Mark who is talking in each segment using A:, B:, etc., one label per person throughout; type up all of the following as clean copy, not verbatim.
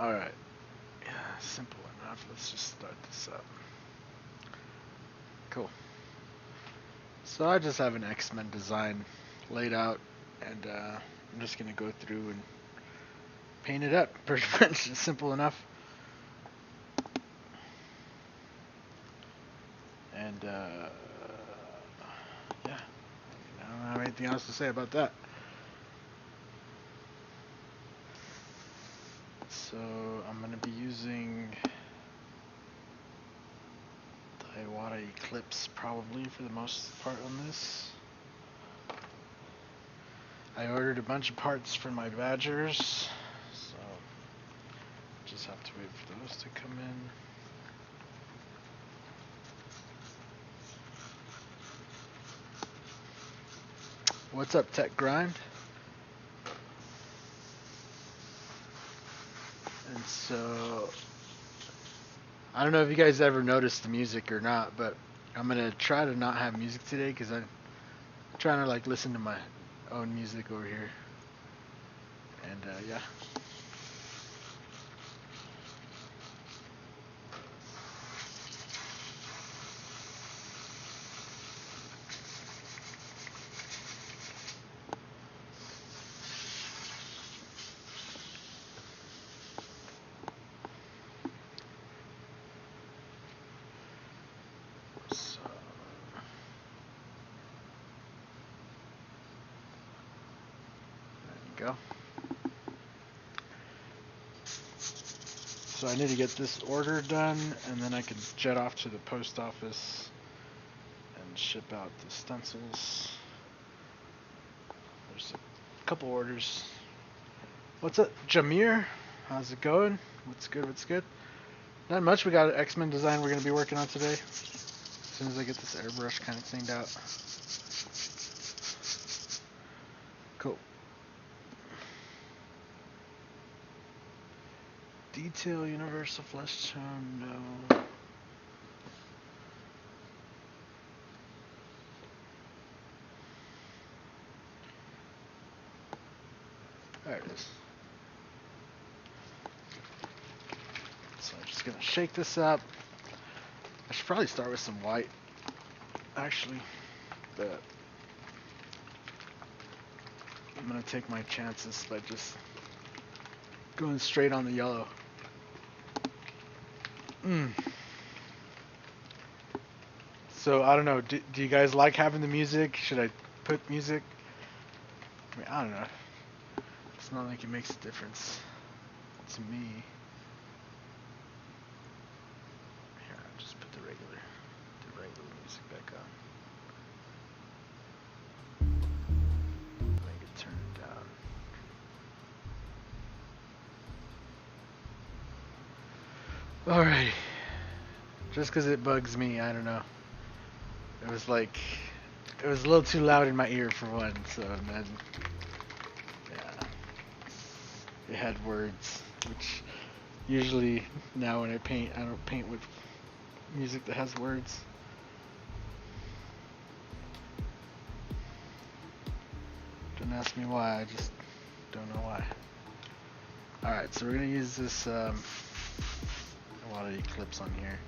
A: Alright. Yeah, simple enough. Let's just start this up. Cool. So I just have an X-Men design laid out, and I'm just going to go through and paint it up. Pretty much. It's simple enough. And yeah, I don't have anything else to say about that. So I'm going to be using the Iwata Eclipse probably for the most part on this. I ordered a bunch of parts for my Badgers, so just have to wait for those to come in. What's up, Tech Grind? And so, I don't know if you guys ever noticed the music or not, but I'm gonna try to not have music today because I'm trying to like listen to my own music over here. And yeah. Go. So I need to get this order done, and then I can jet off to the post office and ship out the stencils. There's a couple orders. What's up, Jameer? How's it going? What's good? What's good? Not much. We got an X-Men design we're going to be working on today. As soon as I get this airbrush kind of cleaned out. Cool. Detail, universal flesh tone, no. There it is. So I'm just gonna shake this up. I should probably start with some white, actually, but I'm gonna take my chances by just going straight on the yellow. So I don't know. Do you guys like having the music? Should I put music? I mean, I don't know. It's not like it makes a difference to me. Here, I'll just put the regular music back on. Make it turn it down. Alrighty. Just because it bugs me, I don't know. It was a little too loud in my ear for one, so then, yeah. It had words, which usually now when I paint, I don't paint with music that has words. Don't ask me why, I just don't know why. Alright, so we're going to use this Iwata Eclipse on here.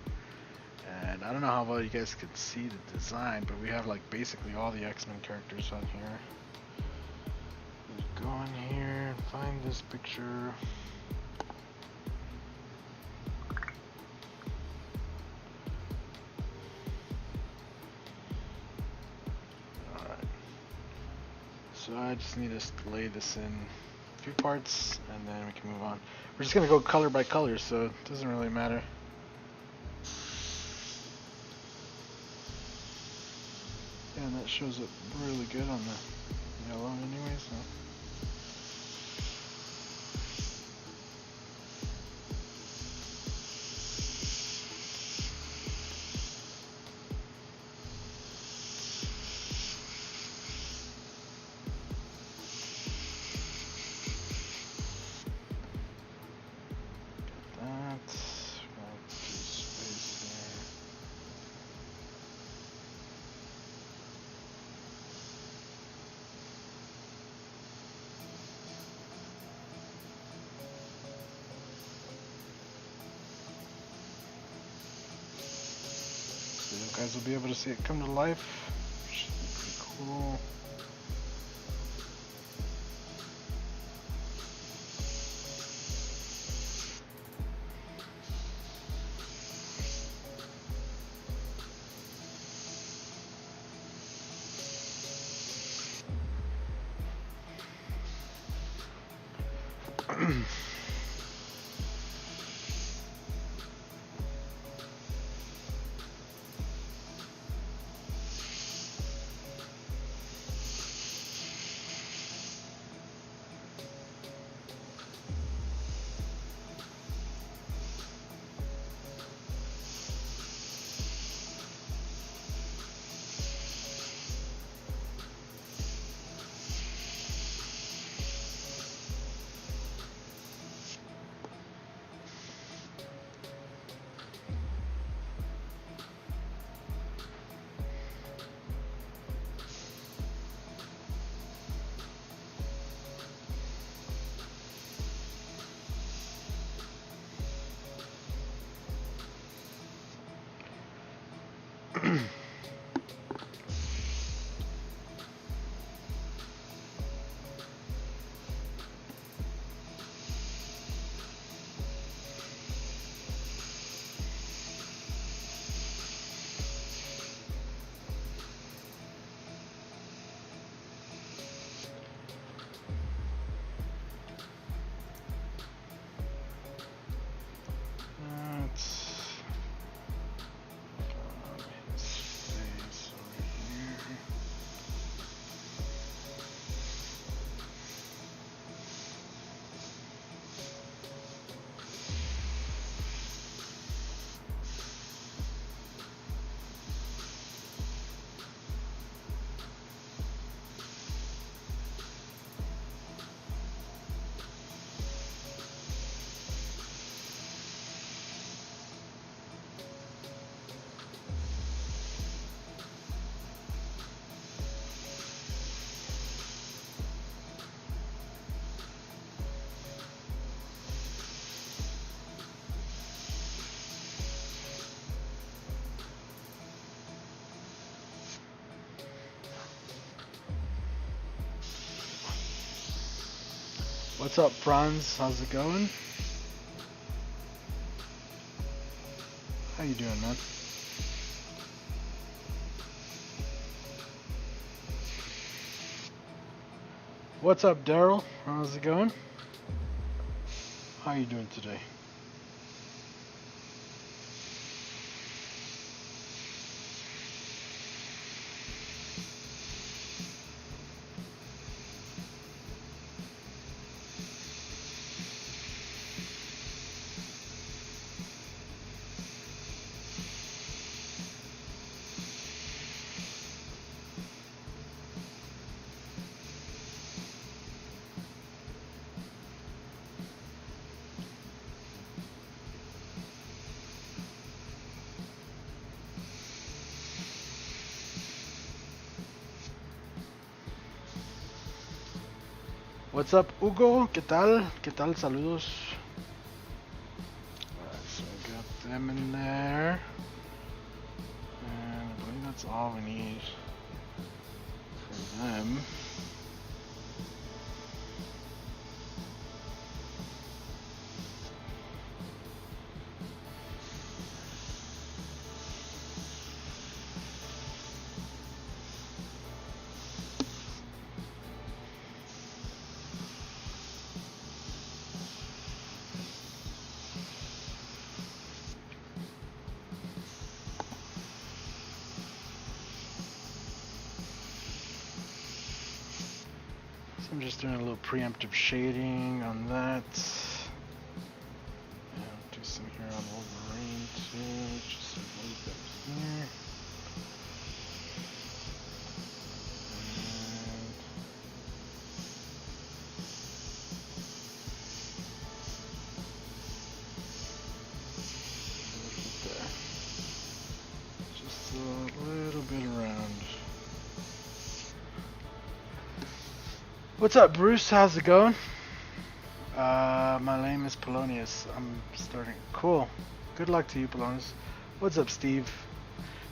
A: And I don't know how well you guys can see the design, but we have like basically all the X-Men characters on here. Let's go in here and find this picture. Alright. So I just need to lay this in a few parts and then we can move on. We're just going to go color by color, so it doesn't really matter. And that shows up really good on the yellow anyway, so. guys will be able to see it come to life. Should be pretty cool. What's up, Franz? How's it going? How you doing, man? What's up, Daryl? How's it going? How you doing today? What's up, Hugo? ¿Qué tal? ¿Qué tal? Saludos. Alright, so we got them in there. And I believe that's all we need for them. I'm just doing a little preemptive shading on that. And do some here on Wolverine too, just a little bit here. And just a little bit around. What's up, Bruce? How's it going? My name is Polonius. I'm starting. Cool. Good luck to you, Polonius. What's up, Steve?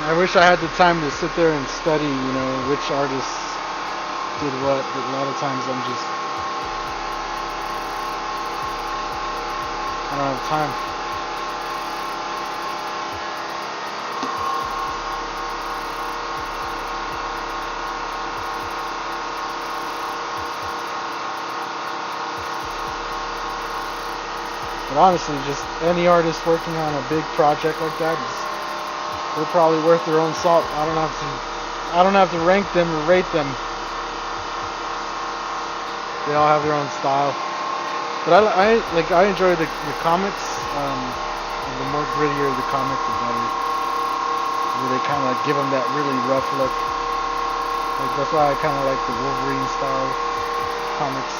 A: I wish I had the time to sit there and study, you know, which artists did what, but a lot of times I don't have time. But honestly, just any artist working on a big project like that, they're probably worth their own salt. I don't have to rank them or rate them. They all have their own style. But I enjoy the comics. The more grittier the comic, the better. Where they kind of like give them that really rough look. Like that's why I kind of like the Wolverine style comics.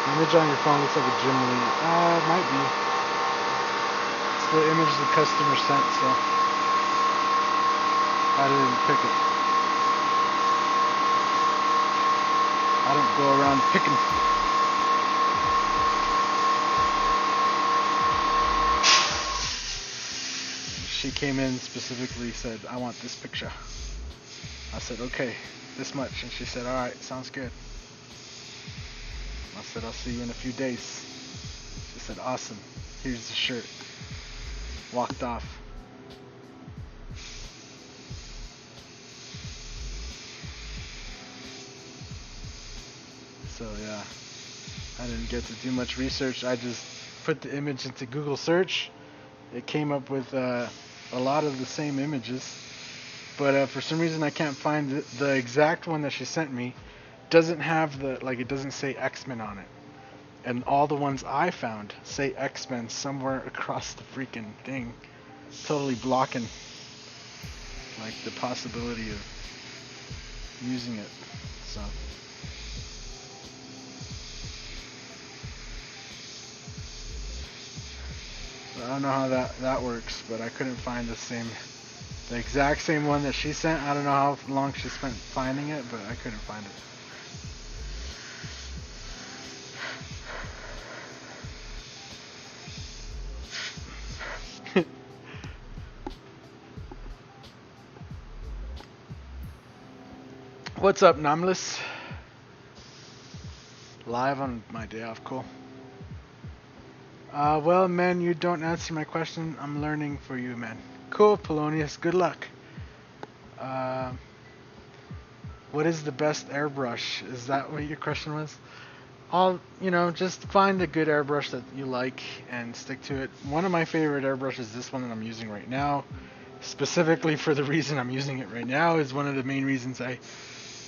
A: Image on your phone looks like a gym lead. It might be. It's the image the customer sent, so I didn't pick it. I don't go around picking. She came in specifically, said, I want this picture. I said, okay, this much. And she said, alright, sounds good. I said, I'll see you in a few days. She said, awesome. Here's the shirt. Walked off. So yeah, I didn't get to do much research. I just put the image into Google search. It came up with a lot of the same images. But for some reason I can't find the exact one that she sent me. Doesn't have it doesn't say X-Men on it, and all the ones I found say X-Men somewhere across the freaking thing, totally blocking like the possibility of using it. So I don't know how that works, but I couldn't find the exact same one that she sent. I don't know how long she spent finding it, but I couldn't find it. What's up, Namless? Live on my day off, cool. Well, man, you don't answer my question. I'm learning for you, man. Cool, Polonius, good luck. What is the best airbrush? Is that what your question was? Just find a good airbrush that you like and stick to it. One of my favorite airbrushes is this one that I'm using right now. Specifically for the reason I'm using it right now is one of the main reasons I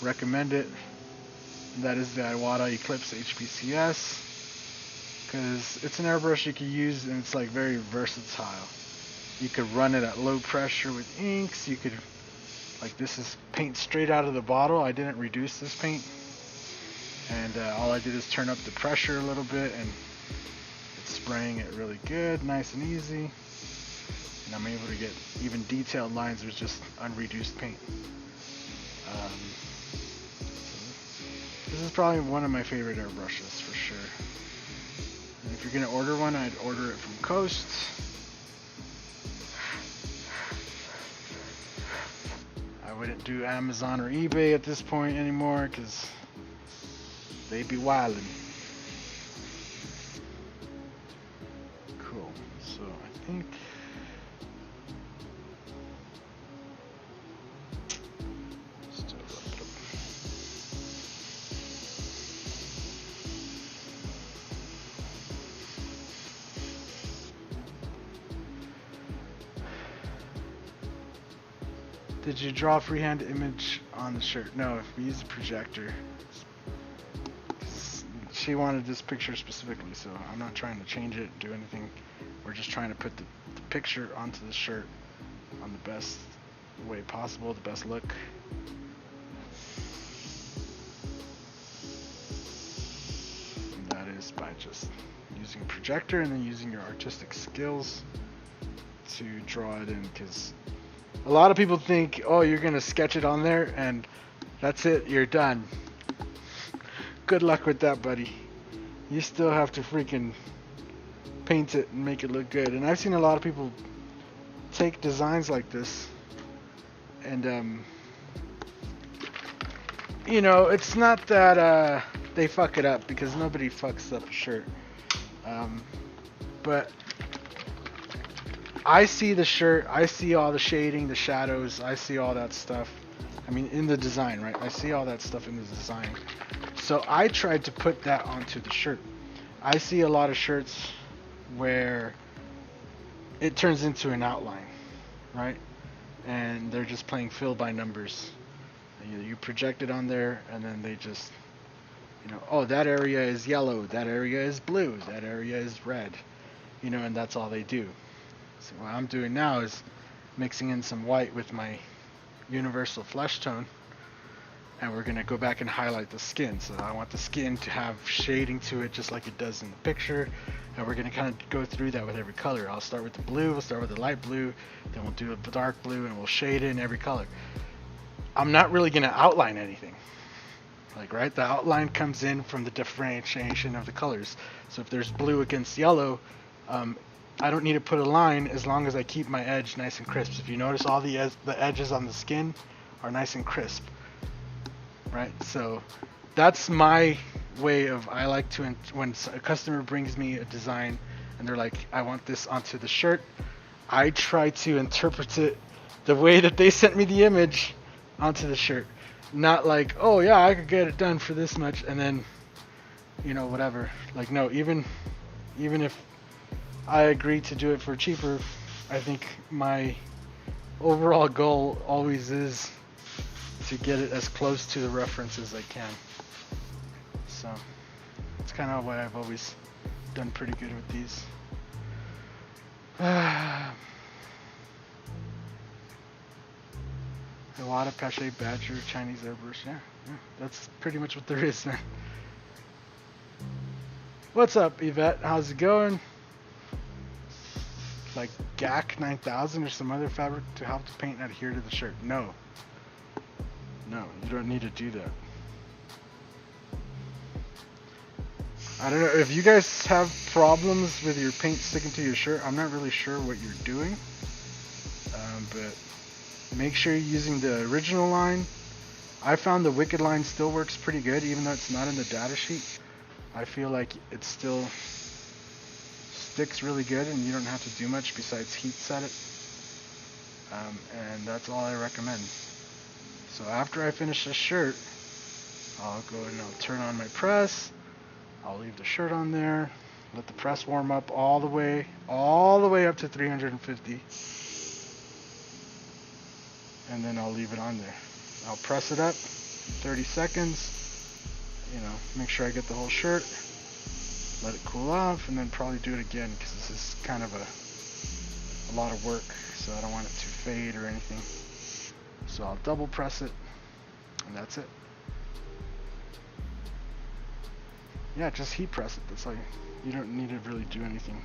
A: recommend it. That is the Iwata Eclipse HPCS. Because it's an airbrush you can use and it's like very versatile. You could run it at low pressure with inks. You could, like, this is paint straight out of the bottle. I didn't reduce this paint. And all I did is turn up the pressure a little bit and it's spraying it really good, nice and easy. And I'm able to get even detailed lines with just unreduced paint. This is probably one of my favorite airbrushes for sure. And if you're going to order one, I'd order it from Coast. I wouldn't do Amazon or eBay at this point anymore because they be wildin'. Cool. So I think still up. Did you draw a freehand image on the shirt? No, if we use a projector. She wanted this picture specifically, so I'm not trying to change it, do anything. We're just trying to put the picture onto the shirt on the best way possible, the best look. And that is is by just using a projector and then using your artistic skills to draw it in, because a lot of people think, oh, you're gonna sketch it on there and that's it, you're done. Good luck with that, buddy. You still have to freaking paint it and make it look good. And I've seen a lot of people take designs like this and you know, it's not that they fuck it up, because nobody fucks up a shirt, but I see the shirt, I see all the shading, the shadows, I see all that stuff. I mean, in the design, right? I see all that stuff in the design. So I tried to put that onto the shirt. I see a lot of shirts where it turns into an outline, right? And they're just playing fill by numbers. You project it on there, and then they just, you know, oh, that area is yellow, that area is blue, that area is red, you know, and that's all they do. So what I'm doing now is mixing in some white with my universal flesh tone, and we're going to go back and highlight the skin. So I want the skin to have shading to it just like it does in the picture, and we're going to kind of go through that with every color. I'll start with the blue, we'll start with the light blue, then we'll do a dark blue, and we'll shade in every color. I'm not really going to outline anything. Like, right, the outline comes in from the differentiation of the colors. So if there's blue against yellow, I don't need to put a line as long as I keep my edge nice and crisp. If you notice, all the edges on the skin are nice and crisp, right? So that's my way of, I like to, when a customer brings me a design and they're like, I want this onto the shirt, I try to interpret it the way that they sent me the image onto the shirt. Not like, oh yeah, I could get it done for this much and then, you know, whatever. Like, no, even if I agree to do it for cheaper, I think my overall goal always is to get it as close to the reference as I can. So it's kind of what I've always done pretty good with these. Iwata, Pache, Badger, Chinese Airbrush. Yeah, that's pretty much what there is, man. What's up, Yvette? How's it going? Like GAC 9000 or some other fabric to help the paint adhere to the shirt? No. No, you don't need to do that. I don't know if you guys have problems with your paint sticking to your shirt. I'm not really sure what you're doing, but make sure you're using the original line. I found the Wicked line still works pretty good, even though it's not in the data sheet. I feel like it still sticks really good, and you don't have to do much besides heat set it. And that's all I recommend. So after I finish this shirt, I'll go and I'll turn on my press. I'll leave the shirt on there, let the press warm up all the way up to 350. And then I'll leave it on there. I'll press it up 30 seconds, you know, make sure I get the whole shirt, let it cool off, and then probably do it again, because this is kind of a lot of work, so I don't want it to fade or anything. So I'll double press it, and that's it. Yeah, just heat press it. That's all you don't need to really do anything.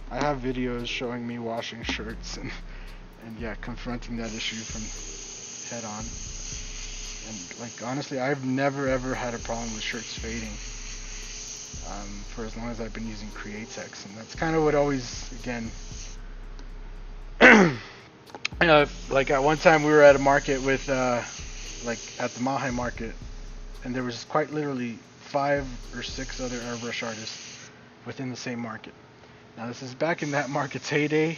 A: I have videos showing me washing shirts and yeah, confronting that issue from head on. And like, honestly, I've never ever had a problem with shirts fading for as long as I've been using Createx, and that's kind of what always, again, like at one time we were at a market with like at the Mahi market, and there was quite literally 5 or 6 other airbrush artists within the same market. Now this is back in that market's heyday,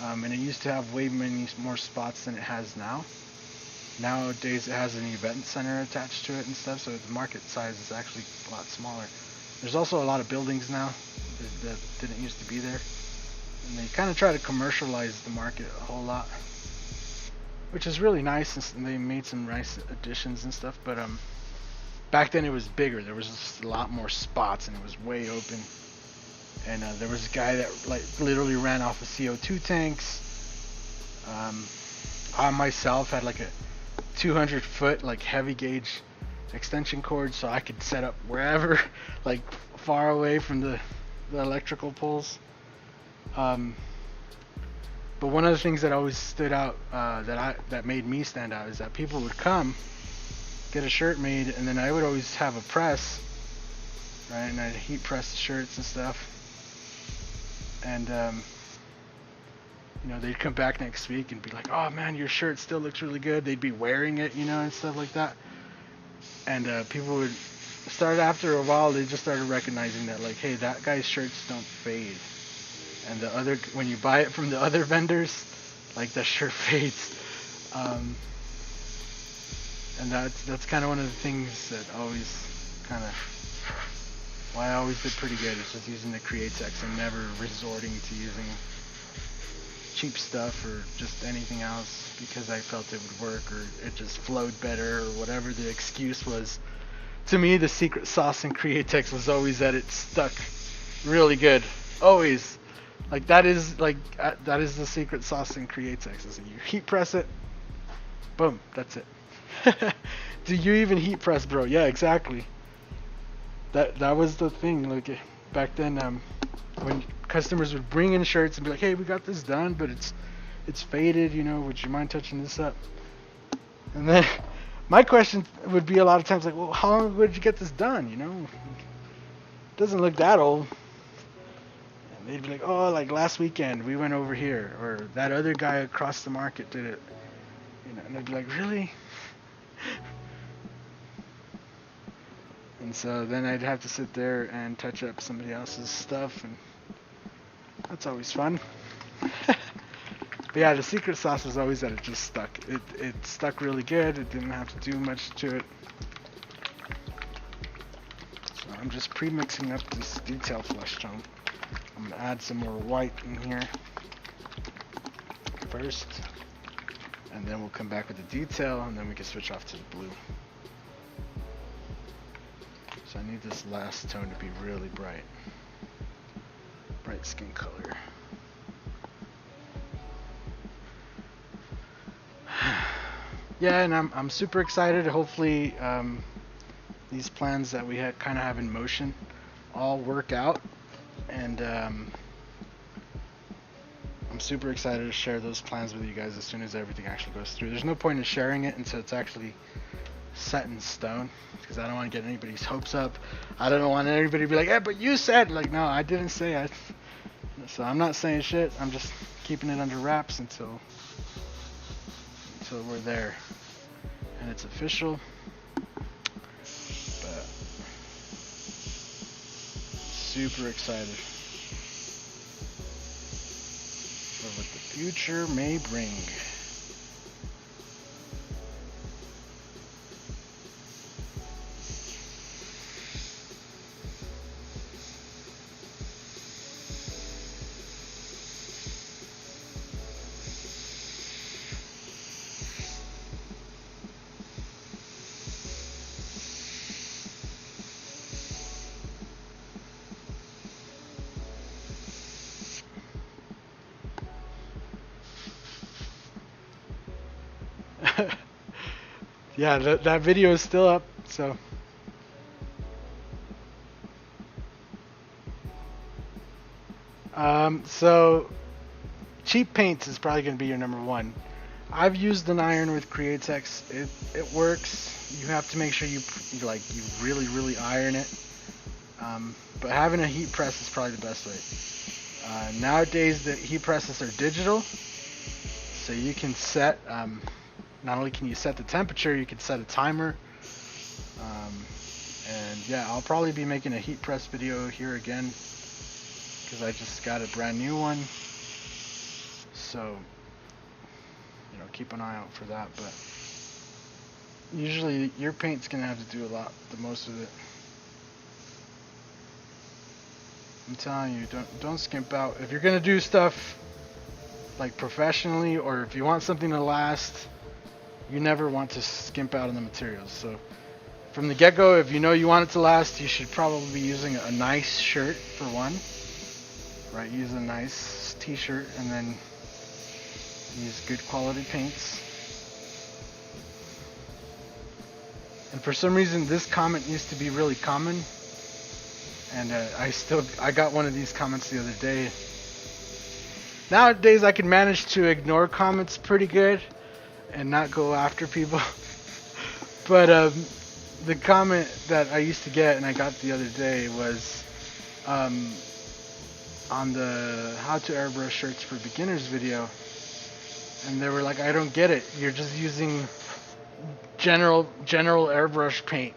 A: and it used to have way many more spots than it has now. Nowadays it has an event center attached to it and stuff, so the market size is actually a lot smaller. There's also a lot of buildings now that didn't used to be there, and they kind of try to commercialize the market a whole lot, which is really nice, and they made some nice additions and stuff, but back then it was bigger. There was just a lot more spots, and it was way open. And there was a guy that like literally ran off of CO2 tanks. I myself had like a 200-foot like heavy gauge extension cords so I could set up wherever, like far away from the electrical poles. But one of the things that always stood out, that made me stand out, is that people would come, get a shirt made, and then I would always have a press, right? And I'd heat press the shirts and stuff. And they'd come back next week and be like, "Oh man, your shirt still looks really good." They'd be wearing it, and stuff like that. And people would start, after a while, they just started recognizing that, like, hey, that guy's shirts don't fade. And when you buy it from the other vendors, like, the shirt fades. And that's kind of one of the things that always kind of, why I always did pretty good, is just using the Createx and never resorting to using cheap stuff or just anything else because I felt it would work or it just flowed better or whatever the excuse was. To me, the secret sauce in Createx was always that it stuck really good. Always. Like, that is the secret sauce in Createx. Is you heat press it, boom, that's it. Do you even heat press, bro? Yeah, exactly. That was the thing. Like, back then, when customers would bring in shirts and be like, "Hey, we got this done, but it's faded. Would you mind touching this up?" And then my question would be a lot of times like, "Well, how long ago did you get this done? It doesn't look that old." And they'd be like, "Oh, like last weekend we went over here, or that other guy across the market did it." And I'd be like, "Really?" And so then I'd have to sit there and touch up somebody else's stuff, and that's always fun. But yeah, the secret sauce was always that it just stuck. It stuck really good. It didn't have to do much to it. So I'm just pre-mixing up this detail flush tone. I'm going to add some more white in here first, and then we'll come back with the detail, and then we can switch off to the blue. So I need this last tone to be really bright. Bright skin color. Yeah, and I'm super excited. Hopefully these plans that we kind of have in motion all work out. And I'm super excited to share those plans with you guys as soon as everything actually goes through. There's no point in sharing it until it's actually set in stone, because I don't want to get anybody's hopes up. I don't want anybody to be like, "Yeah, but you said," like, no, I didn't say it. So I'm not saying shit. I'm just keeping it under wraps until we're there and it's official. But super excited for what the future may bring. Yeah, that video is still up, so. So cheap paints is probably going to be your number one. I've used an iron with Createx. It works. You have to make sure you really iron it. But having a heat press is probably the best way. Nowadays the heat presses are digital, so you can set. Not only can you set the temperature, you can set a timer. And yeah, I'll probably be making a heat press video here again, because I just got a brand new one. So, keep an eye out for that. But usually your paint's going to have to do the most of it. I'm telling you, don't skimp out. If you're going to do stuff like professionally, or if you want something to last, you never want to skimp out on the materials. So from the get-go, if you want it to last, you should probably be using a nice shirt for one, right? Use a nice t-shirt, and then use good quality paints. And for some reason, this comment used to be really common. And I got one of these comments the other day. Nowadays, I can manage to ignore comments pretty good and not go after people. But the comment that I used to get and I got the other day was on the How to Airbrush Shirts for Beginners video. And they were like, I don't get it. You're just using general airbrush paint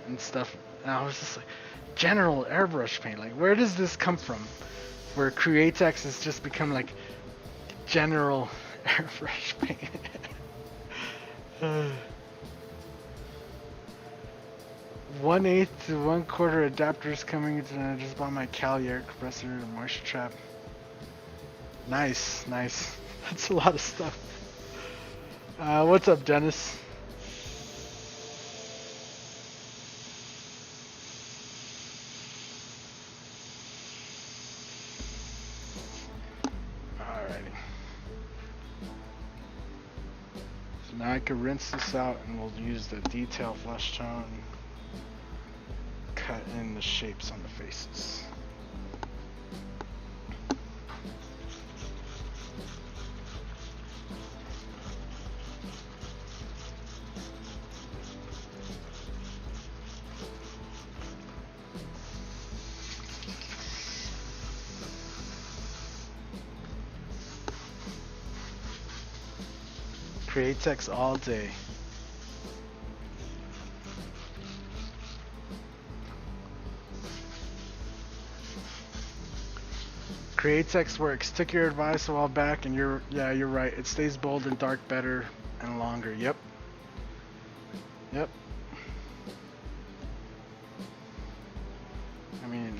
A: and stuff. And I was just like, general airbrush paint? Like, where does this come from? Where Createx has just become like general airbrush paint. 1/8 to 1/4 adapters coming in. I just bought my Cali air compressor and moisture trap. Nice. That's a lot of stuff. What's up, Dennis? Alrighty. So now I can rinse this out and we'll use the detail flush tone. Cut in the shapes on the faces. Createx all day. Createx works. Took your advice a while back, and you're right. It stays bold and dark better and longer. Yep. I mean,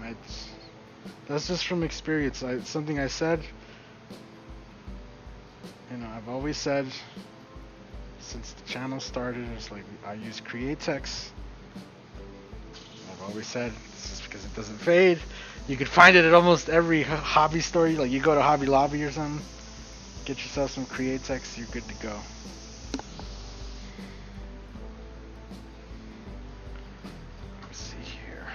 A: that's just from experience. Something I said. You know, I've always said since the channel started, it's like I use Createx. I've always said this is because it doesn't fade. You can find it at almost every hobby store. Like you go to Hobby Lobby or something, get yourself some Createx, you're good to go. Let's see here.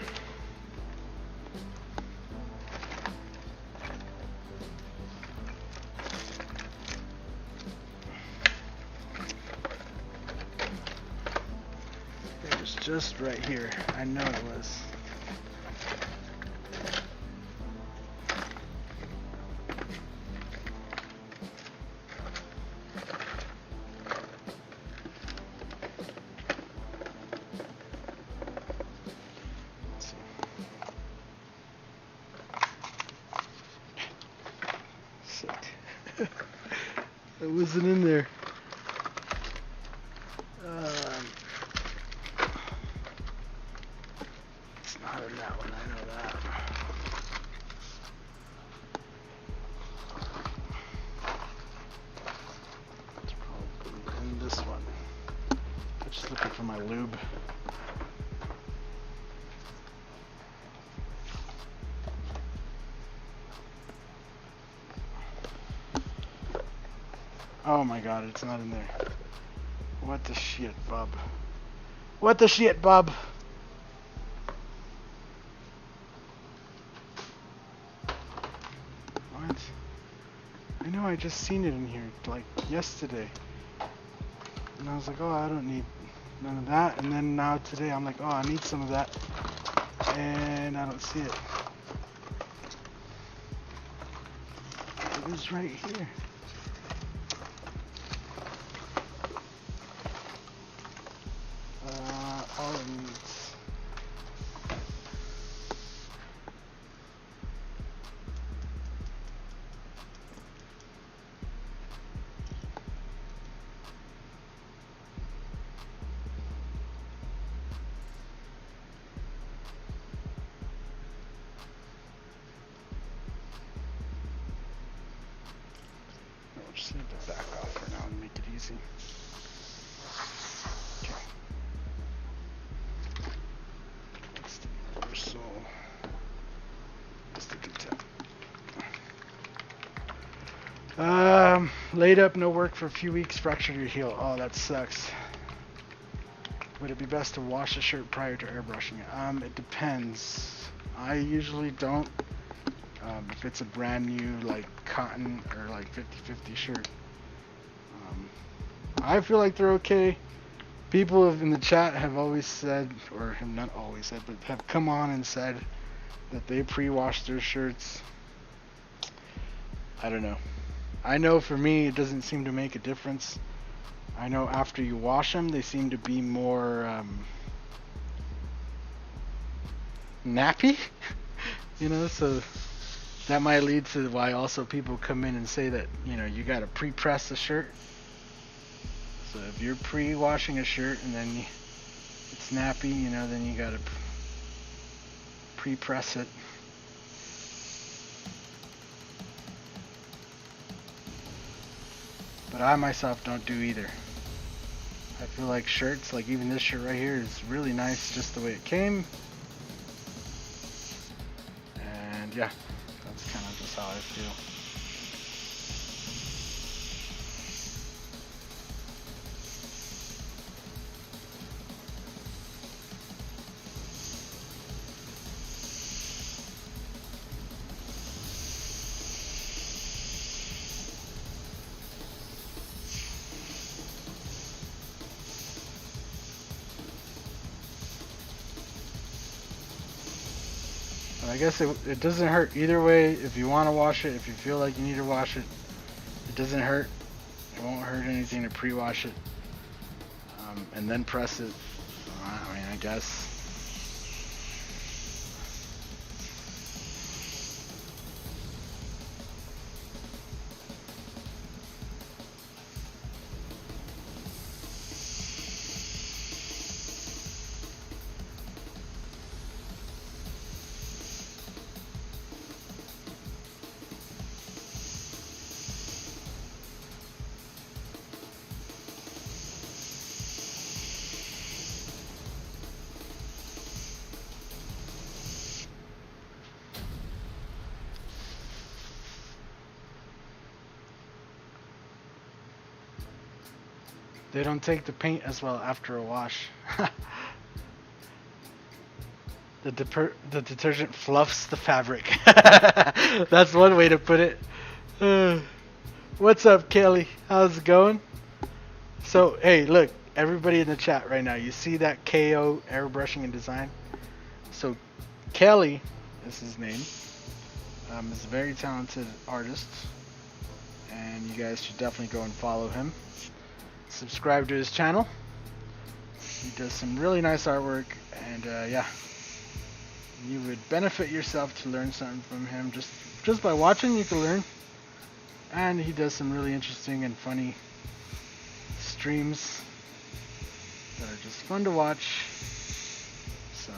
A: It was just right here. I know it was. It wasn't in there. It's not in that one, I know that. It's probably in this one. I'm just looking for my lube. Oh my god, it's not in there. What the shit, bub? What the shit, bub? What? I know I just seen it in here, like, yesterday. And I was like, oh, I don't need none of that. And then now today, I'm like, oh, I need some of that. And I don't see it. It was right here. All it needs. I'll just leave the back off for now and make it easy. Laid up, no work for a few weeks, fractured your heel. Oh, that sucks. Would it be best to wash a shirt prior to airbrushing it? It depends. I usually don't. If it's a brand new like cotton or like 50-50 shirt, I feel like they're okay. People in the chat have always said, or have not always said, but have come on and said that they pre-wash their shirts. I don't know. I know for me it doesn't seem to make a difference. I know after you wash them, they seem to be more nappy, you know, so that might lead to why also people come in and say that, you know, you gotta pre-press the shirt. So if you're pre-washing a shirt and then it's nappy, you know, then you gotta pre-press it. But I myself don't do either. I feel like shirts, like even this shirt right here, is really nice just the way it came. And yeah, that's kind of just how I feel. I guess it doesn't hurt either way. If you want to wash it, if you feel like you need to wash it, it doesn't hurt. It won't hurt anything to pre-wash it and then press it. I mean, I guess. They don't take the paint as well after a wash. The detergent fluffs the fabric. That's one way to put it. What's up, Kelly? How's it going? So, hey, look, everybody in the chat right now, you see that KO Airbrushing and Design? So, Kelly is his name. Is a very talented artist, and you guys should definitely go and follow him. Subscribe to his channel. He does some really nice artwork, and yeah, you would benefit yourself to learn something from him. Just by watching, you can learn. And he does some really interesting and funny streams that are just fun to watch. So,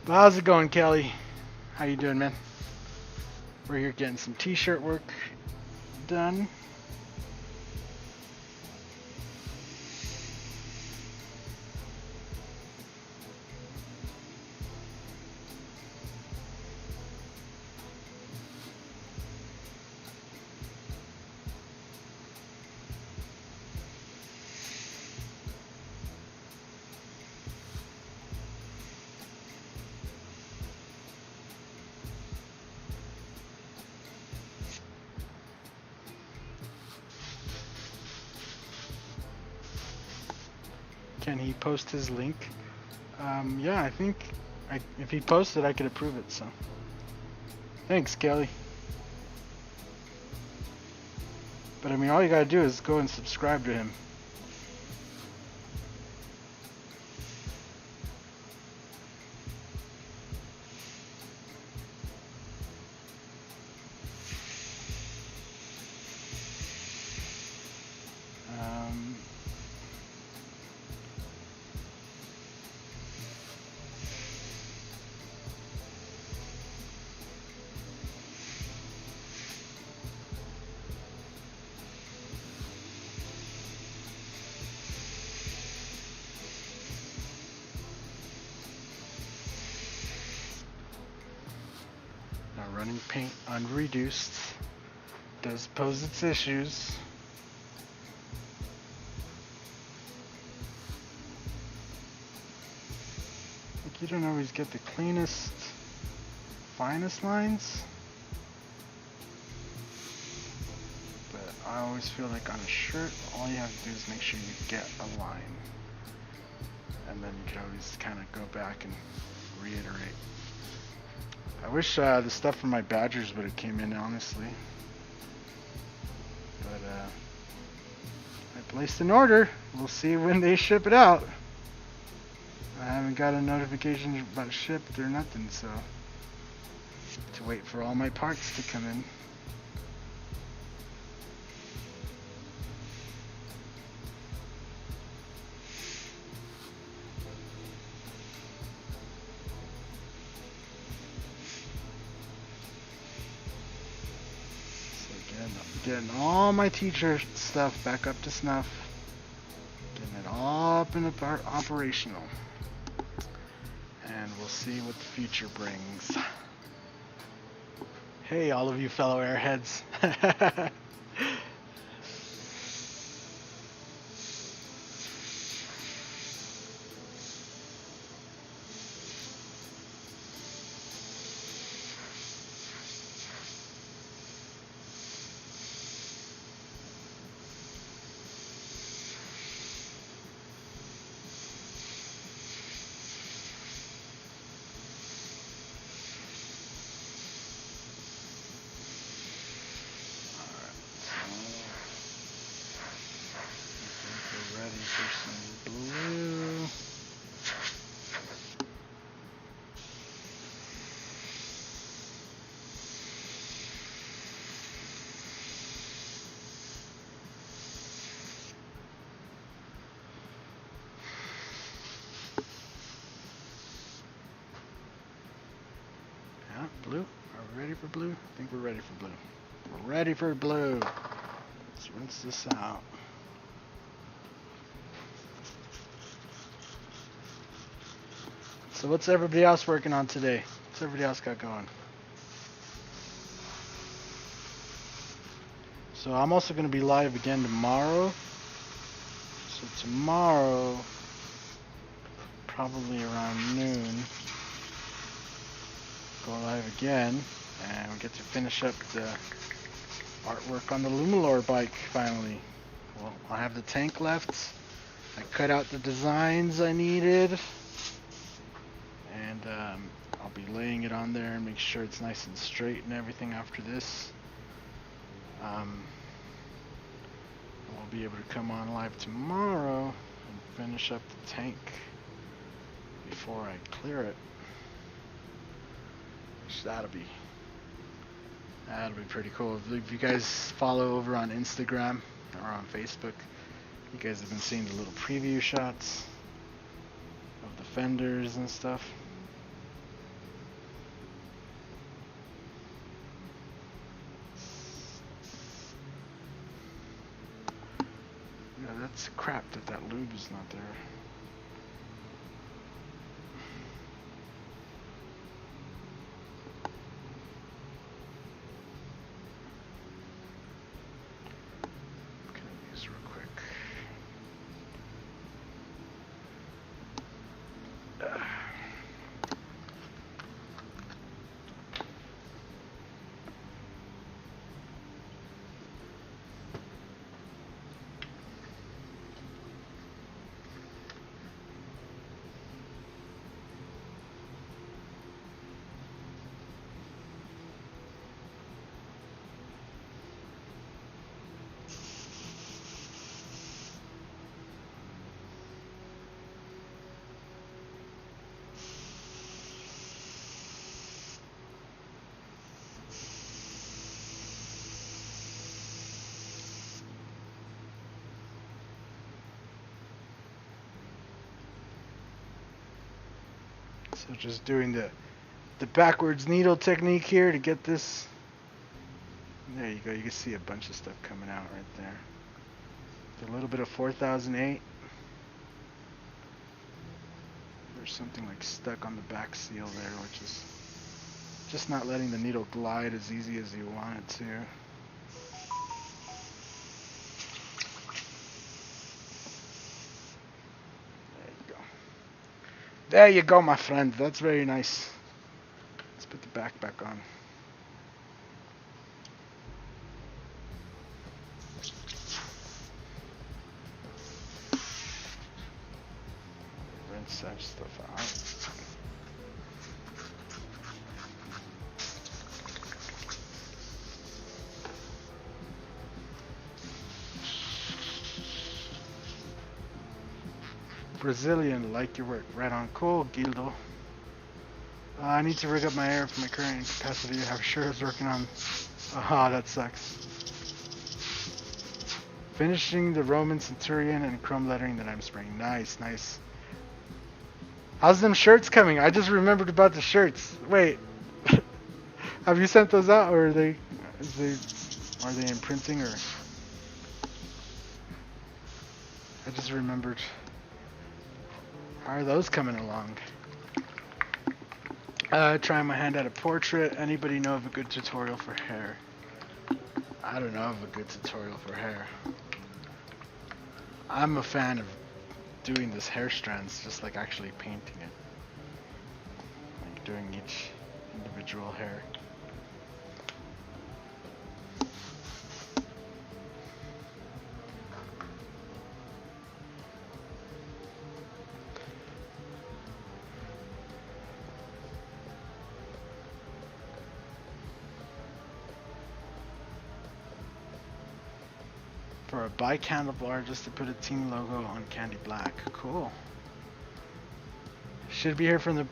A: but how's it going, Kelly? How you doing, man? We're here getting some t-shirt work done. Can he post his link? Yeah, I think if he posts it, I could approve it. So, thanks, Kelly. But I mean, all you gotta do is go and subscribe to him. Running paint unreduced does pose its issues. you don't always get the cleanest, finest lines. But I always feel like on a shirt, all you have to do is make sure you get a line. And then you can always kind of go back and reiterate. I wish the stuff from my Badgers would have came in, honestly. But I placed an order. We'll see when they ship it out. I haven't got a notification about shipped or nothing, so to wait for all my parts to come in. Getting all my teacher stuff back up to snuff. Getting it all up and operational. And we'll see what the future brings. Hey, all of you fellow airheads. Blue? Are we ready for blue? I think we're ready for blue. We're ready for blue. Let's rinse this out. So what's everybody else working on today? What's everybody else got going? So I'm also going to be live again tomorrow. So tomorrow, probably around noon, go live again, and we get to finish up the artwork on the Luminor bike finally. Well, I have the tank left. I cut out the designs I needed, and I'll be laying it on there and make sure it's nice and straight and everything after this. I'll be able to come on live tomorrow and finish up the tank before I clear it. That'll be pretty cool. If you guys follow over on Instagram or on Facebook, you guys have been seeing the little preview shots of the fenders and stuff. Yeah, that's crap that lube is not there. So just doing the backwards needle technique here to get this. There you go. You can see a bunch of stuff coming out right there. A little bit of 4008. There's something like stuck on the back seal there, which is just not letting the needle glide as easy as you want it to. There you go, my friend. That's very nice. Let's put the back on. Rinse that stuff out. Brazilian, like your work. Right on. Cool, Gildo. I need to rig up my air for my current capacity. I'm sure I was working on... Aha, that sucks. Finishing the Roman Centurion and chrome lettering that I'm spraying. Nice, nice. How's them shirts coming? I just remembered about the shirts. Wait. Have you sent those out, or are they in printing, or... I just remembered. How are those coming along? Trying my hand at a portrait. Anybody know of a good tutorial for hair? I don't know of a good tutorial for hair. I'm a fan of doing this hair strands, just like actually painting it. Like doing each individual hair. For a bike handlebar, just to put a team logo on candy black. Cool. Should be here from the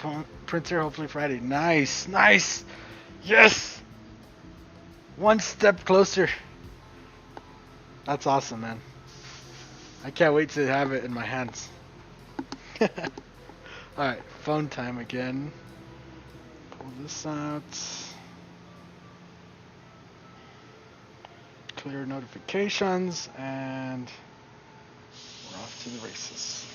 A: printer hopefully Friday. Nice, nice. Yes. One step closer. That's awesome, man. I can't wait to have it in my hands. Alright, phone time again. Pull this out. Clear notifications, and we're off to the races.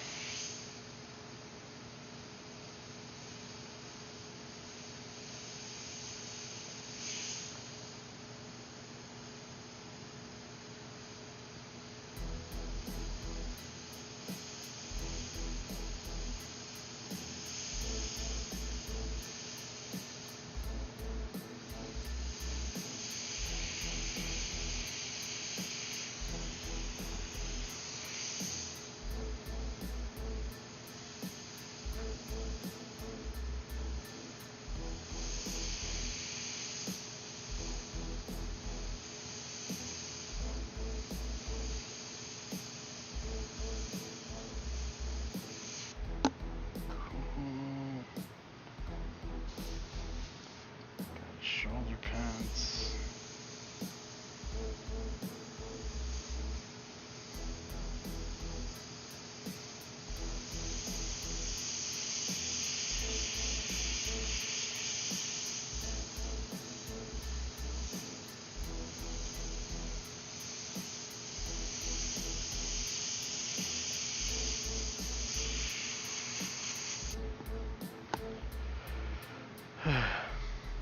A: Shoulder pads.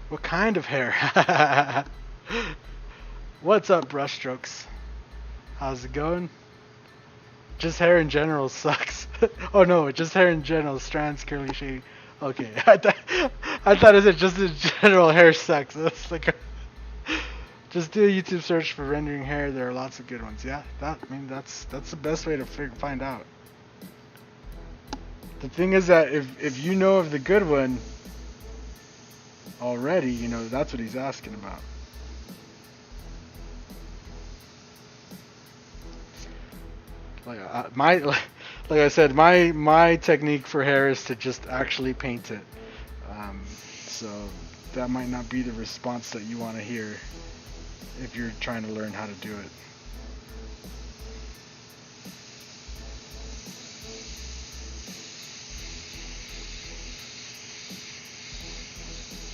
A: What kind of hair? What's up, Brushstrokes? How's it going? Just hair in general sucks. Oh no, just hair in general. Strands, curly, shady. Okay, I thought it said just in general hair sucks. That's like just do a YouTube search for rendering hair. There are lots of good ones. Yeah, that's the best way to find out. The thing is that if you know of the good one already, you know that's what he's asking about. Like I said, my technique for hair is to just actually paint it. So that might not be the response that you want to hear if you're trying to learn how to do it.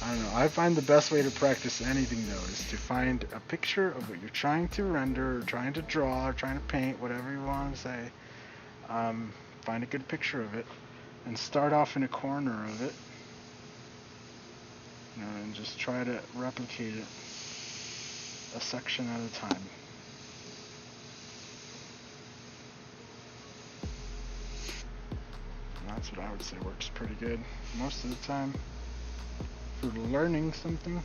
A: I don't know. I find the best way to practice anything though is to find a picture of what you're trying to render, or trying to draw, or trying to paint, whatever you want to say. Find a good picture of it and start off in a corner of it, you know, and just try to replicate it a section at a time. And That's what I would say works pretty good most of the time for learning something.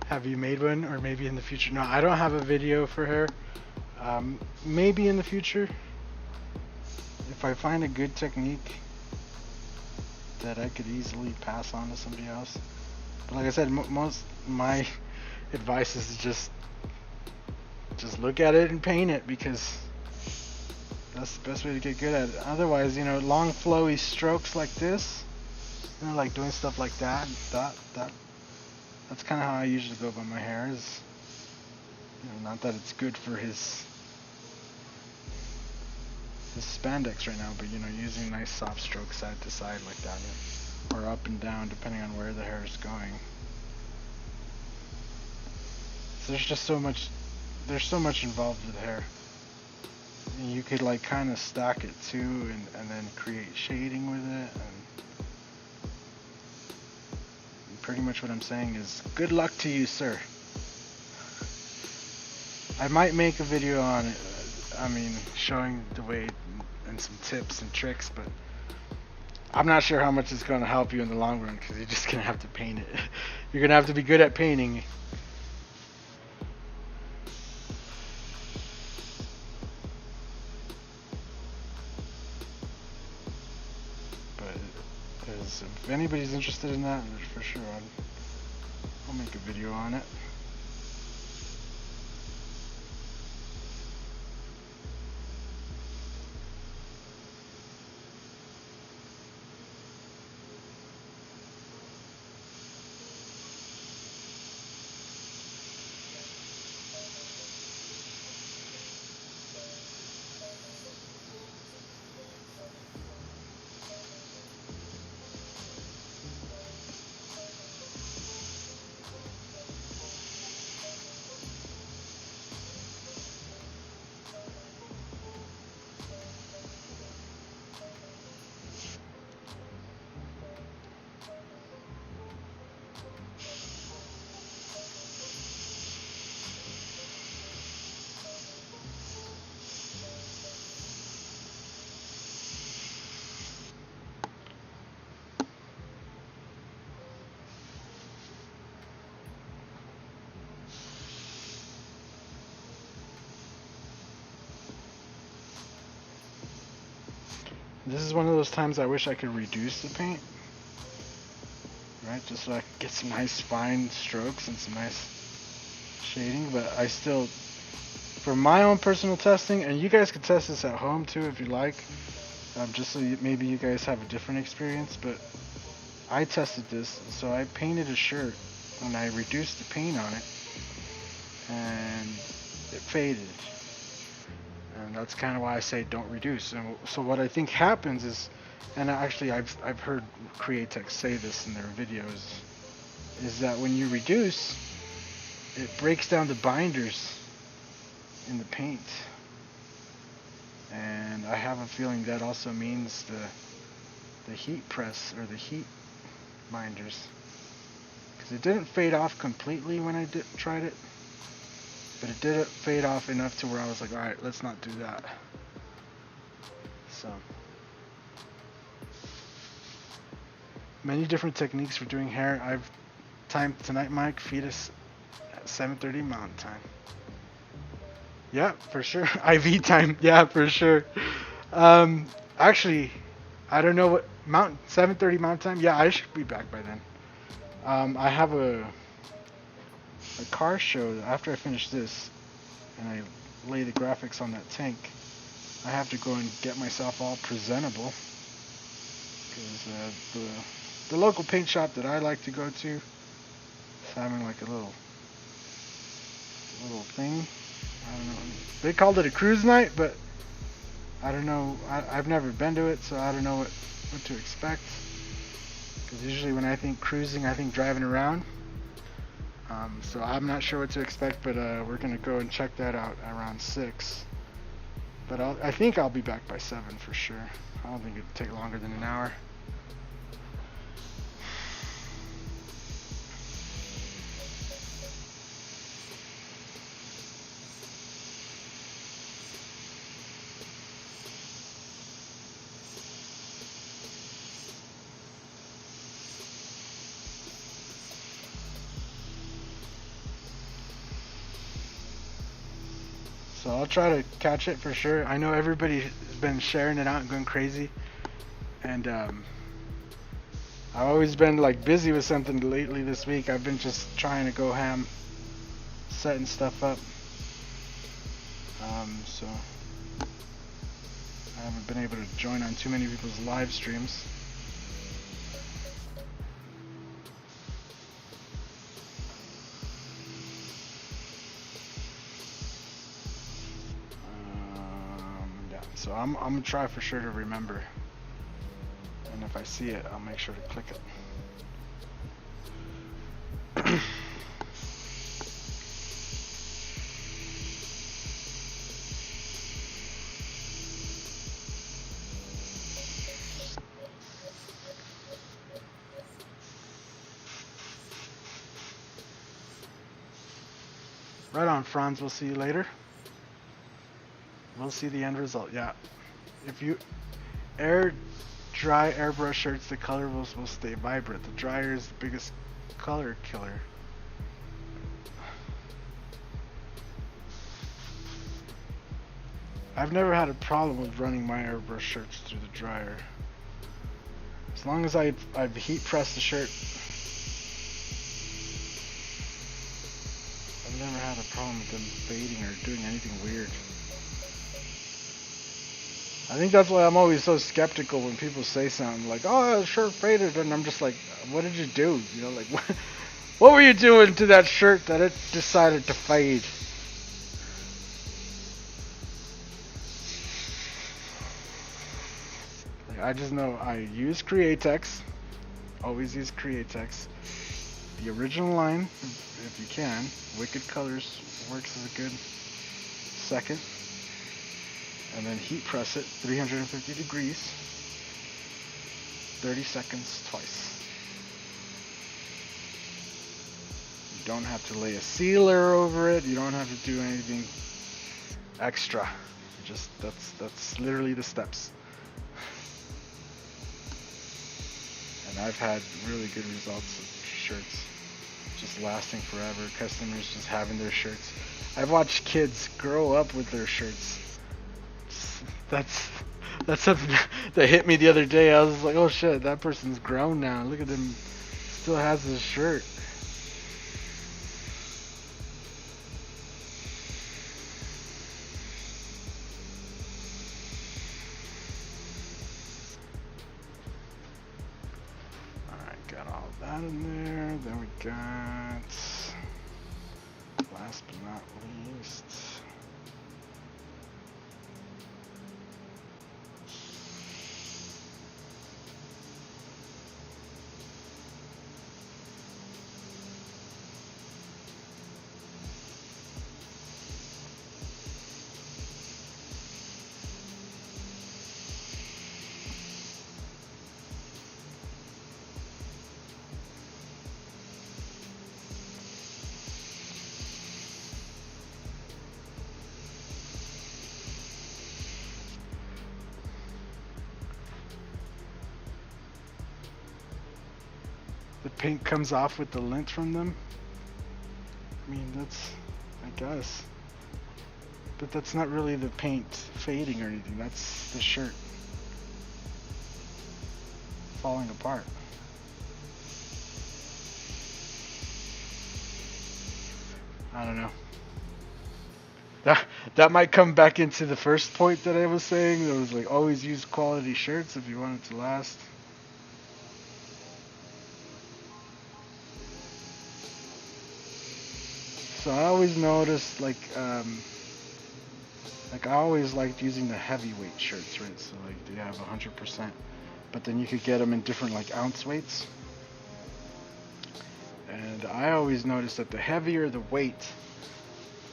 A: Have you made one, or maybe in the future? No, I don't have a video for hair. Maybe in the future, if I find a good technique that I could easily pass on to somebody else. But like I said, most my advice is to just look at it and paint it, because that's the best way to get good at it. Otherwise, long flowy strokes like this, like doing stuff like that, that's kind of how I usually go about my hair. Is not that it's good for his spandex right now, but using nice soft strokes side to side like that, or up and down depending on where the hair is going. So there's just so much involved with hair. And you could like kind of stack it too, and then create shading with it. And pretty much what I'm saying is good luck to you, sir. I might make a video on it, showing the way and some tips and tricks, but I'm not sure how much it's going to help you in the long run, because you're just going to have to paint it. You're going to have to be good at painting. But if anybody's interested in that, for sure, I'll make a video on it. This is one of those times I wish I could reduce the paint, right? Just so I could get some nice fine strokes and some nice shading. But I still, for my own personal testing, and you guys can test this at home too if you like, just so maybe you guys have a different experience. But I tested this, so I painted a shirt and I reduced the paint on it, and it faded. And that's kind of why I say don't reduce. And so what I think happens is, and actually I've heard Createx say this in their videos, is that when you reduce, it breaks down the binders in the paint. And I have a feeling that also means the heat press, or the heat binders, because it didn't fade off completely when I tried it. But it did fade off enough to where I was like, alright, let's not do that. So, many different techniques for doing hair. I've timed tonight, Mike, feed us at 7:30 Mountain Time. Yeah, for sure. IV time, yeah, for sure. Actually, I don't know what 7:30 Mountain Time. Yeah, I should be back by then. I have a car show after I finish this, and I lay the graphics on that tank. I have to go and get myself all presentable, because the local paint shop that I like to go to is having like a little thing. I don't know. They called it a cruise night, but I don't know. I've never been to it, so I don't know what to expect. Because usually when I think cruising, I think driving around. So I'm not sure what to expect, but we're gonna go and check that out around 6. But I think I'll be back by 7 for sure. I don't think it'd take longer than an hour. So I'll try to catch it for sure. I know everybody has been sharing it out and going crazy. And I've always been like busy with something lately this week. I've been just trying to go ham, setting stuff up. So I haven't been able to join on too many people's live streams. So I'm gonna try for sure to remember, and if I see it, I'll make sure to click it. Right on, Franz. We'll see you later. We'll see the end result. Yeah, if you dry airbrush shirts, the color will stay vibrant. The dryer is the biggest color killer. I've never had a problem with running my airbrush shirts through the dryer. As long as I've heat pressed the shirt, I've never had a problem with them fading or doing anything weird. I think that's why I'm always so skeptical when people say something like, "Oh, the shirt faded," and I'm just like, "What did you do? You know, like, what were you doing to that shirt that it decided to fade?" Like, I just know I use Createx. Always use Createx. The original line, if you can. Wicked Colors works as a good second. And then heat press it 350 degrees, 30 seconds twice. You don't have to lay a sealer over it. You don't have to do anything extra. Just that's literally the steps. And I've had really good results with shirts just lasting forever. Customers just having their shirts. I've watched kids grow up with their shirts. That's something that hit me the other day. I was like, oh shit, that person's grown now. Look at him, still has his shirt. Alright, got all that in there. Then we got, last but not least, the paint comes off with the lint from them. I mean, that's, I guess. But that's not really the paint fading or anything. That's the shirt falling apart. I don't know. That might come back into the first point that I was saying. It was like, always use quality shirts if you want it to last. So I always noticed, like,
B: Like, I always liked using the heavyweight shirts, right? So like they have 100%, but then you could get them in different like ounce weights. And I always noticed that the heavier the weight,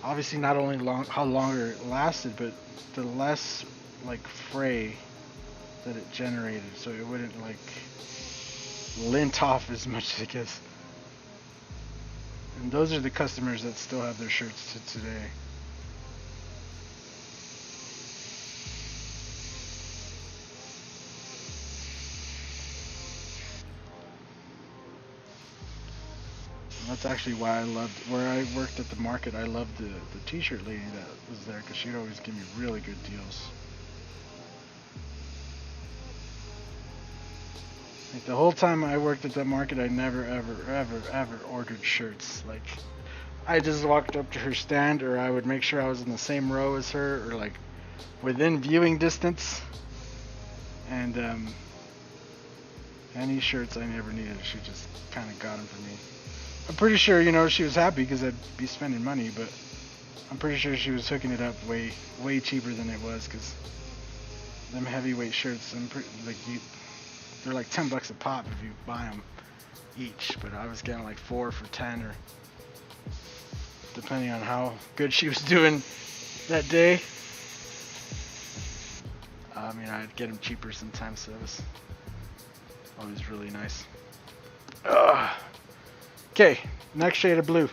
B: obviously not only how longer it lasted, but the less like fray that it generated, so it wouldn't like lint off as much, I guess. And those are the customers that still have their shirts to today. And that's actually why I loved where I worked at the market. I loved the t-shirt lady that was there, because she'd always give me really good deals. Like, the whole time I worked at that market, I never, ever ordered shirts. Like, I just walked up to her stand, or I would make sure I was in the same row as her, or like within viewing distance. And any shirts I never needed, she just kind of got them for me. I'm pretty sure, you know, she was happy because I'd be spending money, but I'm pretty sure she was hooking it up way cheaper than it was, because them heavyweight shirts, they're like $10 a pop if you buy them each, but I was getting like 4 for 10, or depending on how good she was doing that day. I mean, I'd get them cheaper sometimes, so it was always really nice. Okay, next shade of blue.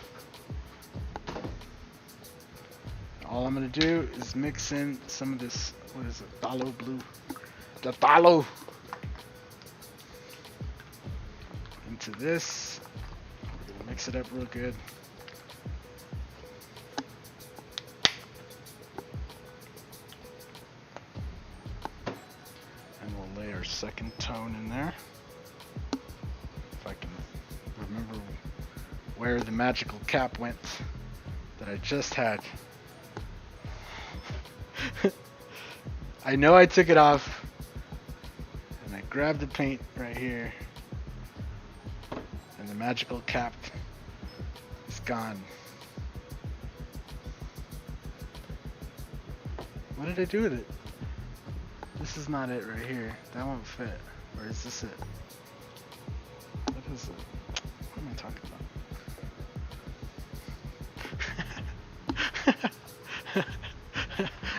B: All I'm going to do is mix in some of this, what is it, phthalo blue. The phthalo! Into this. We're going to mix it up real good. And we'll lay our second tone in there. If I can remember where the magical cap went that I just had. I know I took it off, and I grabbed the paint right here, and the magical cap is gone. What did I do with it? This is not it right here. That won't fit. Or is this it? What is it? What am I talking about?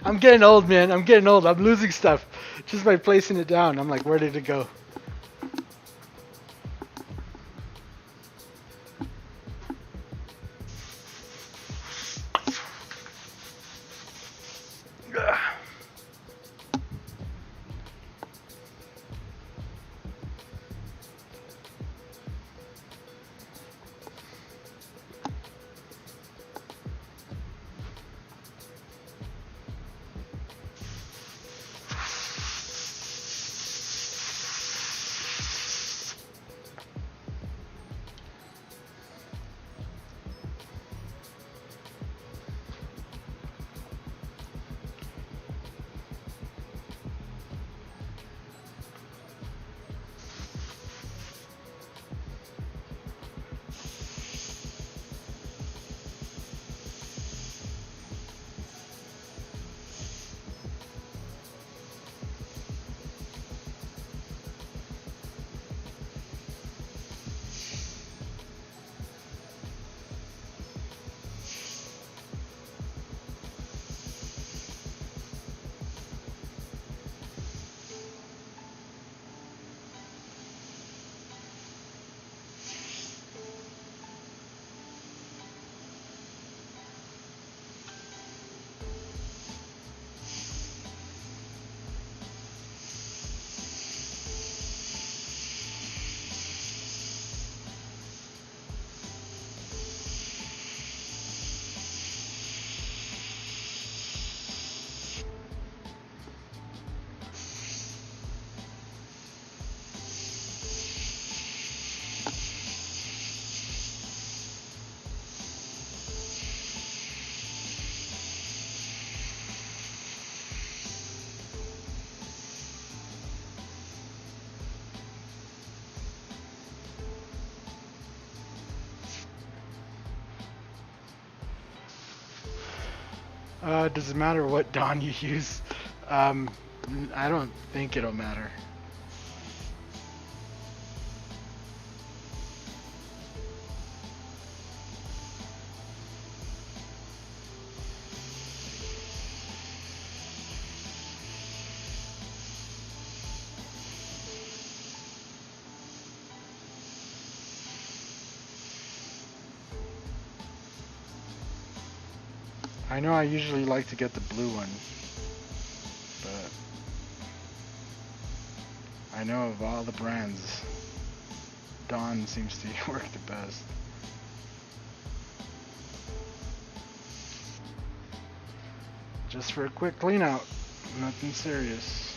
B: I'm getting old, man. I'm getting old. I'm losing stuff just by placing it down. I'm like, where did it go? Does it matter what Dawn you use? I don't think it'll matter. I know I usually like to get the blue one, but I know of all the brands, Dawn seems to work the best. Just for a quick clean out, nothing serious.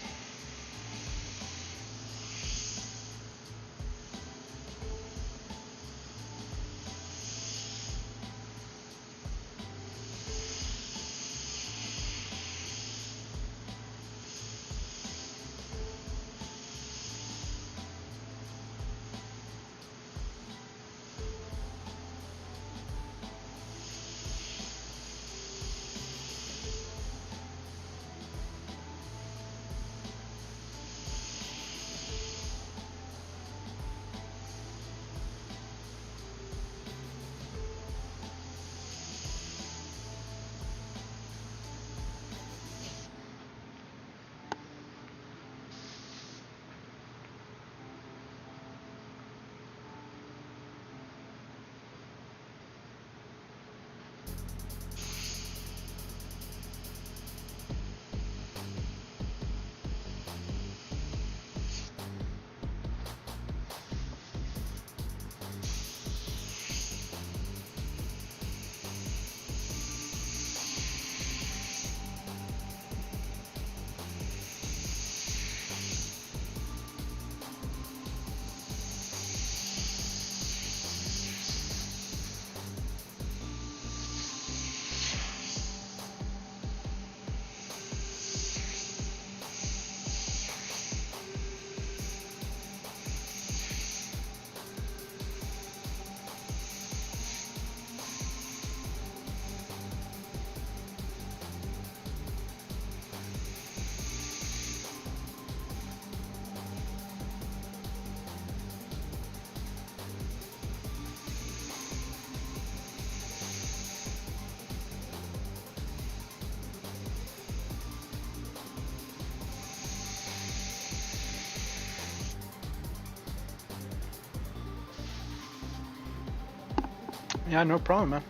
B: Yeah, no problem, man.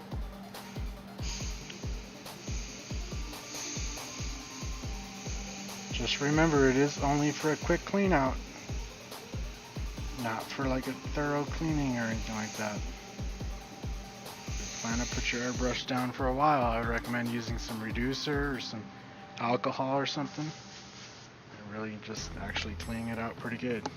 B: Just remember, it is only for a quick clean out, not for like a thorough cleaning or anything like that. If you plan to put your airbrush down for a while, I would recommend using some reducer or some alcohol or something, and really just actually cleaning it out pretty good.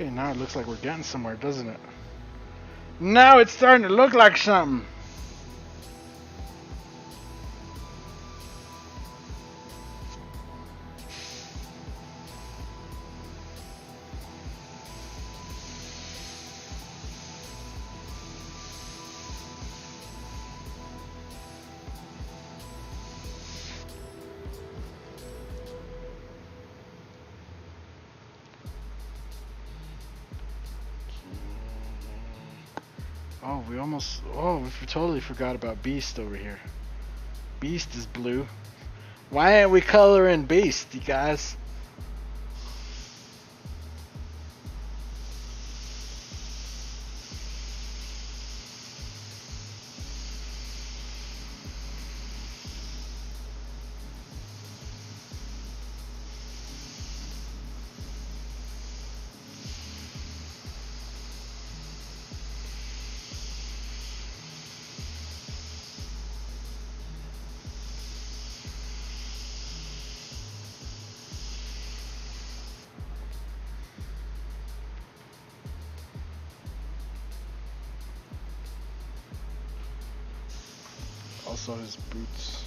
B: Okay, now it looks like we're getting somewhere, doesn't it? Now it's starting to look like something. Oh, we totally forgot about Beast over here. Beast is blue. Why aren't we coloring Beast, you guys? Also his boots.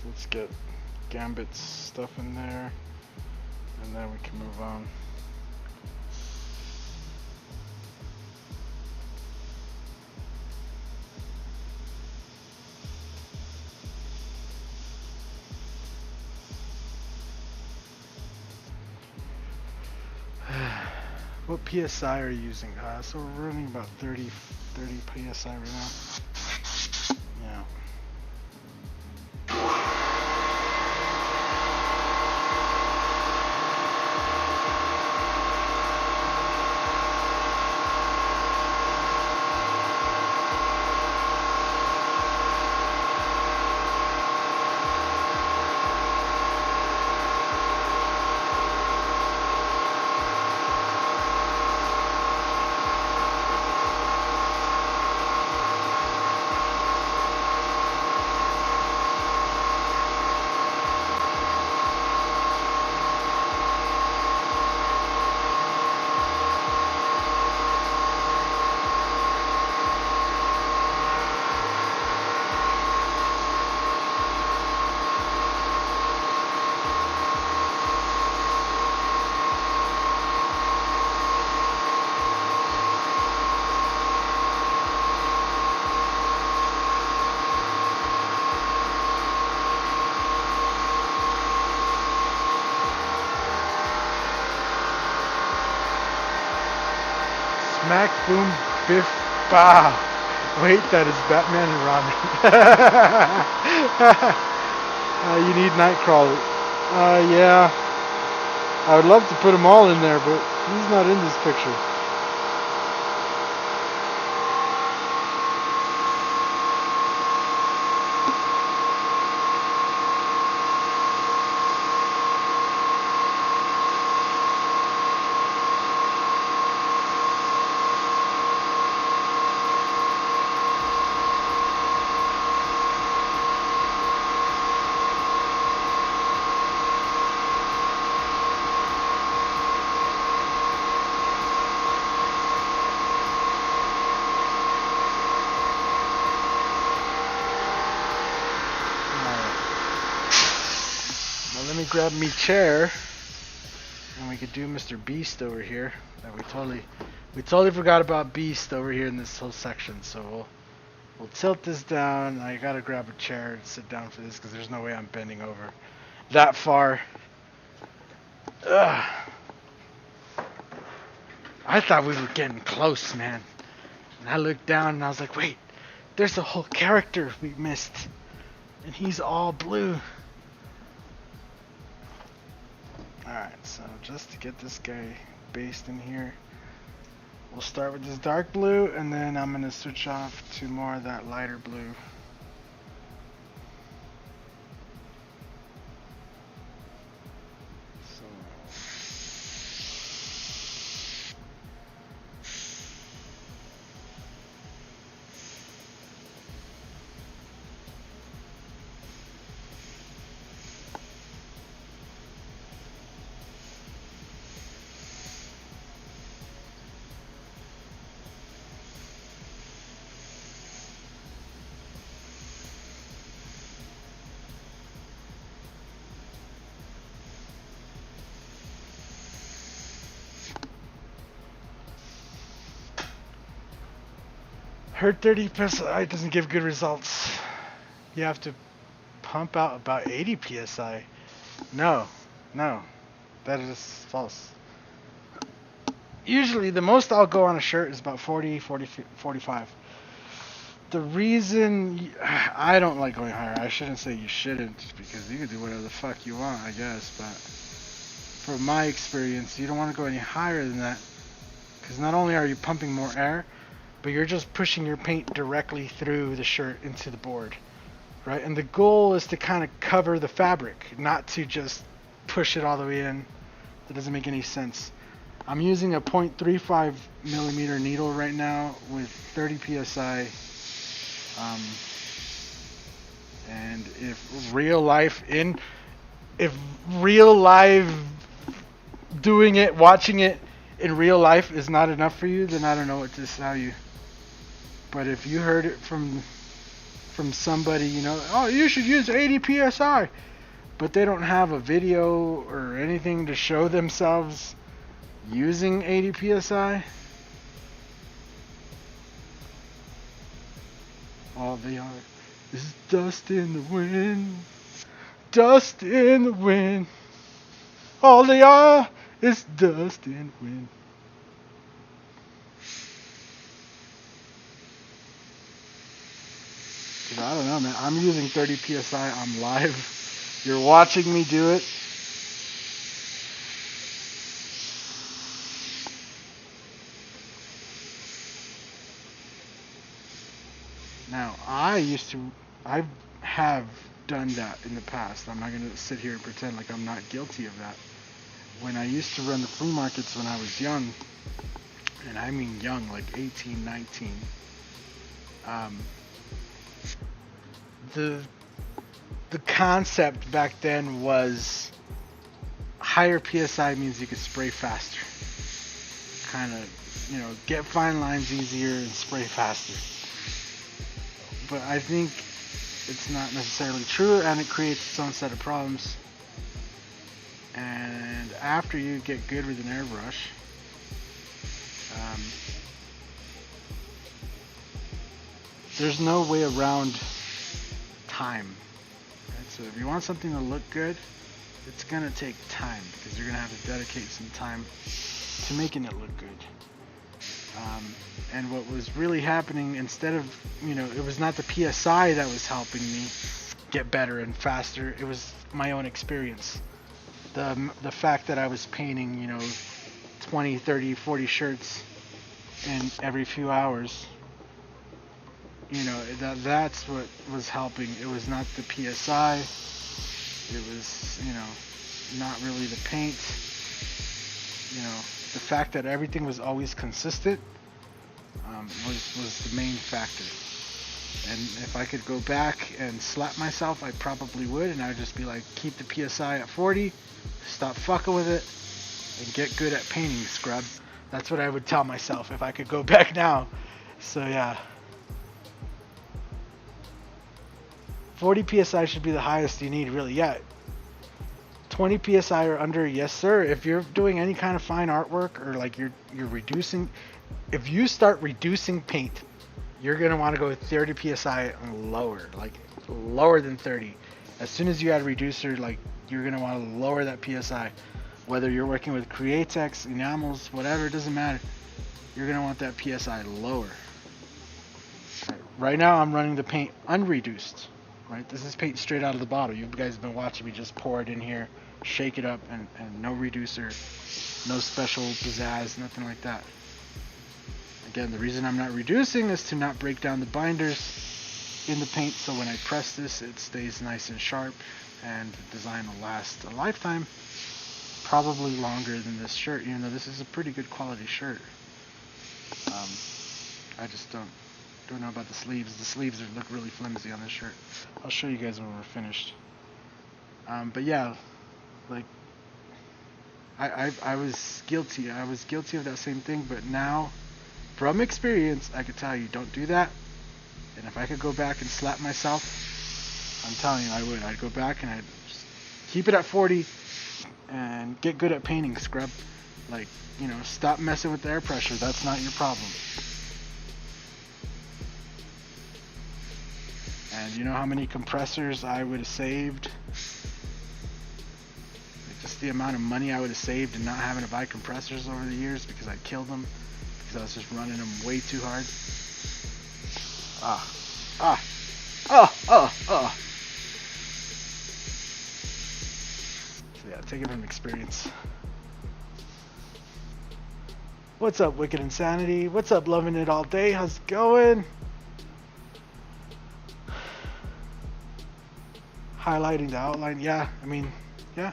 B: Let's get Gambit's stuff in there, and then we can move on. What PSI are you using? So we're running about 30 PSI right now. Yeah. Smack, boom, biff, bah. Wait, that is Batman and Robin. You need Nightcrawler. Yeah. I would love to put them all in there, but he's not in this picture. Let me grab me chair, and we could do Mr. Beast over here. That we totally forgot about Beast over here in this whole section. So we'll tilt this down. I gotta grab a chair and sit down for this because there's no way I'm bending over that far. Ugh.
A: I thought we were getting close, man. And I looked down and I was like, wait, there's a whole character we missed. And he's all blue. Alright, so just to get this guy based in here, we'll start with this dark blue, and then I'm going to switch off to more of that lighter blue. Heard 30 psi doesn't give good results. You have to pump out about 80 psi. No, that is false. Usually the most I'll go on a shirt is about 40, 45. The reason I don't like going higher, I shouldn't say you shouldn't, because you can do whatever the fuck you want, I guess, but from my experience, you don't want to go any higher than that, because not only are you pumping more air, but you're just pushing your paint directly through the shirt into the board, right? And the goal is to kind of cover the fabric, not to just push it all the way in. That doesn't make any sense. I'm using a 0.35 millimeter needle right now with 30 psi. And if real life doing it, watching it in real life is not enough for you, then I don't know what to tell you. But if you heard it from somebody, you know, oh, you should use 80 psi, but they don't have a video or anything to show themselves using 80 psi, all they are is dust in the wind, dust in the wind. All they are is dust in the wind. I don't know, man. I'm using 30 psi. I'm live. You're watching me do it. Now, I have done that in the past. I'm not going to sit here and pretend like I'm not guilty of that. When I used to run the flea markets when I was young, and I mean young, like 18, 19, the concept back then was higher PSI means you could spray faster. Kind of, you know, get fine lines easier and spray faster. But I think it's not necessarily true, and it creates its own set of problems. And after you get good with an airbrush, there's no way around time. Right? So if you want something to look good, it's gonna take time, because you're gonna have to dedicate some time to making it look good. And what was really happening, instead of, you know, it was not the PSI that was helping me get better and faster, it was my own experience. The fact that I was painting, you know, 20, 30, 40 shirts in every few hours, you know, that's what was helping. It was not the PSI. It was, you know, not really the paint. You know, the fact that everything was always consistent was the main factor. And if I could go back and slap myself, I probably would, and I would just be like, keep the PSI at 40, stop fucking with it, and get good at painting, scrub. That's what I would tell myself if I could go back now. So yeah. 40 PSI should be the highest you need, really. Yeah. 20 PSI or under, yes sir. If you're doing any kind of fine artwork, or like you're reducing, if you start reducing paint, you're going to want to go with 30 PSI and lower, like lower than 30. As soon as you add a reducer, like you're going to want to lower that PSI.
B: Whether you're working with Createx, enamels, whatever, it doesn't matter. You're going to want that PSI lower. Right now I'm running the paint unreduced. Right, this is paint straight out of the bottle. You guys have been watching me just pour it in here, shake it up, and no reducer, no special pizzazz, nothing like that. Again, the reason I'm not reducing is to not break down the binders in the paint, so when I press this, it stays nice and sharp, and the design will last a lifetime, probably longer than this shirt, even though this is a pretty good quality shirt. I just don't know about the sleeves. The sleeves look really flimsy on this shirt. I'll show you guys when we're finished. But yeah, like I was guilty. I was guilty of that same thing. But now, from experience, I could tell you, don't do that. And if I could go back and slap myself, I'm telling you, I would. I'd go back and I'd just keep it at 40 and get good at painting, scrub. Like, you know, stop messing with the air pressure. That's not your problem. And you know how many compressors I would have saved? Like just the amount of money I would have saved in not having to buy compressors over the years because I killed them because I was just running them way too hard. So yeah, take it from experience. What's up, Wicked Insanity? What's up, Loving It All Day? How's it going? Highlighting the outline, yeah, I mean, yeah.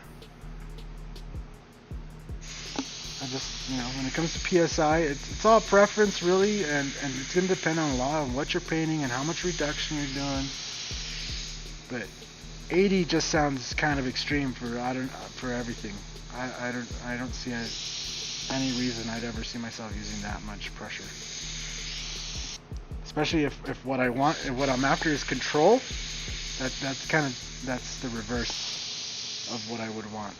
B: I just, you know, when it comes to PSI, it's all preference really, and it's going to depend on a lot on what you're painting and how much reduction you're doing. But 80 just sounds kind of extreme for everything. I don't see any reason I'd ever see myself using that much pressure. Especially if what I want, if what I'm after is control, that's the reverse of what I would want.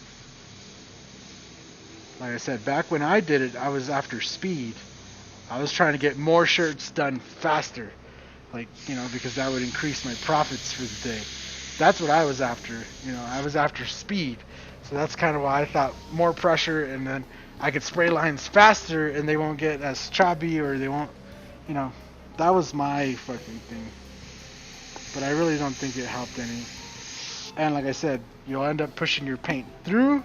B: Like I said, back when I did it, I was after speed. I was trying to get more shirts done faster. Like, you know, because that would increase my profits for the day. That's what I was after. You know, I was after speed. So that's kind of why I thought more pressure, and then I could spray lines faster and they won't get as choppy, or they won't, you know, that was my fucking thing. But I really don't think it helped any. And like I said, you'll end up pushing your paint through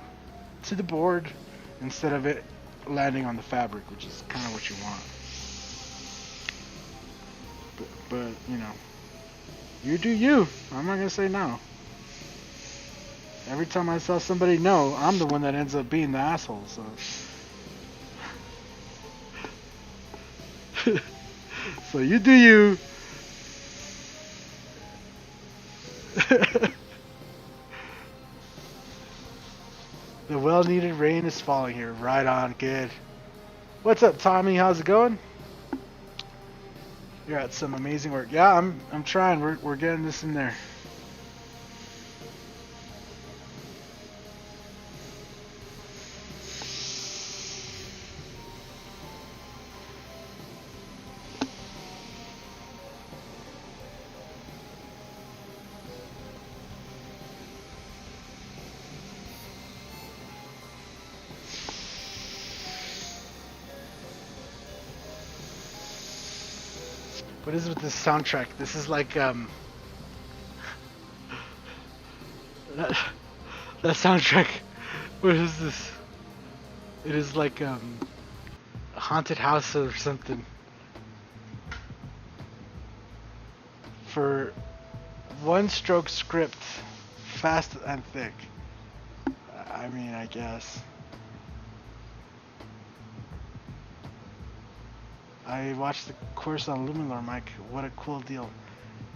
B: to the board instead of it landing on the fabric, which is kind of what you want. But you know, you do you. I'm not gonna say no. Every time I tell somebody no, I'm the one that ends up being the asshole. So, so you do you. The well-needed rain is falling here. Right on, good. What's up, Tommy? How's it going? You're at some amazing work. Yeah, I'm trying. We're getting this in there. What is with this soundtrack? This is like that soundtrack. What is this? It is like a haunted house or something. For one stroke script, fast and thick. I mean, I guess. I watched the course on Luminor, Mike. What a cool deal.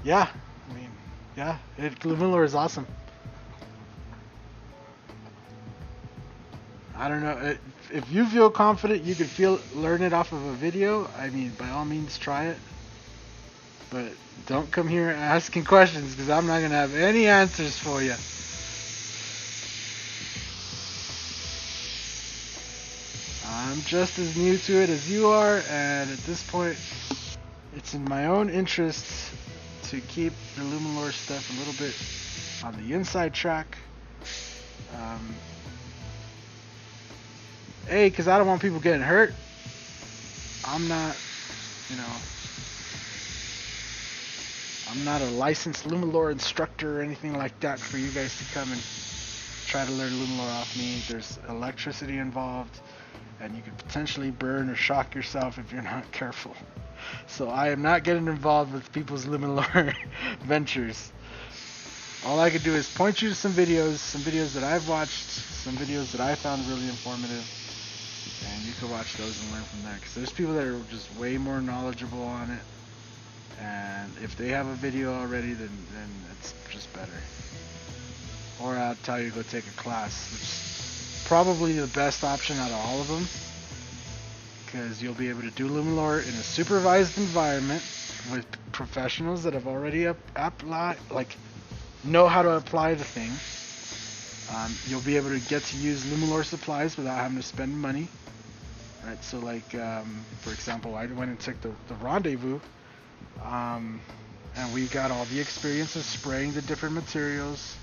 B: Yeah, I mean, yeah, Luminor is awesome. I don't know, if you feel confident you could learn it off of a video, I mean, by all means try it. But don't come here asking questions, because I'm not going to have any answers for you. I'm just as new to it as you are, and at this point, it's in my own interest to keep the Luminor stuff a little bit on the inside track. A, because I don't want people getting hurt. I'm not, you know, I'm not a licensed Luminor instructor or anything like that for you guys to come and try to learn Luminor off me. There's electricity involved, and you could potentially burn or shock yourself if you're not careful. So I am not getting involved with people's Luminor ventures. All I could do is point you to some videos that I've watched, some videos that I found really informative, and you can watch those and learn from there. Because there's people that are just way more knowledgeable on it, and if they have a video already, then it's just better. Or I'll tell you to go take a class, which is probably the best option out of all of them, because you'll be able to do Luminor in a supervised environment with professionals that have already know how to apply the thing. You'll be able to get to use Luminor supplies without having to spend money. Right, so like, for example, I went and took the rendezvous, and we got all the experience of spraying the different materials,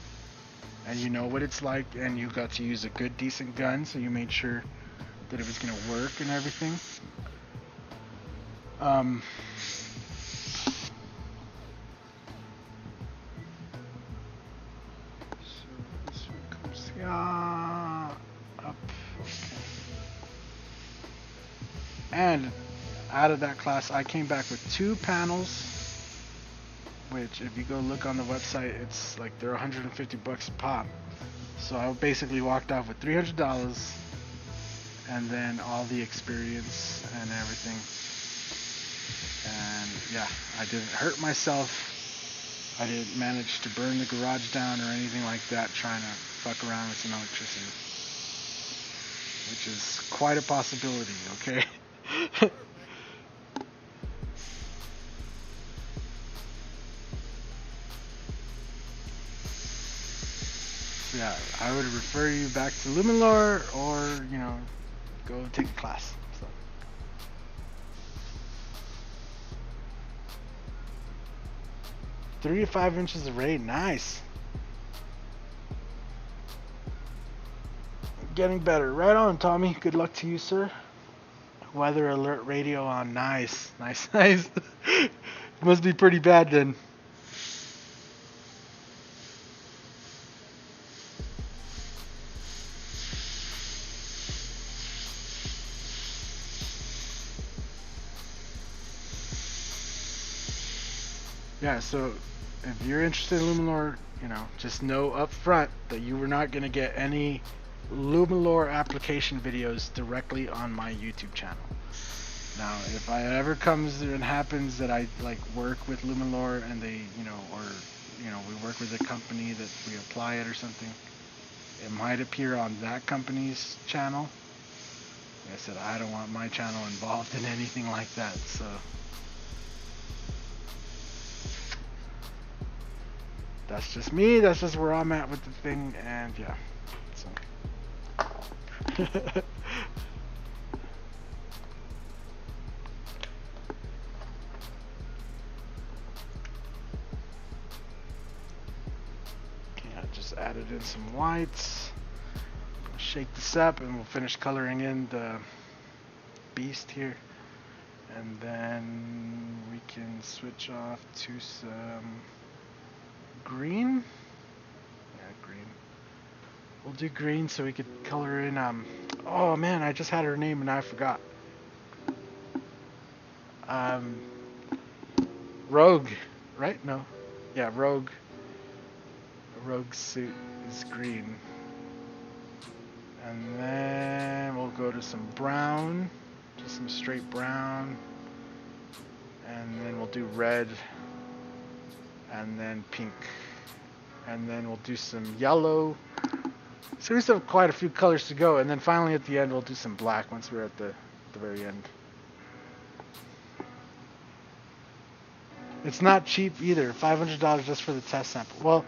B: and you know what it's like, and you got to use a good, decent gun, so you made sure that it was going to work and everything. Up. Okay. And out of that class, I came back with 2 panels, which if you go look on the website, it's like they're $150 a pop. So I basically walked off with $300, and then all the experience and everything. And yeah, I didn't hurt myself. I didn't manage to burn the garage down or anything like that trying to fuck around with some electricity, which is quite a possibility, okay? So yeah, I would refer you back to Luminor, or, you know, go take a class. So. 3 to 5 inches of rain, nice. Getting better. Right on, Tommy. Good luck to you, sir. Weather alert radio on. Nice, nice, nice. Must be pretty bad then. Yeah, so if you're interested in Luminor, you know, just know up front that you were not going to get any Luminor application videos directly on my YouTube channel. Now, if it ever comes and happens that I like work with Luminor and they, you know, or, you know, we work with a company that we apply it or something, it might appear on that company's channel. Like I said, I don't want my channel involved in anything like that, so. That's just me, that's just where I'm at with the thing, and yeah, so. Okay, I just added in some whites. Shake this up and we'll finish coloring in the beast here. And then we can switch off to some green. Yeah, green. We'll do green so we could color in, oh man, I just had her name and I forgot. Rogue, right? No. Yeah, Rogue. Rogue suit is green. And then we'll go to some brown, just some straight brown. And then we'll do red. And then pink. And then we'll do some yellow. So we still have quite a few colors to go. And then finally at the end we'll do some black once we're at the very end. It's not cheap either. $500 just for the test sample. Well,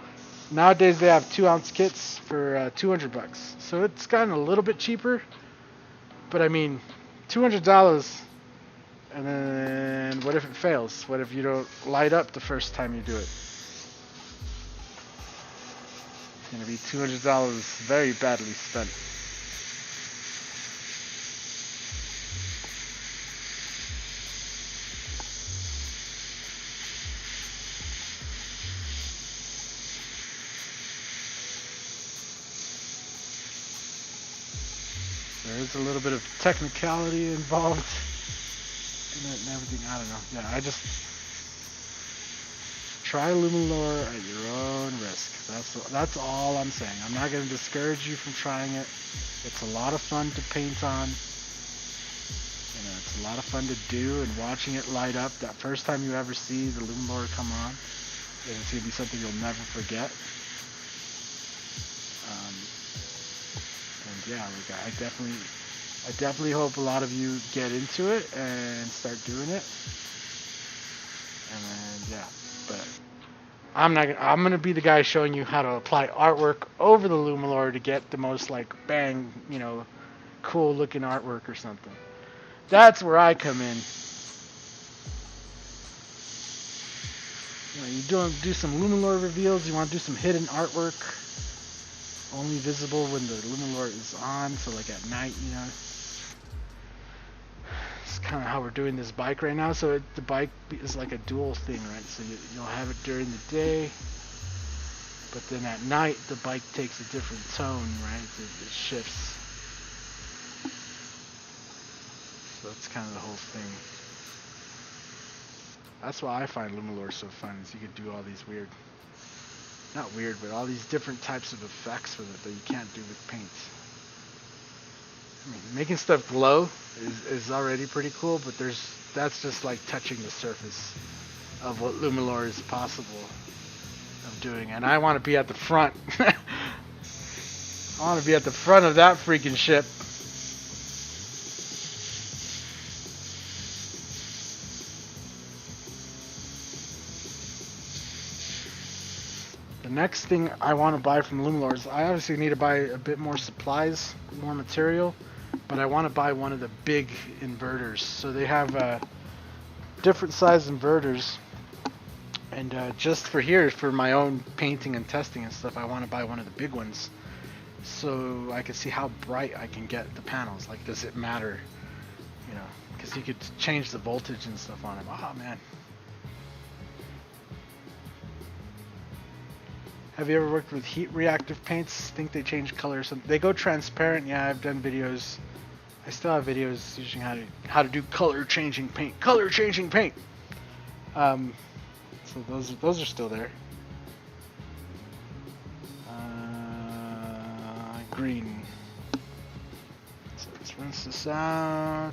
B: nowadays they have 2-ounce kits for $200. So it's gotten a little bit cheaper. But I mean, $200. And then what if it fails? What if you don't light up the first time you do it? It's going to be $200 very badly spent.
A: There is a little bit of technicality involved in it and everything. I don't know. Yeah, I just try Luminor at your own risk. That's all I'm saying. I'm not going to discourage you from trying it. It's a lot of fun to paint on. You know, it's a lot of fun to do, and watching it light up. That first time you ever see the Luminor come on, it's going to be something you'll never forget. And yeah, like I definitely hope a lot of you get into it and start doing it. And then yeah, but I'm gonna be the guy showing you how to apply artwork over the Luminor to get the most like bang, you know, cool looking artwork or something. That's where I come in. You know, you do some Luminor reveals. You want to do some hidden artwork, only visible when the Luminor is on. So like at night, you know. It's kind of how we're doing this bike right now. So the bike is like a dual thing, right? So you'll have it during the day, but then at night the bike takes a different tone, right? It shifts. So that's kind of the whole thing. That's why I find Luminor so fun, is you could do all these weird, not weird, but all these different types of effects with it that you can't do with paint. I mean, making stuff glow is already pretty cool, but that's just like touching the surface of what Luminor is possible of doing. And I want to be at the front. I want to be at the front of that freaking ship. The next thing I want to buy from Luminor is I obviously need to buy a bit more supplies, more material, but I want to buy one of the big inverters. So they have different size inverters, and just for here, for my own painting and testing and stuff, I want to buy one of the big ones so I can see how bright I can get the panels. Like, does it matter? You know, because you could change the voltage and stuff on them. Oh man. Have you ever worked with heat reactive paints? Think they change color or something? They go transparent. Yeah, I've done videos. I still have videos teaching how to do color changing paint. Color changing paint. So those are still there. Green. So let's rinse this out.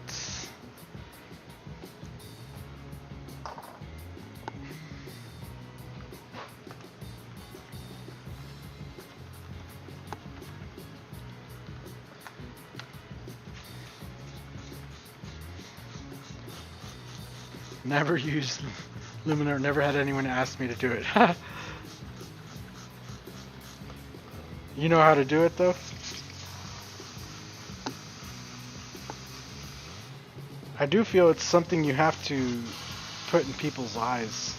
A: Never used Luminor, never had anyone ask me to do it. You know how to do it though? I do feel it's something you have to put in people's eyes.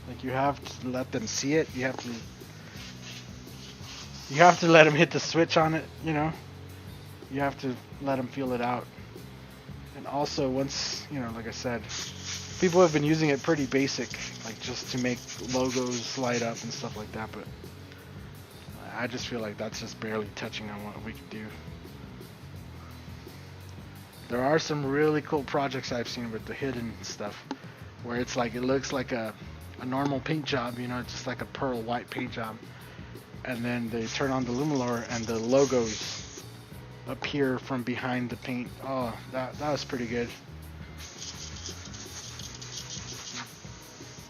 A: Like, you have to let them see it. You have to let them hit the switch on it, you know? You have to let them feel it out. And also, once, you know, like I said, people have been using it pretty basic, like just to make logos light up and stuff like that, but I just feel like that's just barely touching on what we can do. There are some really cool projects I've seen with the hidden stuff, where it's like, it looks like a normal paint job, you know, just like a pearl white paint job, and then they turn on the Luminor and the logos appear from behind the paint. Oh, that was pretty good.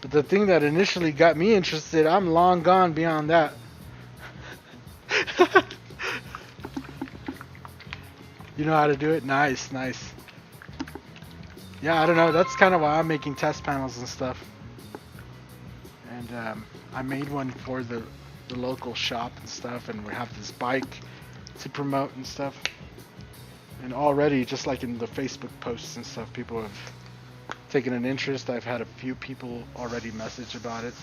A: But the thing that initially got me interested, I'm long gone beyond that. You know how to do it? Nice. Yeah, I don't know. That's kind of why I'm making test panels and stuff. And I made one for the local shop and stuff, and we have this bike to promote and stuff. And already, just like in the Facebook posts and stuff, people have taken an interest. I've had a few people already message about it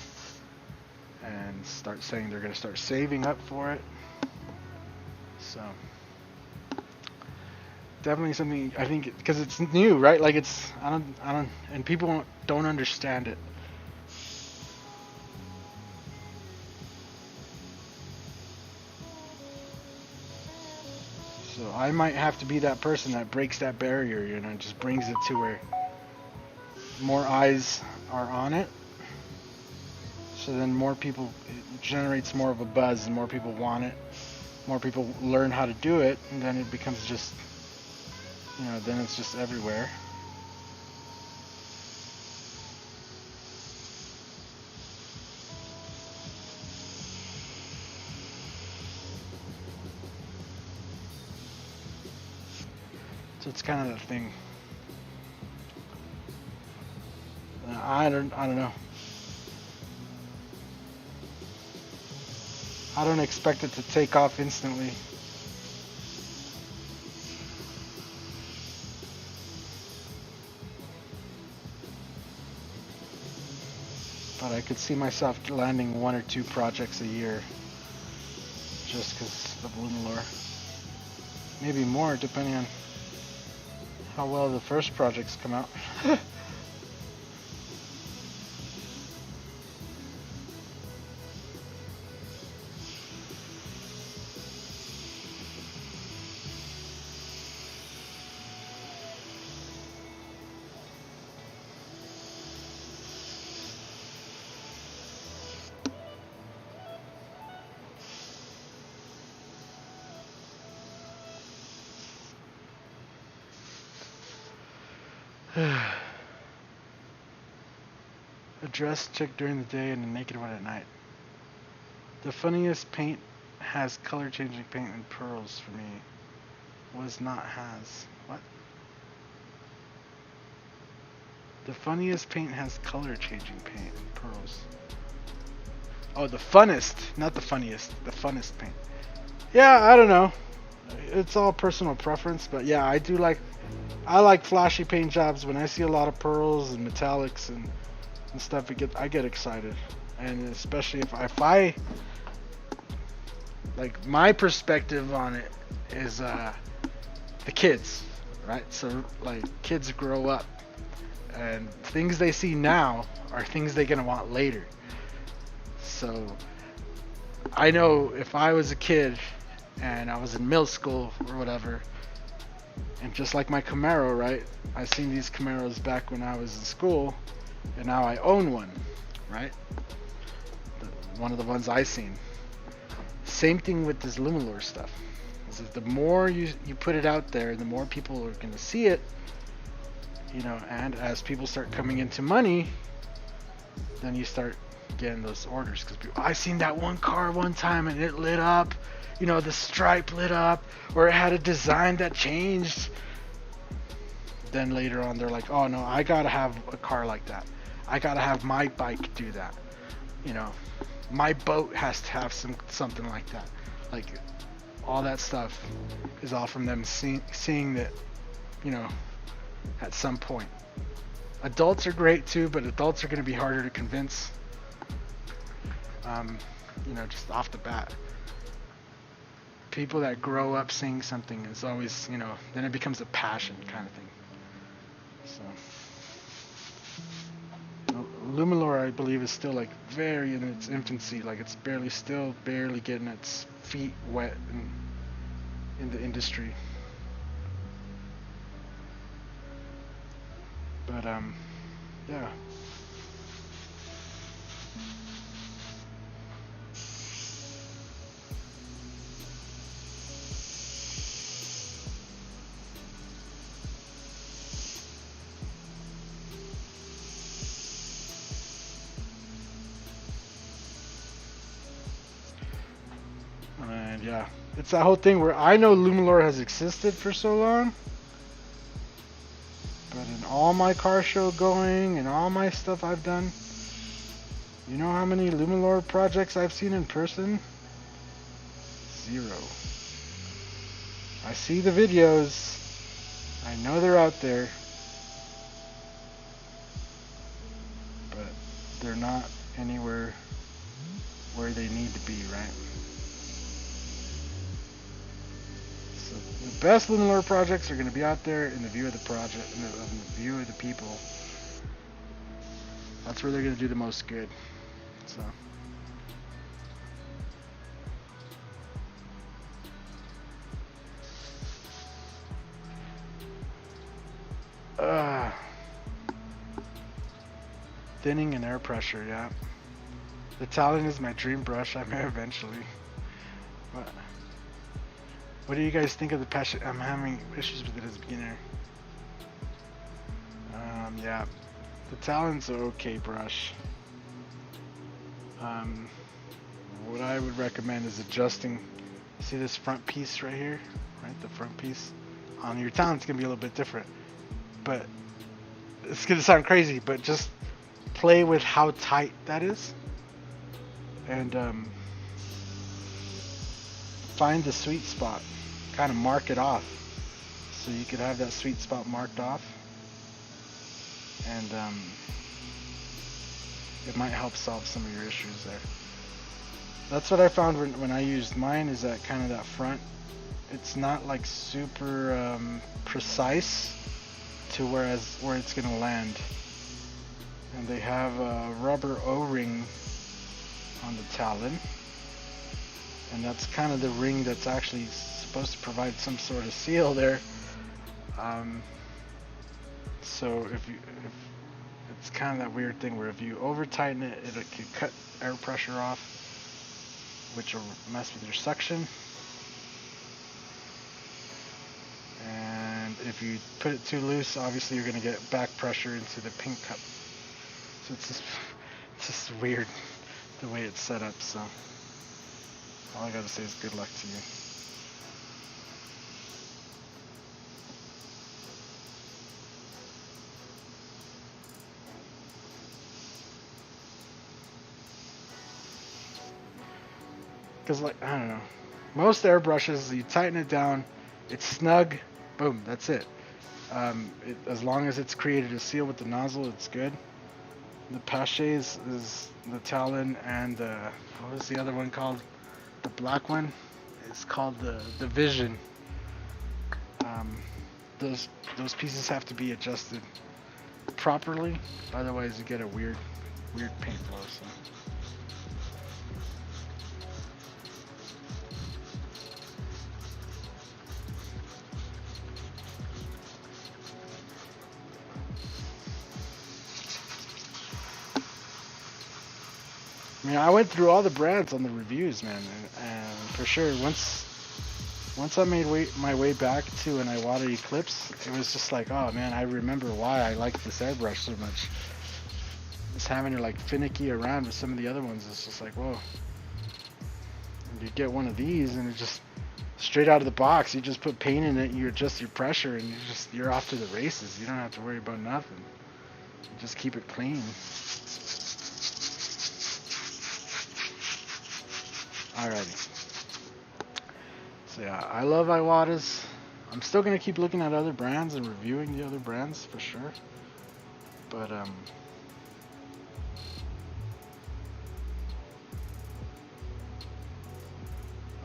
A: and start saying they're going to start saving up for it. So definitely something, I think, because it's new, right? Like, it's I don't and people don't understand it.
B: I might have to be that person that breaks that barrier, you know, just brings it to where more eyes are on it. So then more people, it generates more of a buzz and more people want it. More people learn how to do it, and then it becomes just, you know, then it's just everywhere. So it's kind of that thing. I don't know. I don't expect it to take off instantly. But I could see myself landing 1 or 2 projects a year just because of Luminor. Maybe more depending on how well the first projects come out. A dressed chick during the day and a naked one at night. The funniest paint has color changing paint and pearls for me. Was not has. What? The funniest paint has color changing paint and pearls. Oh, the funnest, not the funniest. The funnest paint. Yeah, I don't know. It's all personal preference, but yeah, I like flashy paint jobs. When I see a lot of pearls and metallics and stuff, I get excited, and especially if I like, my perspective on it is the kids, right? So like, kids grow up, and things they see now are things they're gonna want later. So I know if I was a kid and I was in middle school or whatever, and just like my Camaro, right? I seen these Camaros back when I was in school, and now I own one, right? One of the ones I seen. Same thing with this Luminor stuff. Is that the more you put it out there, the more people are going to see it, you know, and as people start coming into money, then you start getting those orders. Because I seen that one car one time and it lit up, you know, the stripe lit up, or it had a design that changed. Then later on they're like, oh no, I gotta have a car like that. I gotta have my bike do that. You know, my boat has to have something like that. Like, all that stuff is all from them seeing that, you know, at some point. Adults are great too, but adults are going to be harder to convince. You know, just off the bat. People that grow up seeing something is always, you know, then it becomes a passion kind of thing. So, Luminor, I believe, is still like very in its infancy. Like, it's still barely getting its feet wet in the industry. But yeah. And yeah, it's that whole thing where I know Luminor has existed for so long, but in all my car show going and all my stuff I've done, you know how many Luminor projects I've seen in person? 0. I see the videos, I know they're out there, but they're not anywhere where they need to be, right? So the best Luminor projects are going to be out there in the view of the project, in the view of the people. That's where they're going to do the most good. So. Uh, Thinning and air pressure, yeah. The Talon is my dream brush. I may eventually. What do you guys think of the passion? I'm having issues with it as a beginner. Yeah. The Talon's an okay brush. What I would recommend is adjusting. See this front piece right here? Right, the front piece. On your Talon's gonna be a little bit different. But it's gonna sound crazy, but just play with how tight that is. And find the sweet spot. Kind of mark it off. So you could have that sweet spot marked off. And it might help solve some of your issues there. That's what I found when I used mine, is that kind of that front. It's not like super precise to where it's gonna land. And they have a rubber O-ring on the Talon, and that's kind of the ring that's actually supposed to provide some sort of seal there. So if it's kind of that weird thing where if you over tighten it, it can cut air pressure off, which will mess with your suction. And if you put it too loose, obviously you're going to get back pressure into the pink cup. So it's just weird the way it's set up. So all I got to say is good luck to you. Because, like, I don't know, most airbrushes, you tighten it down, it's snug, boom, that's it. As long as it's created a seal with the nozzle, it's good. The Paches is the Talon, and what was the other one called? The black one? It's called the Vision. Those pieces have to be adjusted properly, otherwise you get a weird paint flow. So. I mean, I went through all the brands on the reviews, man, and for sure, once I made my way back to an Iwata Eclipse, it was just like, oh man, I remember why I liked this airbrush so much. Just having to like finicky around with some of the other ones, it's just like, whoa. And you get one of these, and it just straight out of the box, you just put paint in it, you adjust your pressure, and you're off to the races. You don't have to worry about nothing. You just keep it clean. Alrighty. So yeah, I love Iwatas. I'm still gonna keep looking at other brands and reviewing the other brands for sure. But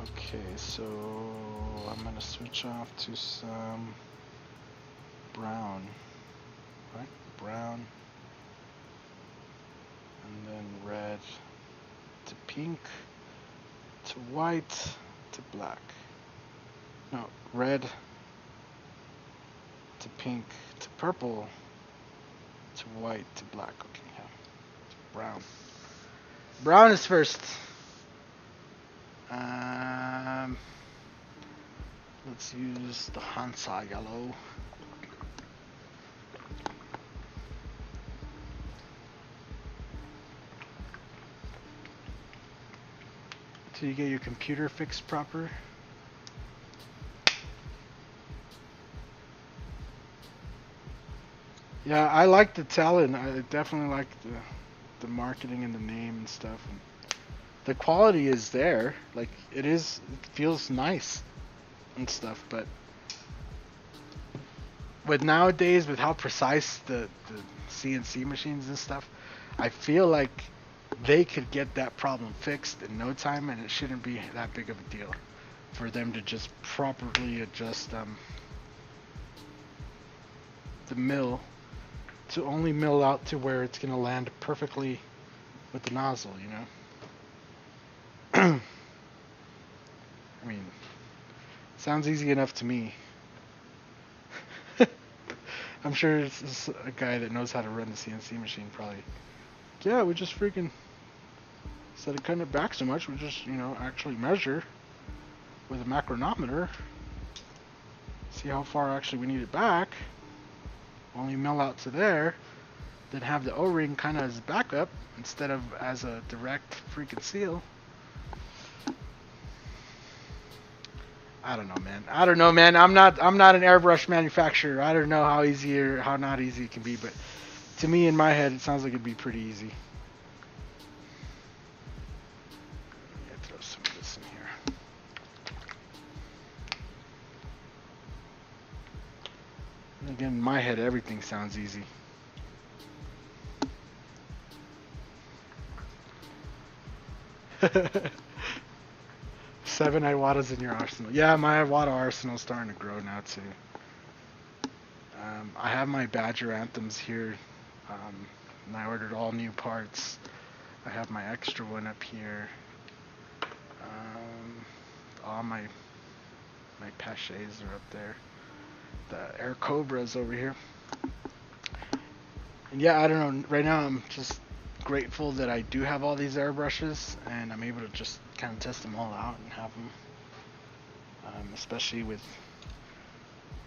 B: okay, so I'm gonna switch off to some brown, right? Brown, and then red to pink to white to black. No, red to pink to purple to white to black. Okay, yeah. Brown. Brown is first. Let's use the Hansa yellow. Till you get your computer fixed proper. Yeah, I like the Talon. I definitely like the marketing and the name and stuff. And the quality is there. Like it feels nice and stuff. But with nowadays, with how precise the CNC machines and stuff, I feel like they could get that problem fixed in no time, and it shouldn't be that big of a deal for them to just properly adjust the mill to only mill out to where it's going to land perfectly with the nozzle, you know? I mean, sounds easy enough to me. I'm sure it's a guy that knows how to run the CNC machine probably. Yeah, we just freaking, instead of cutting it back so much, we just, actually measure with a macronometer. See how far actually we need it back. Only mill out to there. Then have the O-ring kind of as backup instead of as a direct freaking seal. I don't know, man. I'm not an airbrush manufacturer. I don't know how easy or how not easy it can be, but to me, in my head, it sounds like it'd be pretty easy. Let me throw some of this in here. And again, in my head, everything sounds easy. Seven Iwatas in your arsenal. Yeah, my Iwata arsenal is starting to grow now too. I have my Badger Anthems here, and I ordered all new parts. I have my extra one up here. All my Pachets are up there. The Air Cobras over here. And yeah, I don't know. Right now, I'm just grateful that I do have all these airbrushes, and I'm able to just kind of test them all out and have them. Especially with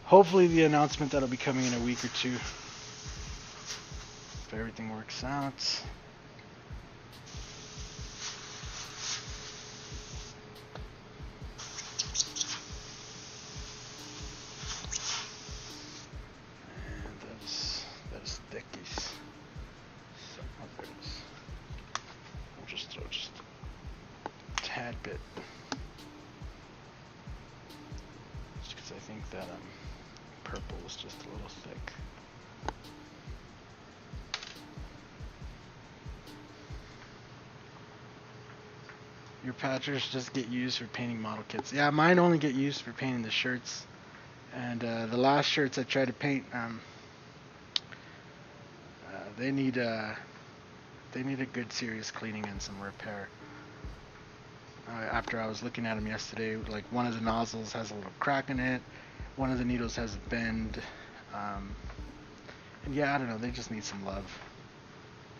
B: hopefully the announcement that'll be coming in a week or two. If everything works out. And that is thickies. Some others. I'll just throw just a tad bit. Just because I think that purple is just a little thick. Your patchers just get used for painting model kits. Yeah, mine only get used for painting the shirts. And the last shirts I tried to paint, they need a good serious cleaning and some repair. After I was looking at them yesterday, like one of the nozzles has a little crack in it, one of the needles has a bend, and yeah, I don't know, they just need some love.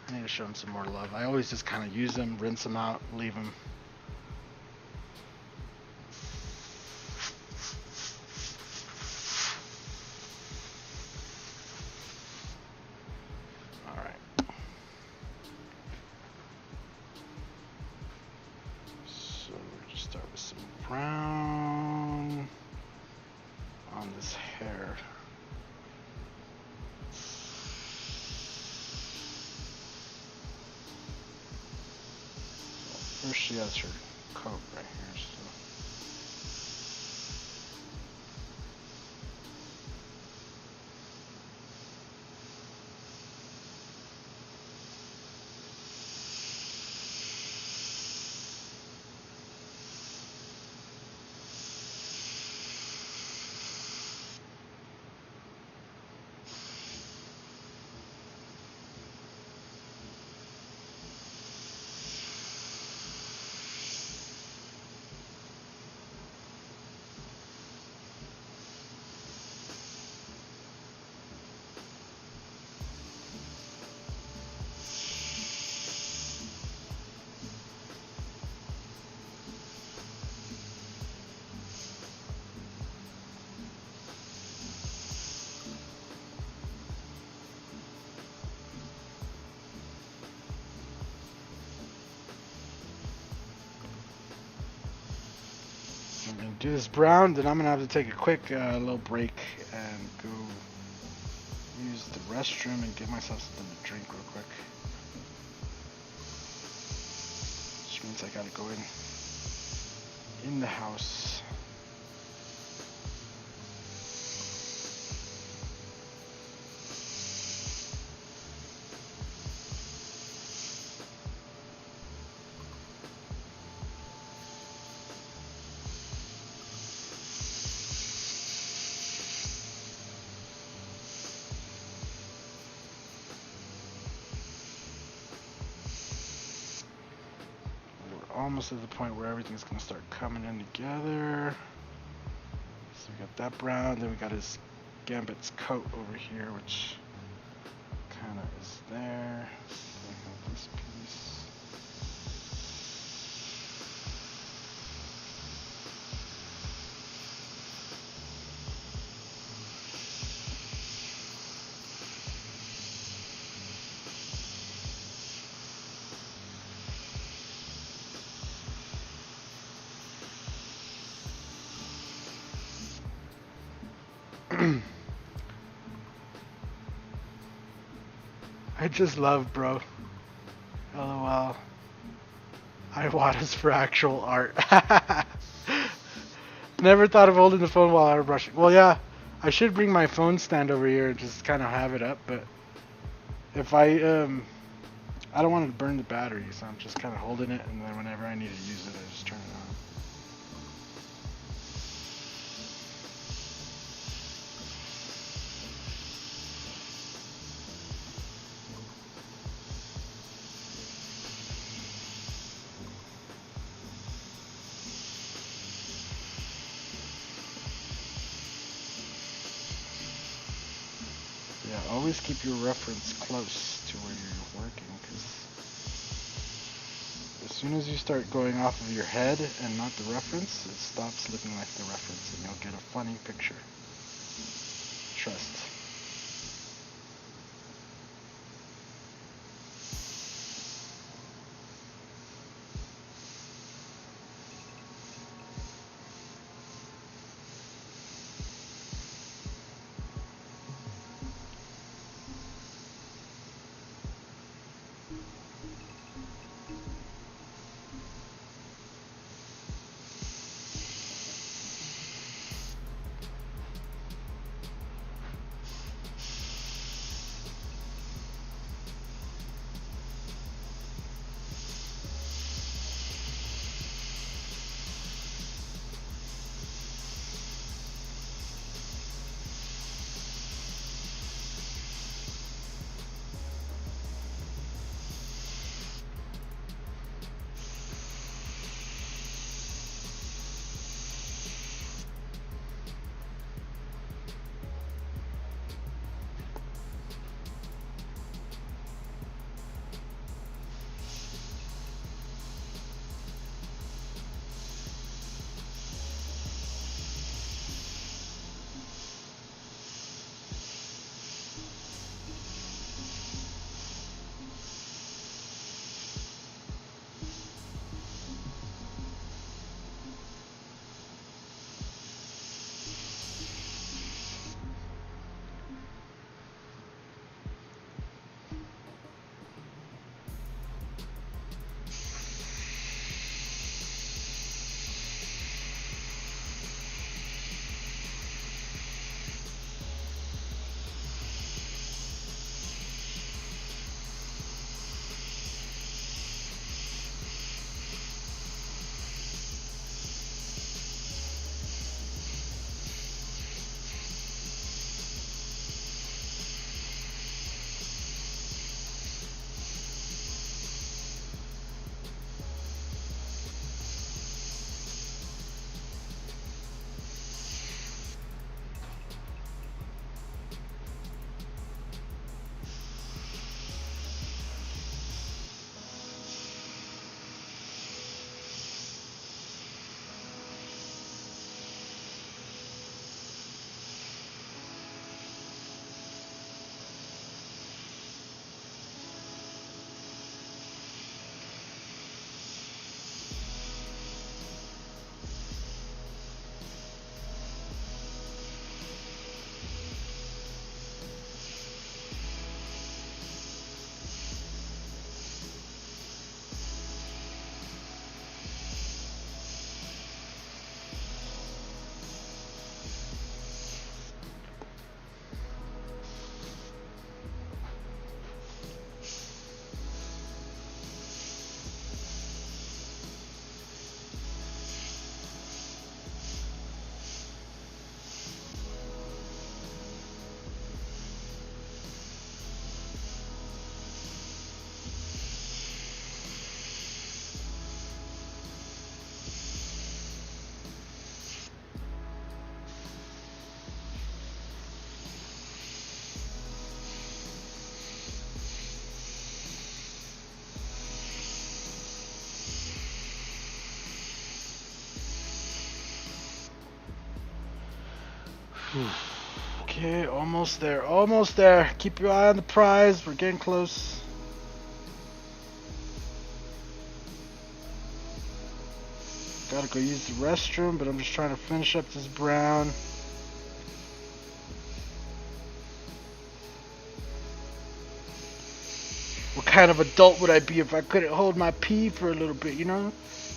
B: I need to show them some more love. I always just kind of use them, rinse them out, leave them. Brown on this hair. First she has her coat right here, so. I'm going to do this brown, then I'm going to have to take a quick little break and go use the restroom and get myself something to drink real quick. Which means I got to go in the house. Almost at the point where everything's going to start coming in together. So we got that brown, then we got his Gambit's coat over here, which kind of is there. So I have this piece. I just love, bro. LOL. Iwata's for actual art. Never thought of holding the phone while airbrushing. Well, yeah, I should bring my phone stand over here and just kind of have it up, but if I don't want it to burn the battery, so I'm just kind of holding it, and then whenever I need to use it, I just turn it on. Yeah, always keep your reference close to where you're working, because as soon as you start going off of your head and not the reference, it stops looking like the reference and you'll get a funny picture. Trust. Okay, almost there, almost there. Keep your eye on the prize. We're getting close. Gotta go use the restroom, but I'm just trying to finish up this brown. What kind of adult would I be if I couldn't hold my pee for a little bit, you know?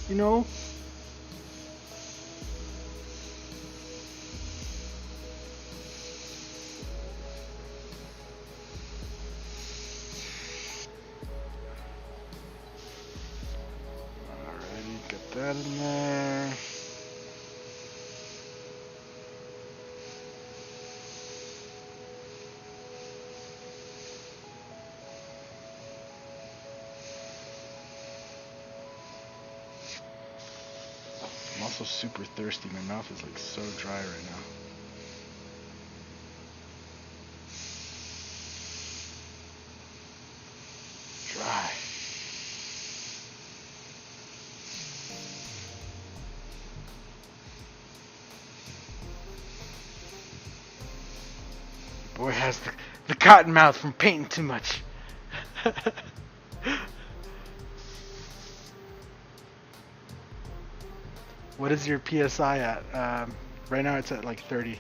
B: You know? Alrighty, get that in there. I'm also super thirsty. My mouth is like so dry right now. Dry. Boy has the cotton mouth from painting too much. What is your PSI at? Right now it's at like 30.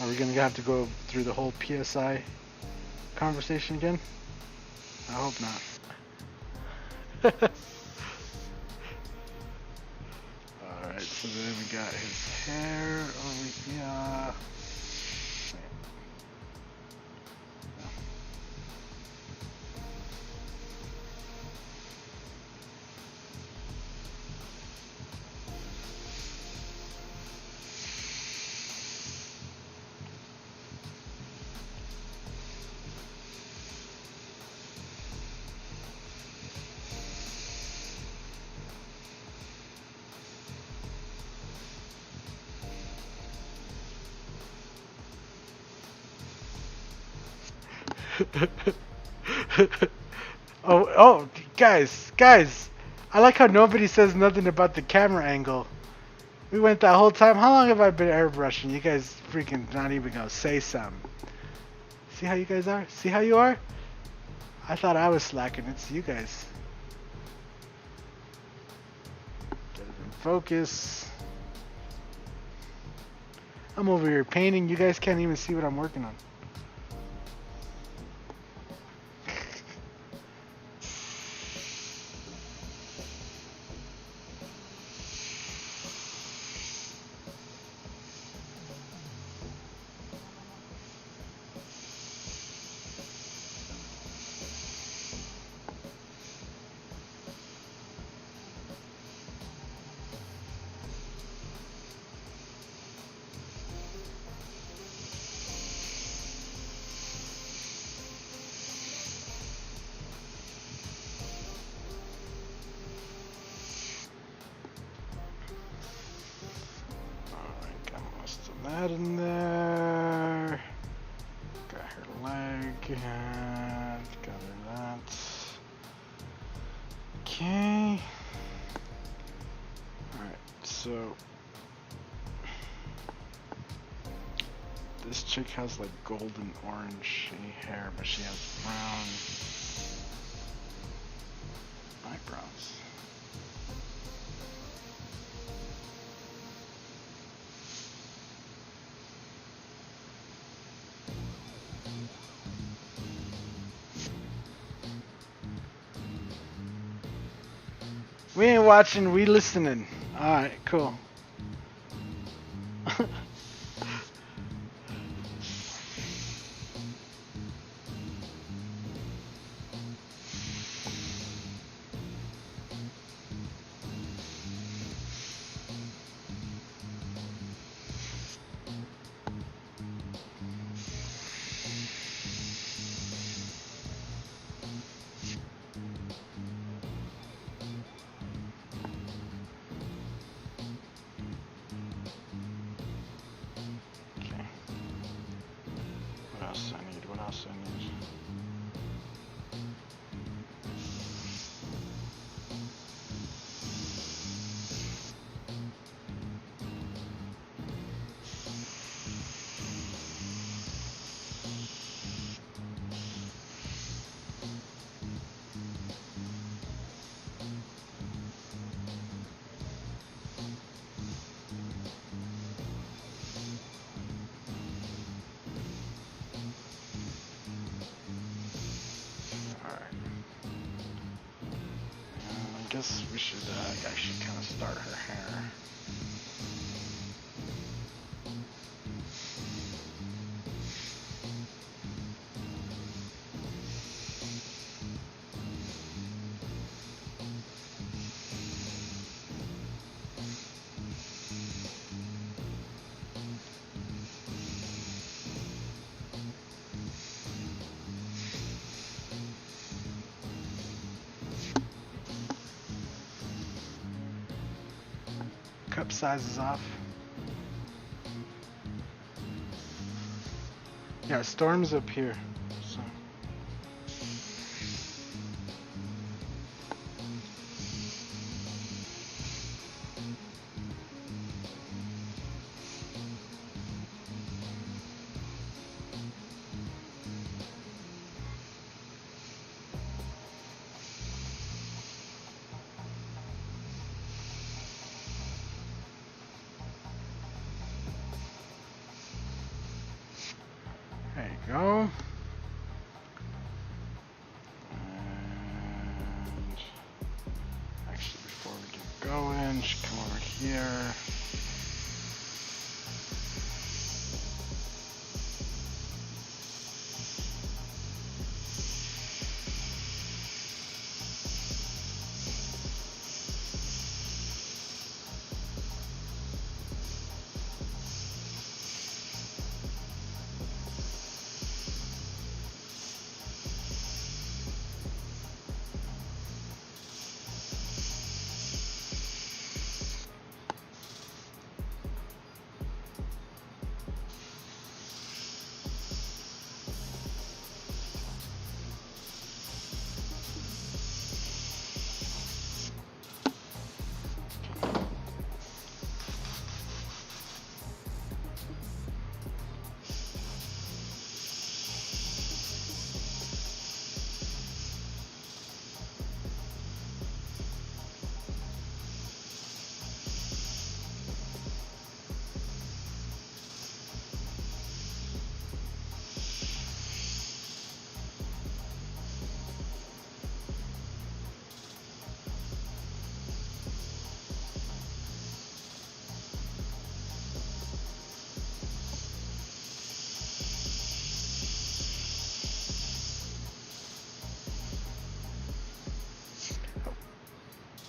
B: Are we gonna have to go through the whole PSI conversation again? I hope not. Alright, so then we got his hair over here. oh, guys, I like how nobody says nothing about the camera angle. We went that whole time. How long have I been airbrushing? You guys freaking not even gonna say something. See how you guys are? See how you are? I thought I was slacking. It's you guys. Get it in focus. I'm over here painting. You guys can't even see what I'm working on. That in there. Got her leg and got her that. Okay. Alright, so this chick has like golden orange hair, but she has brown eyebrows. We ain't watching, we listening. Alright, cool. guess we should actually kind of start her hair. Cup size is off. Yeah, Storm's up here. So. There you go. And actually, before we get going, should come over here.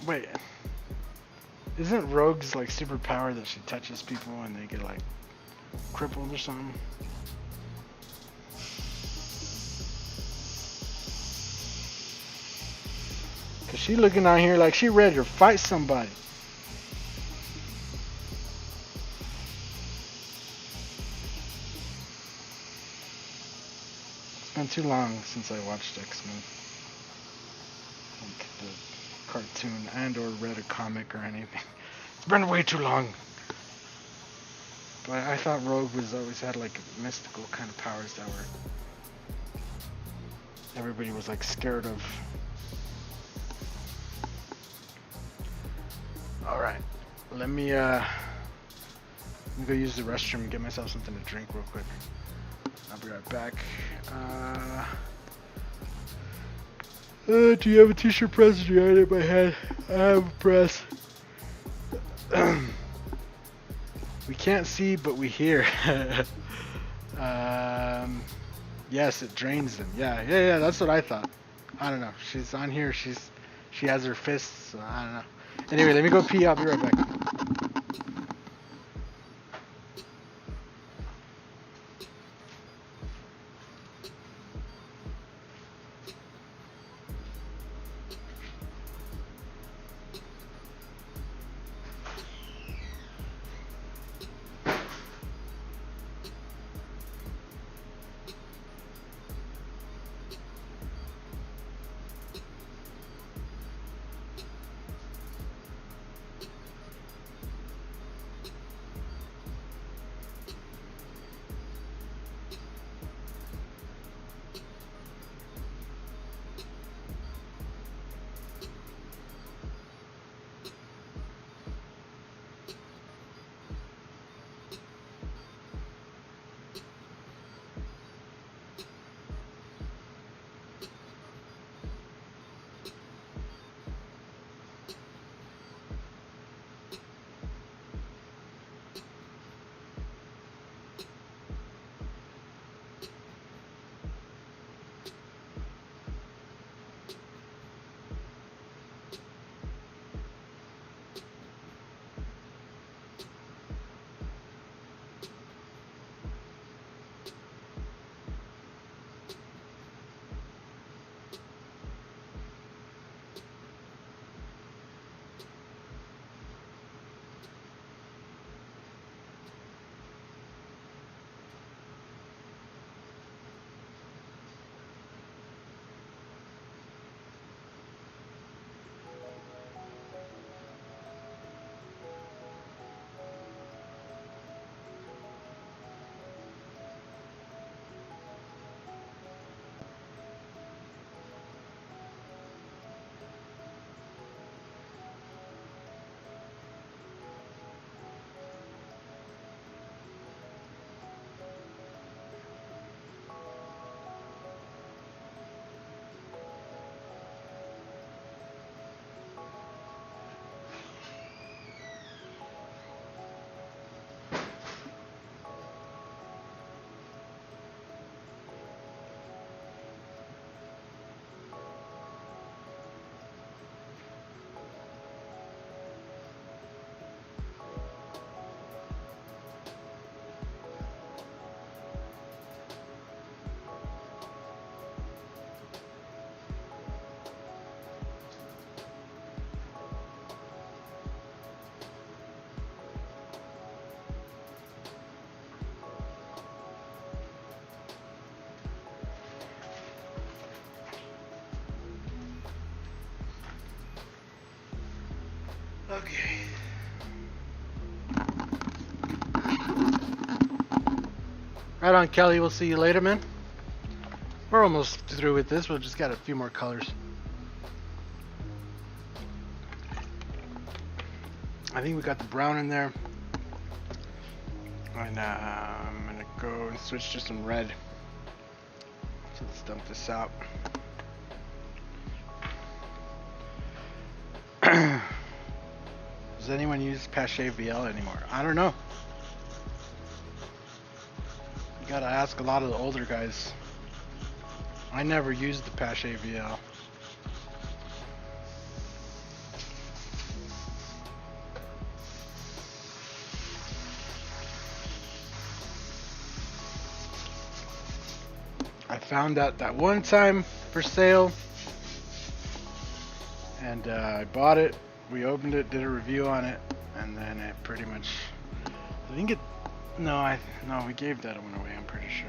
B: Wait, isn't Rogue's like superpower that she touches people and they get like crippled or something? Cause she looking out here like she ready to fight somebody. It's been too long since I watched X-Men. Like the cartoon and or read a comic or anything. It's been way too long. But I thought Rogue was always had like mystical kind of powers that were everybody was like scared of. Alright. Let me go use the restroom and get myself something to drink real quick. I'll be right back. Do you have a t-shirt press? Do you have it in my head? I have a press. We can't see, but we hear. Yes, it drains them. Yeah, that's what I thought. I don't know. She's on here. She has her fists, so I don't know. Anyway, let me go pee. I'll be right back.
A: Okay. Right on, Kelly. We'll see you later, man. We're almost through with this. We've just got a few more colors. I think we got the brown in there. And I'm going to go and switch to some red. So let's dump this out. Does anyone use Pache VL anymore? I don't know. You gotta ask a lot of the older guys. I never used the Pache VL. I found out that one time for sale, and I bought it. We opened it, did a review on it, and then it pretty much, I think it, no, we gave that one away, I'm pretty sure.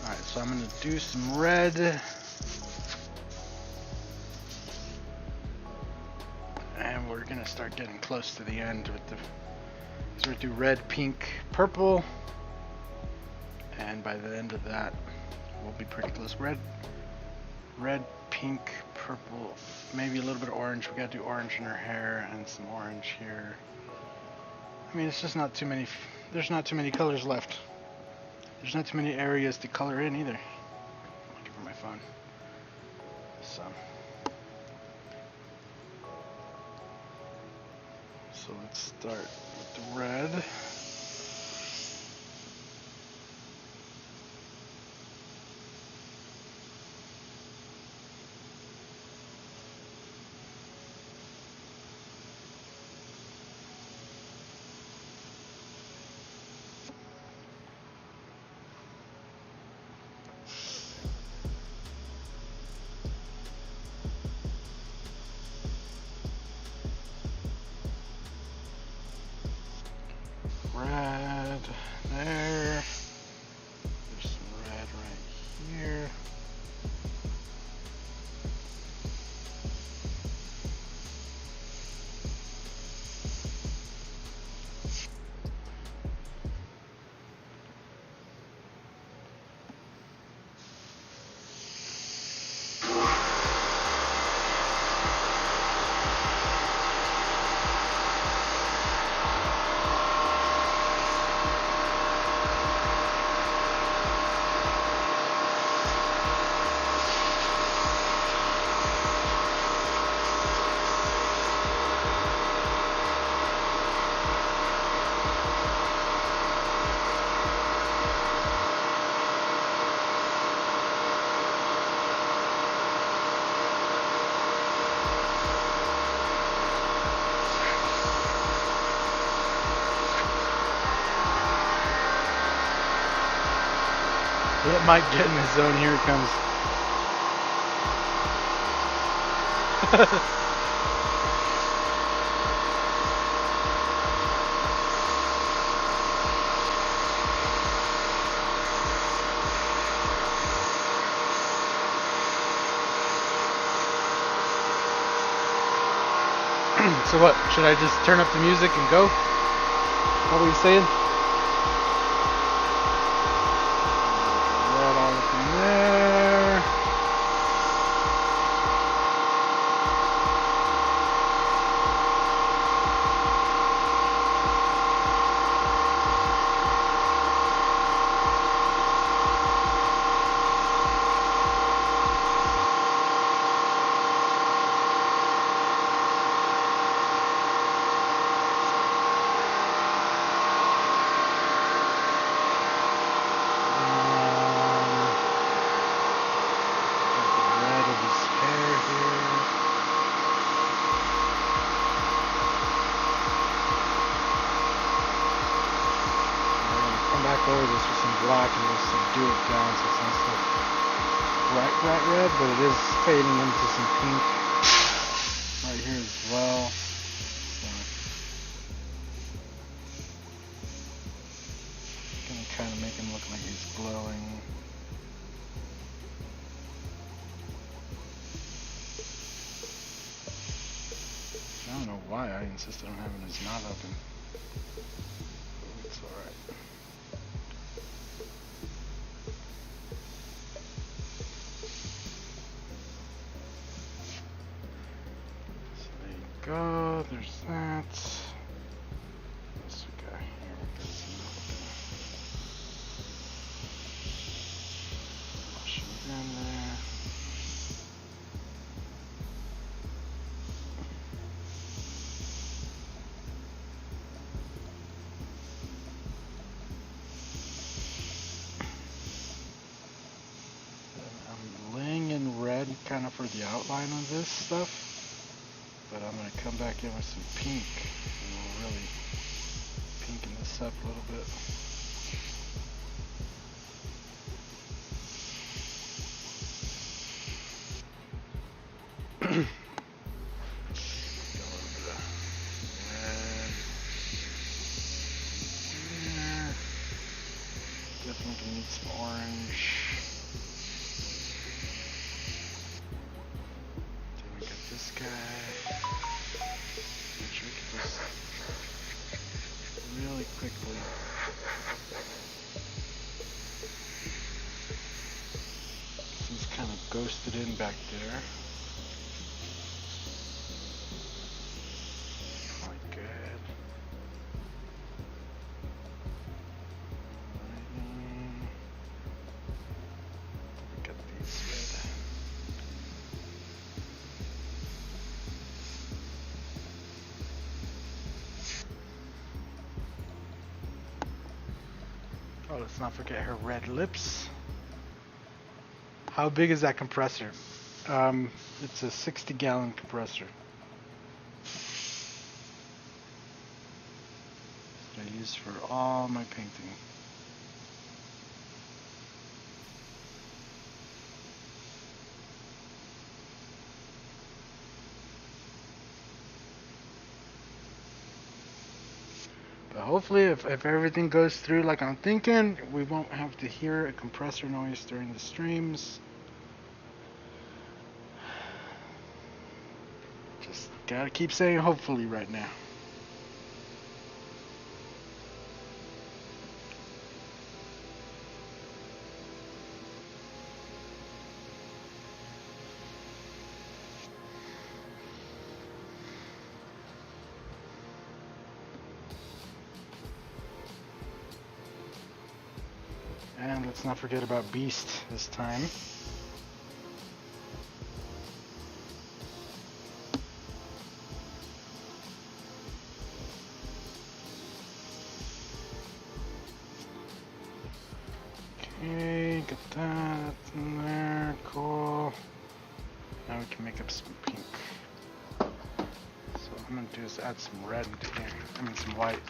A: Alright, so I'm going to do some red. And we're going to start getting close to the end with the, so we're going to do red, pink, purple. And by the end of that, we'll be pretty close. Red, pink, purple, maybe a little bit of orange. We got to do orange in her hair and some orange here. I mean, it's just not too many, there's not too many colors left. There's not too many areas to color in either. I'm looking for my phone. So let's start with the red. Red there. There's some red right here. Let Mike get in the zone. Here it comes. So what? Should I just turn up the music and go? What were you saying? Over this with some black and just subdue it down so it's not so bright red, but it is fading into some pink right here as well. So gonna kind of make him look like he's glowing.
B: I don't know why I insisted on having his mouth open. It's alright. So there you go, there's that. This guy here, there's push it in there. Kind of for the outline of this stuff, but I'm going to come back in with some pink and we'll really pinken this up a little bit. Get a little bit of red there. Definitely gonna need some orange. This guy, make sure we get this really quickly. He's kind of ghosted in back there. Quite good. We got these red. Oh, let's not forget her red lips. How big is that compressor? It's a 60-gallon compressor. That I use for all my painting. But hopefully, if everything goes through like I'm thinking, we won't have to hear a compressor noise during the streams. Just gotta keep saying hopefully right now. And let's not forget about Beast this time. Okay, get that in there, cool. Now we can make up some pink. So what I'm gonna do is add some red into here, some white.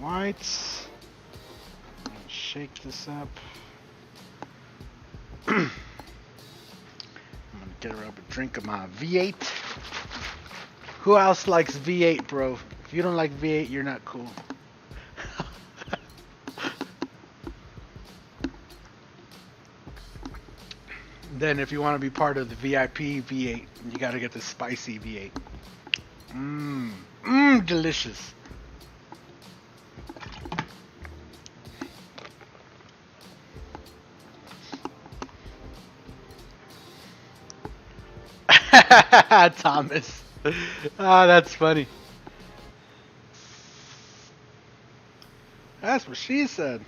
B: Whites. I'm gonna shake this up. I'm gonna get her up a drink of my V8. Who else likes V8, bro? If you don't like V8, you're not cool. Then if you want to be part of the VIP V8, you gotta get the spicy V8. Delicious. Thomas. Ah, that's funny. That's what she said.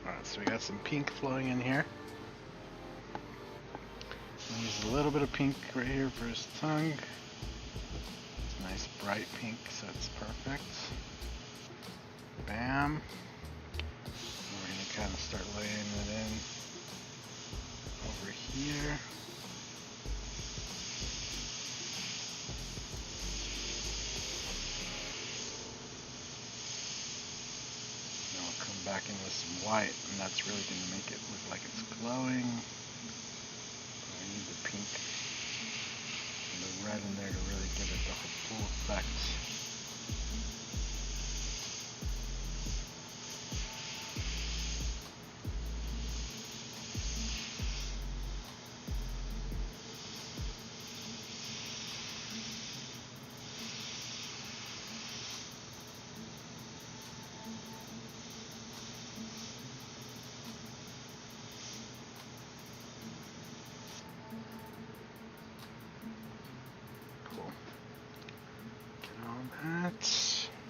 B: Alright, so we got some pink flowing in here. Use a little bit of pink right here for his tongue. Nice bright pink, so it's perfect. Bam. We're going to kind of start laying it in over here. Now I'll come back in with some white, and that's really going to make it look like it's glowing. I need the pink and the red in there to really give it the full effect.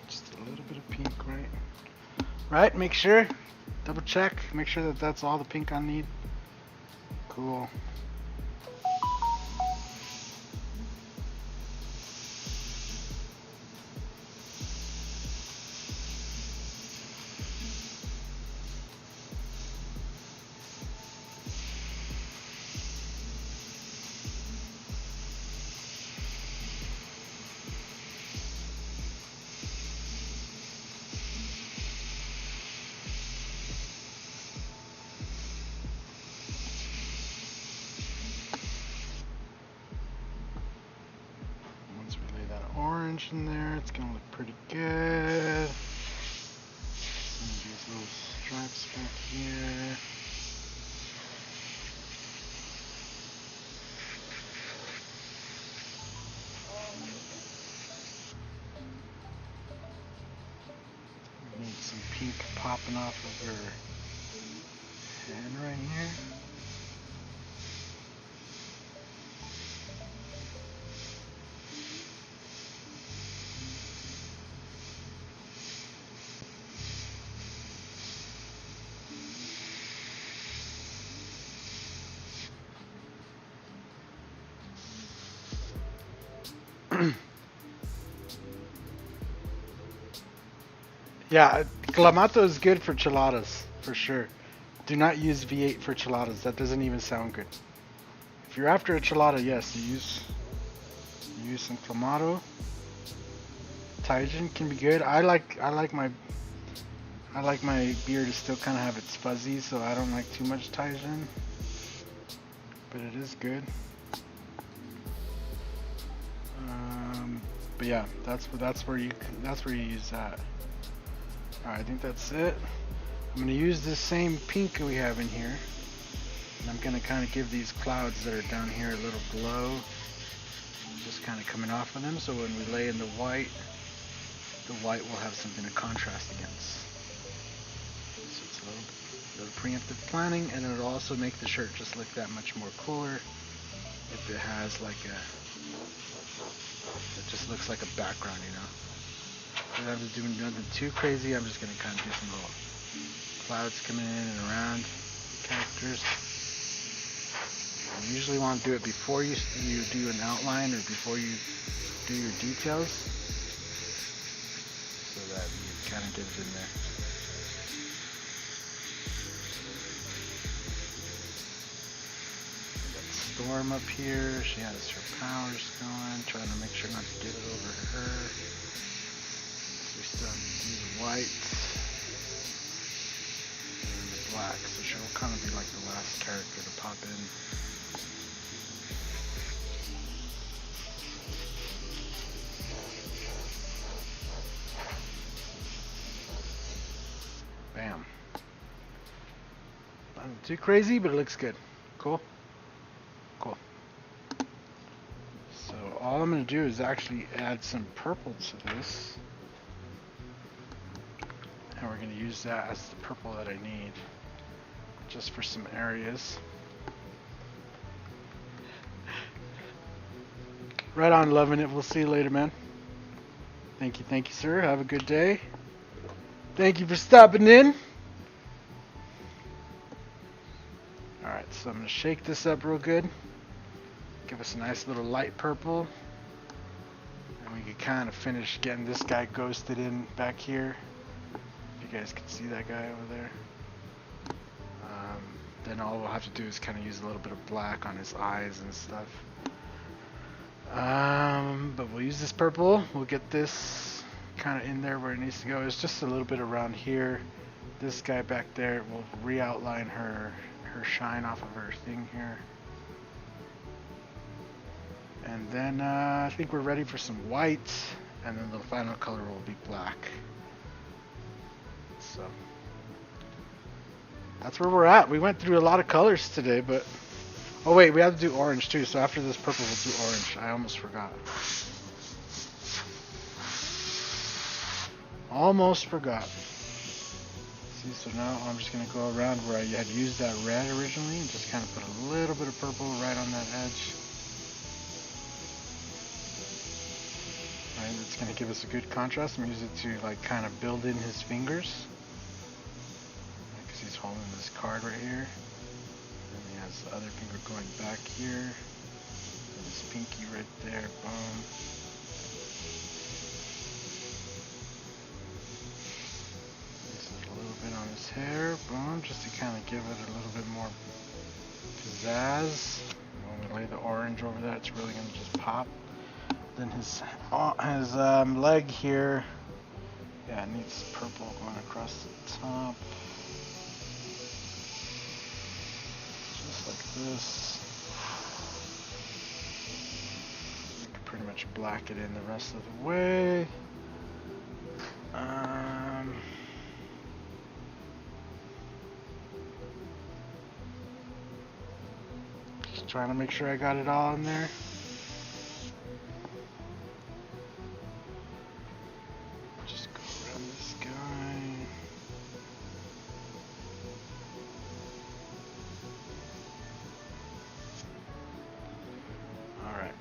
B: Just a little bit of pink, right? Right, make sure, double check, make sure that that's all the pink I need. Cool. Orange in there, it's gonna look pretty good. Some of these little stripes back here. We need some pink popping off of her hand right here. Yeah, Clamato is good for chiladas, for sure. Do not use V8 for chiladas. That doesn't even sound good. If you're after a chilada, yes, you use some Clamato. Taijin can be good. I like my beer to still kind of have its fuzzy, so I don't like too much Taijin. But it is good. But yeah, that's where you use that. Alright, I think that's it. I'm going to use this same pink we have in here. And I'm going to kind of give these clouds that are down here a little glow. Just kind of coming off of them, so when we lay in the white will have something to contrast against. So it's a little preemptive planning, and it'll also make the shirt just look that much more cooler if it has like it just looks like a background, you know. Without doing nothing too crazy, I'm just going to kind of do some little clouds coming in and around characters. You usually want to do it before you do an outline or before you do your details, so that it kind of gives in there. Storm up here, she has her powers going, trying to make sure not to get it over her. So we still have to do the white and the black, so she'll kind of be like the last character to pop in. Bam. Not too crazy, but it looks good. Cool. Cool. So all I'm going to do is actually add some purple to this. And we're going to use that as the purple that I need. Just for some areas. Right on, loving it. We'll see you later, man. Thank you, sir. Have a good day. Thank you for stopping in. Alright, so I'm going to shake this up real good. Give us a nice little light purple. And we can kind of finish getting this guy ghosted in back here. If you guys can see that guy over there. Then all we'll have to do is kind of use a little bit of black on his eyes and stuff. But we'll use this purple. We'll get this kind of in there where it needs to go. It's just a little bit around here. this guy back there will re-outline her shine off of her thing here. And then I think we're ready for some white, and then the final color will be black. So that's where we're at. We went through a lot of colors today, but oh wait, we have to do orange too. So after this purple, we'll do orange. I almost forgot. Almost forgot. See, so now I'm just going to go around where I had used that red originally and just kind of put a little bit of purple right on that edge. Right, it's going to give us a good contrast. I'm using it to like kind of build in his fingers. Because he's holding this card right here. And he has the other finger going back here. And his pinky right there. Boom. On his hair, boom, just to kind of give it a little bit more pizzazz. When we lay the orange over that, it's really going to just pop. Then his leg here, yeah, it needs purple going across the top, just like this. You can pretty much black it in the rest of the way. Trying to make sure I got it all in there. Just go around this guy. Alright.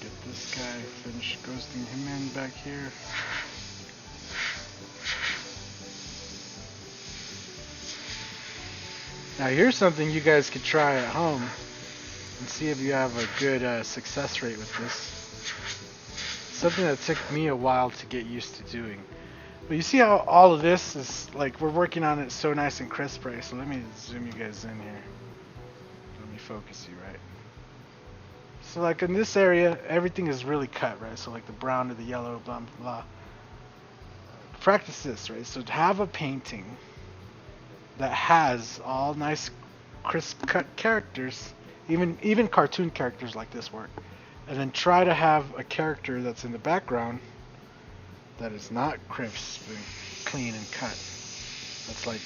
B: Get this guy, finish ghosting him in back here. Now here's something you guys could try at home and see if you have a good success rate with this. Something that took me a while to get used to doing. But you see how all of this is, like, we're working on it so nice and crisp, right? So let me zoom you guys in here. Let me focus you, right? So like in this area, everything is really cut, right? So like the brown to the yellow, blah, blah, blah. Practice this, right? So to have a painting that has all nice crisp cut characters, even cartoon characters like this work, and then try to have a character that's in the background that is not crisp and clean and cut. That's like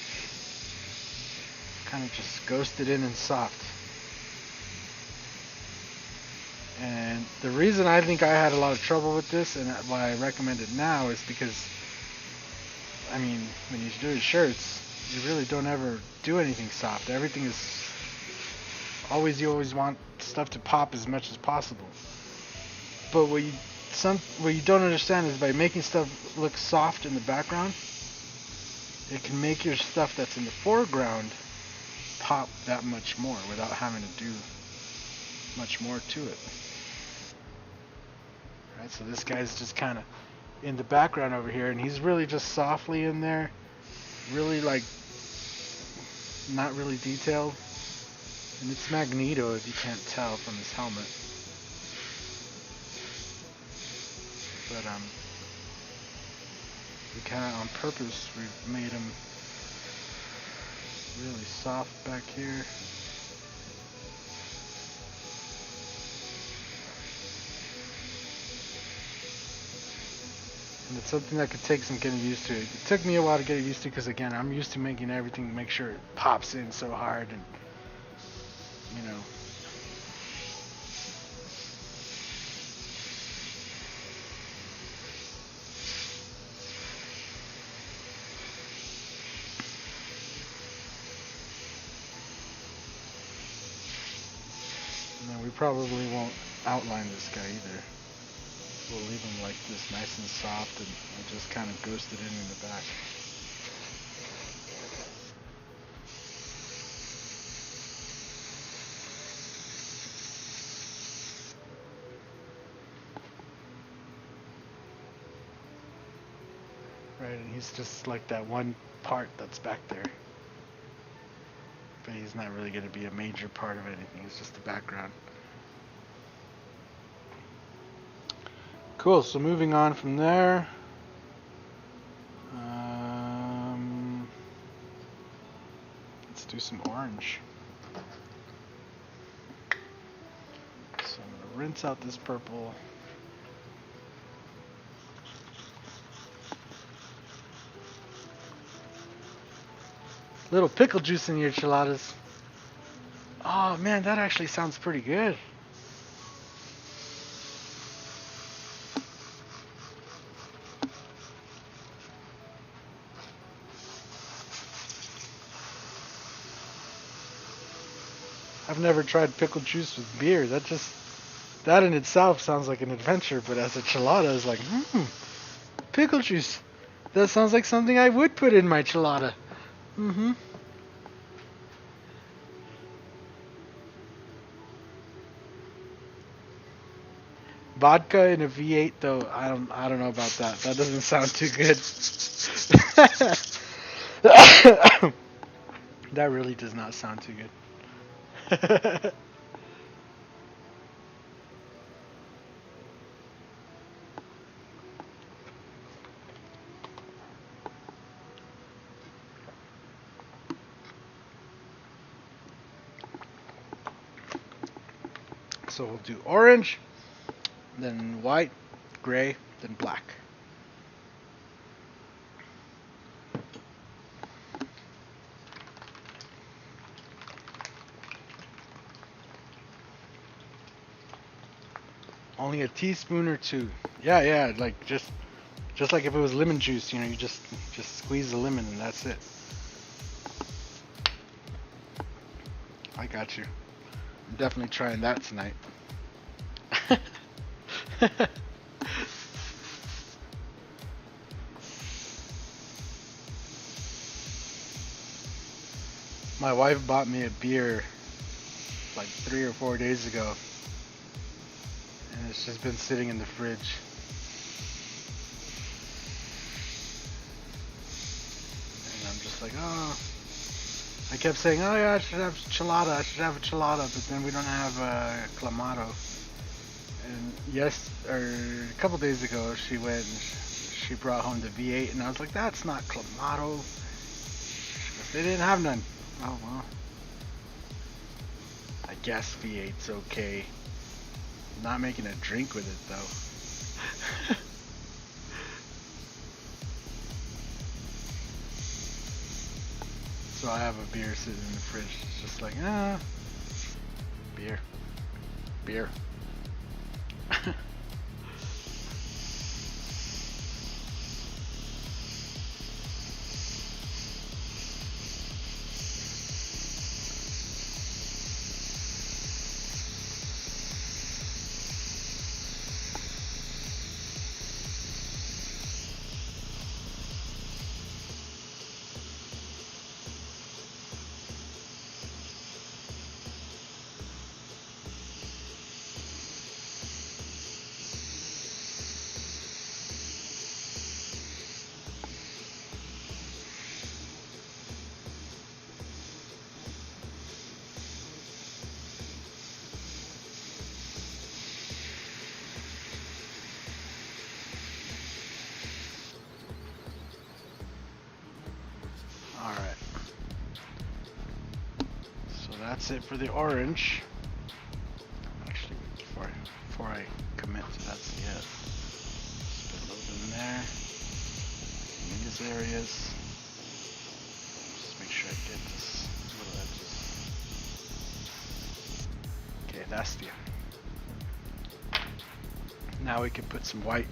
B: kind of just ghosted in and soft. And the reason I think I had a lot of trouble with this and why I recommend it now is because, I mean, when you do shirts, you really don't ever do anything soft. Everything is you always want stuff to pop as much as possible. But what you don't understand is by making stuff look soft in the background, it can make your stuff that's in the foreground pop that much more without having to do much more to it. Right, so this guy's just kind of in the background over here, and he's really just softly in there. Really like not really detailed, and it's Magneto if you can't tell from his helmet. But we kind of on purpose we've made him really soft back here. And it's something that could take some getting used to. It took me a while to get used to because, again, I'm used to making everything, make sure it pops in so hard and, you know. And then we probably won't outline this guy either. We'll leave them like this, nice and soft, and just kind of ghost it in the back. Right, and he's just like that one part that's back there. But he's not really going to be a major part of anything, it's just the background. Cool, so moving on from there, let's do some orange. So I'm going to rinse out this purple.
A: Little pickle juice in your enchiladas. Oh man, that actually sounds pretty good. I've never tried pickle juice with beer. That in itself sounds like an adventure, but as a chilada, it's like, pickle juice. That sounds like something I would put in my chilada. Vodka in a V8 though, I don't know about that. That doesn't sound too good. That really does not sound too good. So we'll do orange, then white, gray, then black. Only a teaspoon or two. Yeah, like just like if it was lemon juice, you know, you just squeeze the lemon and that's it. I got you. I'm definitely trying that tonight. My wife bought me a beer like 3 or 4 days ago, and it's just been sitting in the fridge. And I'm just like, oh. I kept saying, oh yeah, I should have a chilada, but then we don't have clamato. And a couple days ago, she went and she brought home the V8, and I was like, that's not clamato. They didn't have none. Oh well. I guess V8's okay. I'm not making a drink with it though. So I have a beer sitting in the fridge. It's just like, beer. Alright. So that's it for the orange. Actually, before I commit to that's the it. Just put a little bit in there. In these areas. Just make sure I get this little edges. Okay, that's the end. Now we can put some white.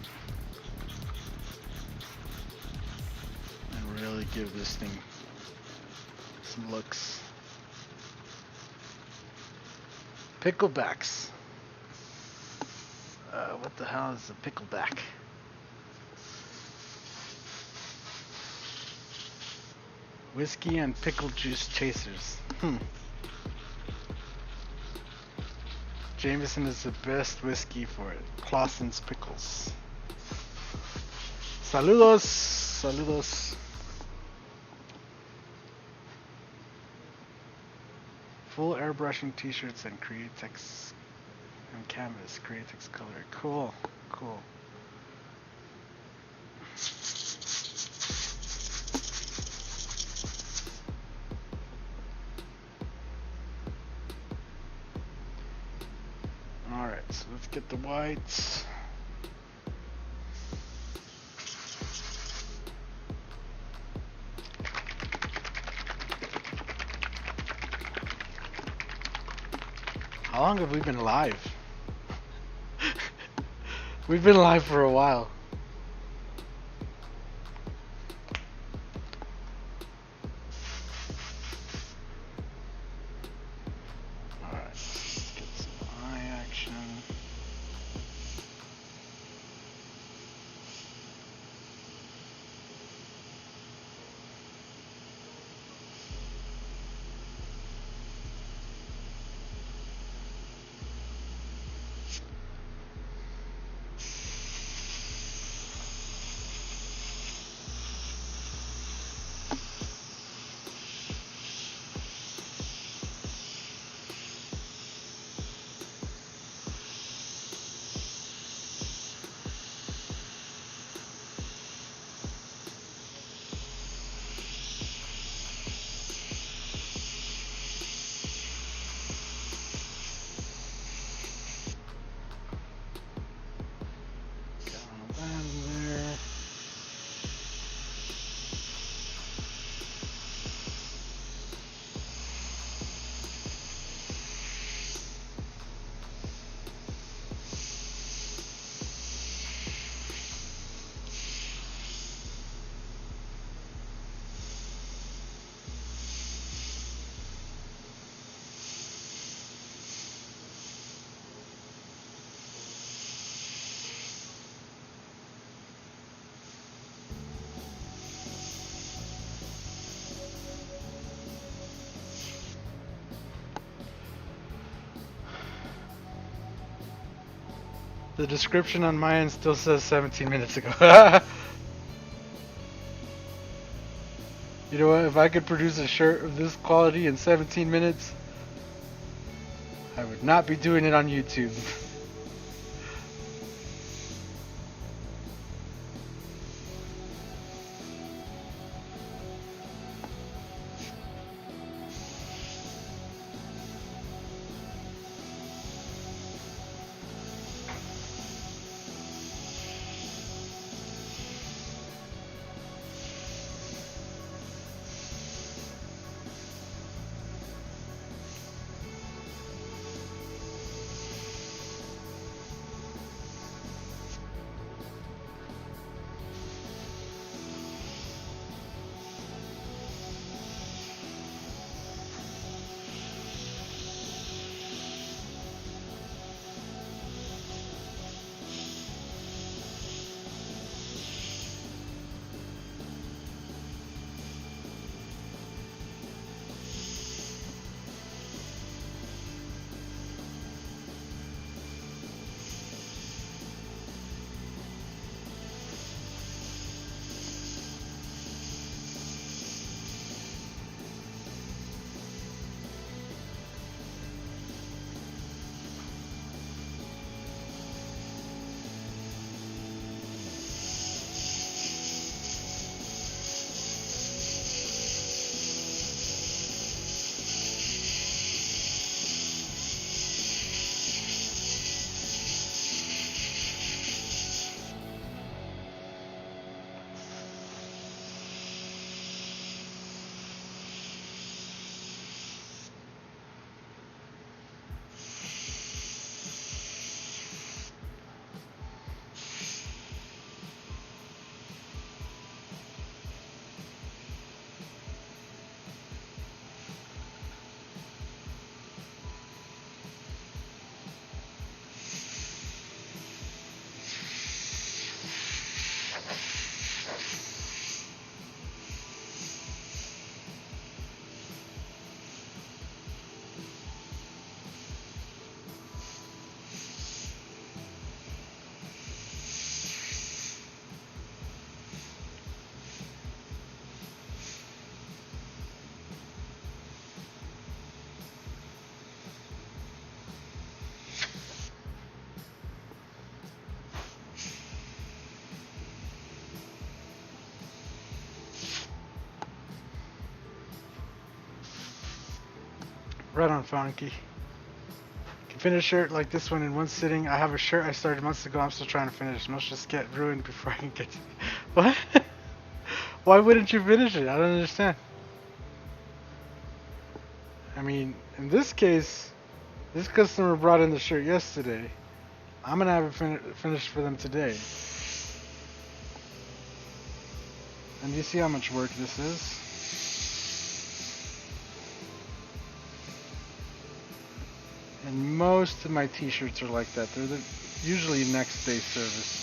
A: And really give this thing some looks. Picklebacks. What the hell is a pickleback? Whiskey and pickle juice chasers. Jameson is the best whiskey for it. Clausen's Pickles. Saludos. Full airbrushing t-shirts and Createx and canvas. Createx color. Cool.
B: Get the whites.
A: How long have we been live? We've been live for a while.
B: Alright, let's get some eye action.
A: The description on my end still says 17 minutes ago. You know what? If I could produce a shirt of this quality in 17 minutes, I would not be doing it on YouTube. Right on, Funky. Can
B: finish shirt like this one in one sitting. I have a shirt I started months ago. I'm still trying to finish. Must just get ruined before I can get to what? Why wouldn't you finish it? I don't understand. I mean, in this case, this customer brought in the shirt yesterday. I'm gonna have it finished for them today. And you see how much work this is? And most of my t-shirts are like that. They're usually next day service.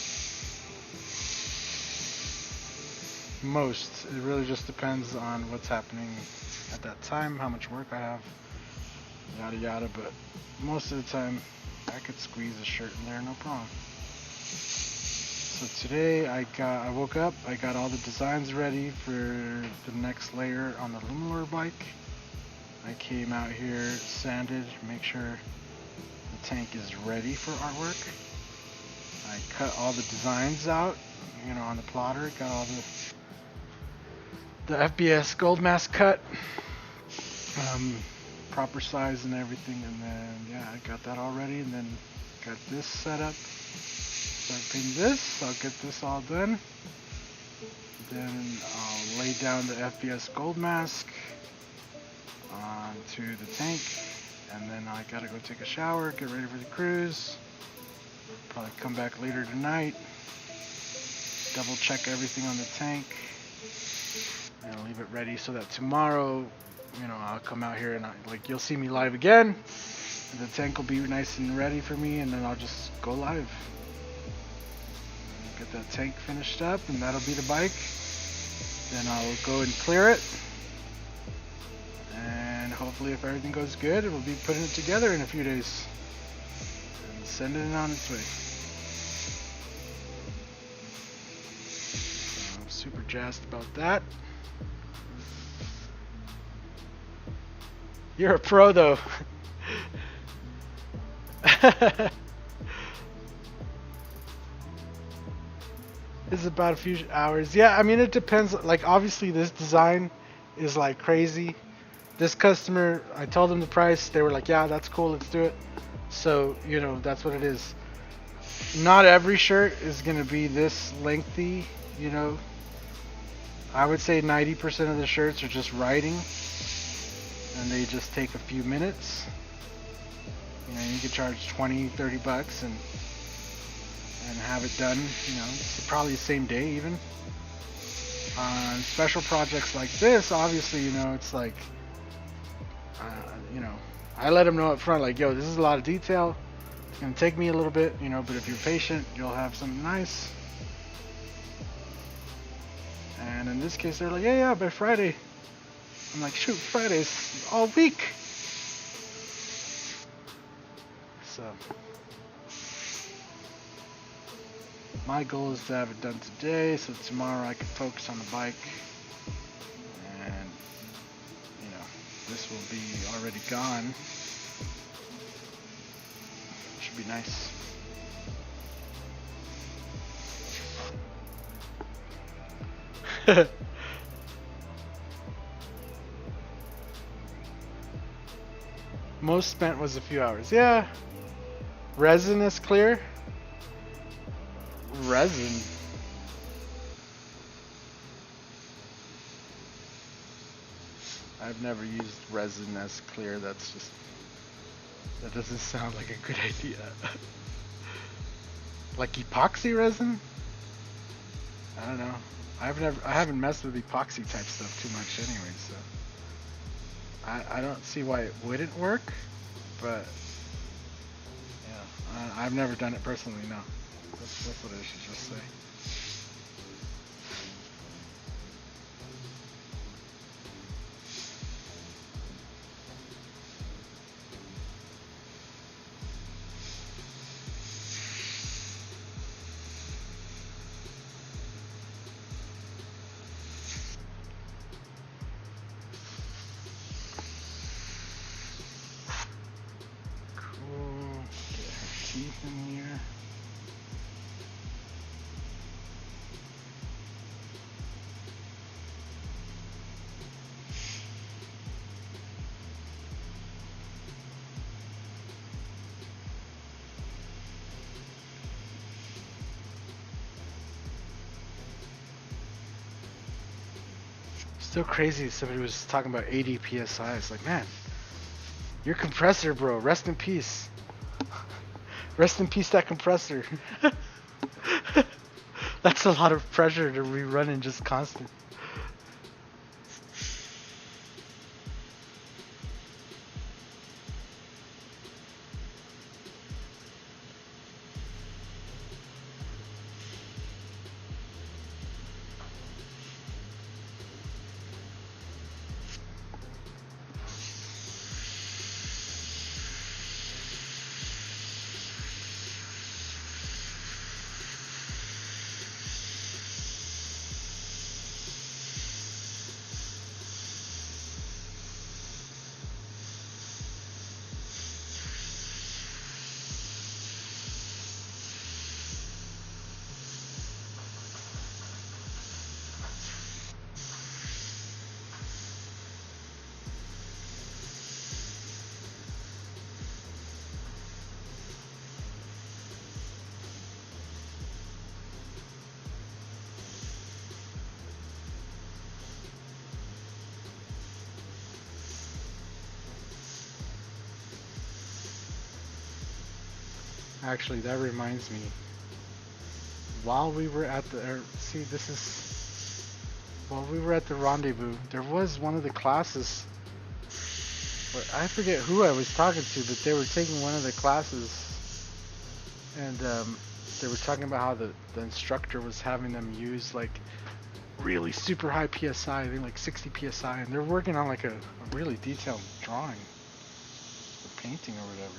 B: Most. It really just depends on what's happening at that time, how much work I have, yada yada, but most of the time I could squeeze a shirt in there, no problem. So today I woke up, I got all the designs ready for the next layer on the Luminor bike. I came out here, sanded, make sure the tank is ready for artwork. I cut all the designs out, you know, on the plotter, got all the FBS gold mask cut, proper size and everything, and then yeah, I got that all ready, and then got this set up. Start painting this, I'll get this all done. Then I'll lay down the FBS gold mask onto the tank, and then I gotta go take a shower, get ready for the cruise. Probably come back later tonight, double check everything on the tank, and leave it ready so that tomorrow, you know, I'll come out here and you'll see me live again. The tank will be nice and ready for me, and then I'll just go live. Get that tank finished up, and that'll be the bike. Then I'll go and clear it, and hopefully if everything goes good, we'll be putting it together in a few days and sending it on its way. So I'm super jazzed about that. You're a pro though. It's about a few hours. Yeah, I mean, it depends. Like, obviously, this design is like crazy. This customer, I told them the price. They were like, yeah, that's cool. Let's do it. So, you know, that's what it is. Not every shirt is going to be this lengthy, you know. I would say 90% of the shirts are just writing, and they just take a few minutes. You know, you could charge 20, 30 bucks and have it done, you know, probably the same day even. On special projects like this, obviously, you know, it's like, you know, I let them know up front, like, yo, this is a lot of detail. It's going to take me a little bit, you know, but if you're patient, you'll have something nice. And in this case, they're like, yeah, by Friday. I'm like, shoot, Friday's all week. So my goal is to have it done today, so tomorrow I can focus on the bike, and you know, this will be already gone. Should be nice. Most spent was a few hours. Yeah. Resin is clear. Resin. I've never used resin as clear. That doesn't sound like a good idea. Like epoxy resin? I don't know. I haven't messed with epoxy type stuff too much anyway, so I don't see why it wouldn't work, but yeah, I've never done it personally. No, that's what I should just say. In here.
A: Still crazy. Somebody was talking about 80 psi. It's like, man, your compressor, bro. Rest in peace. Rest in peace, that compressor. That's a lot of pressure to be running just constant. Actually, that reminds me. While we were at the while we were at the rendezvous, there was one of the classes. I forget who I was talking to, but they were taking one of the classes, and they were talking about how the instructor was having them use like really super high psi, I think like 60 psi, and they're working on like a really detailed drawing, or painting or whatever.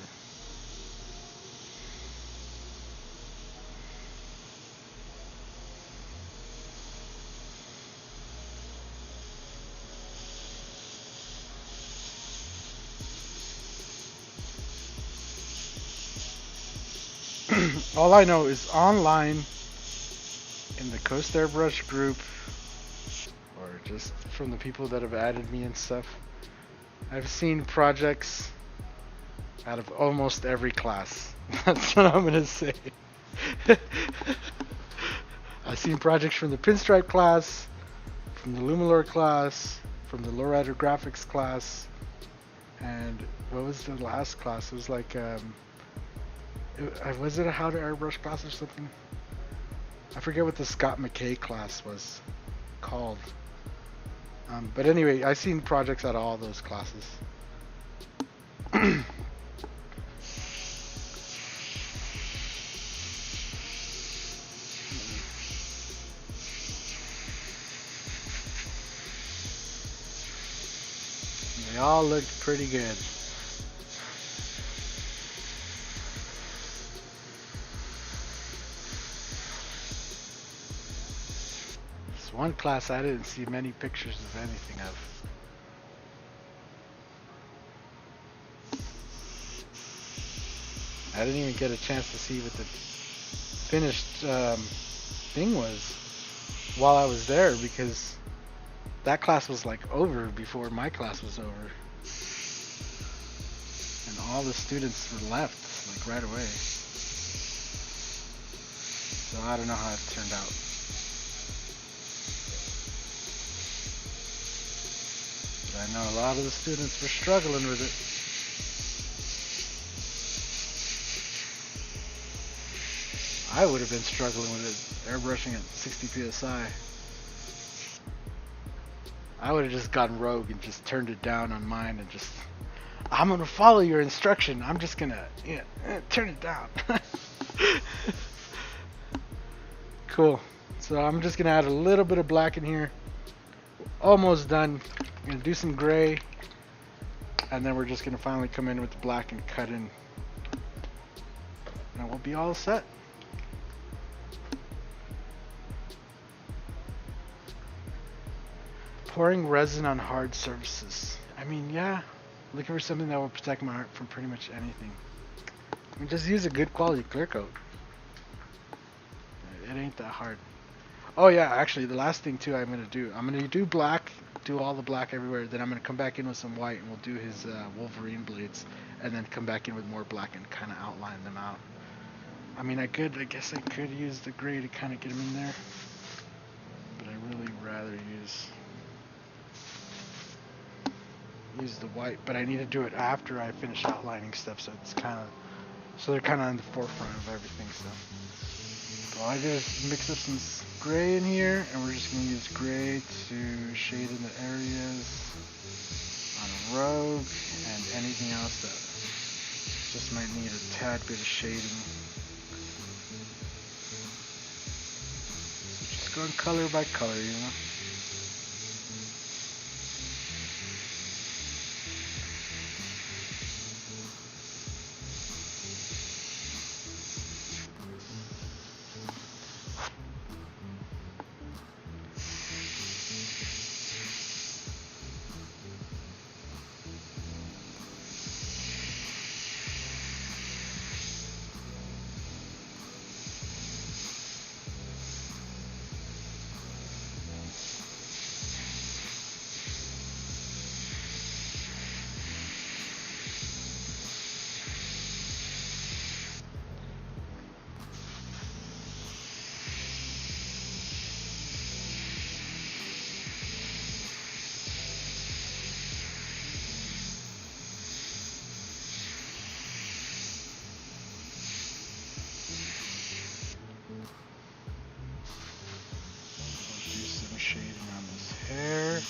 A: All I know is online in the Coast Airbrush group, or just from the people that have added me and stuff, I've seen projects out of almost every class. That's what I'm gonna say. I've seen projects from the Pinstripe class, from the Luminor class, from the Lowrider Graphics class, and what was the last class? It was like was it a How to Airbrush class or something? I forget what the Scott McKay class was called. But anyway, I've seen projects out of all those classes. They all looked pretty good. One class I didn't see many pictures of anything of. I didn't even get a chance to see what the finished thing was while I was there, because that class was like over before my class was over. And all the students were left like right away. So I don't know how it turned out. I know a lot of the students were struggling with it. I would have been struggling with it, airbrushing at 60 psi. I would have just gotten rogue and just turned it down on mine and just, I'm going to follow your instruction. I'm just going to turn it down. Cool. So I'm just going to add a little bit of black in here. Almost done. I'm going to do some gray, and then we're just going to finally come in with the black and cut in, and we'll be all set. Pouring resin on hard surfaces. I mean, yeah, looking for something that will protect my art from pretty much anything. I mean, just use a good quality clear coat. It ain't that hard. Oh yeah, actually the last thing too I'm going to do black, do all the black everywhere, then I'm going to come back in with some white and we'll do his Wolverine blades, and then come back in with more black and kind of outline them out. I mean, I guess I could use the gray to kind of get them in there, but I really rather use
B: use the white, but I need to do it after I finish outlining stuff, so it's so they're kind of in the forefront of everything. So all I do is mix up some gray in here, and we're just going to use gray to shade in the areas on a rogue and anything else that just might need a tad bit of shading. So just going color by color, you know. Shading on his hair.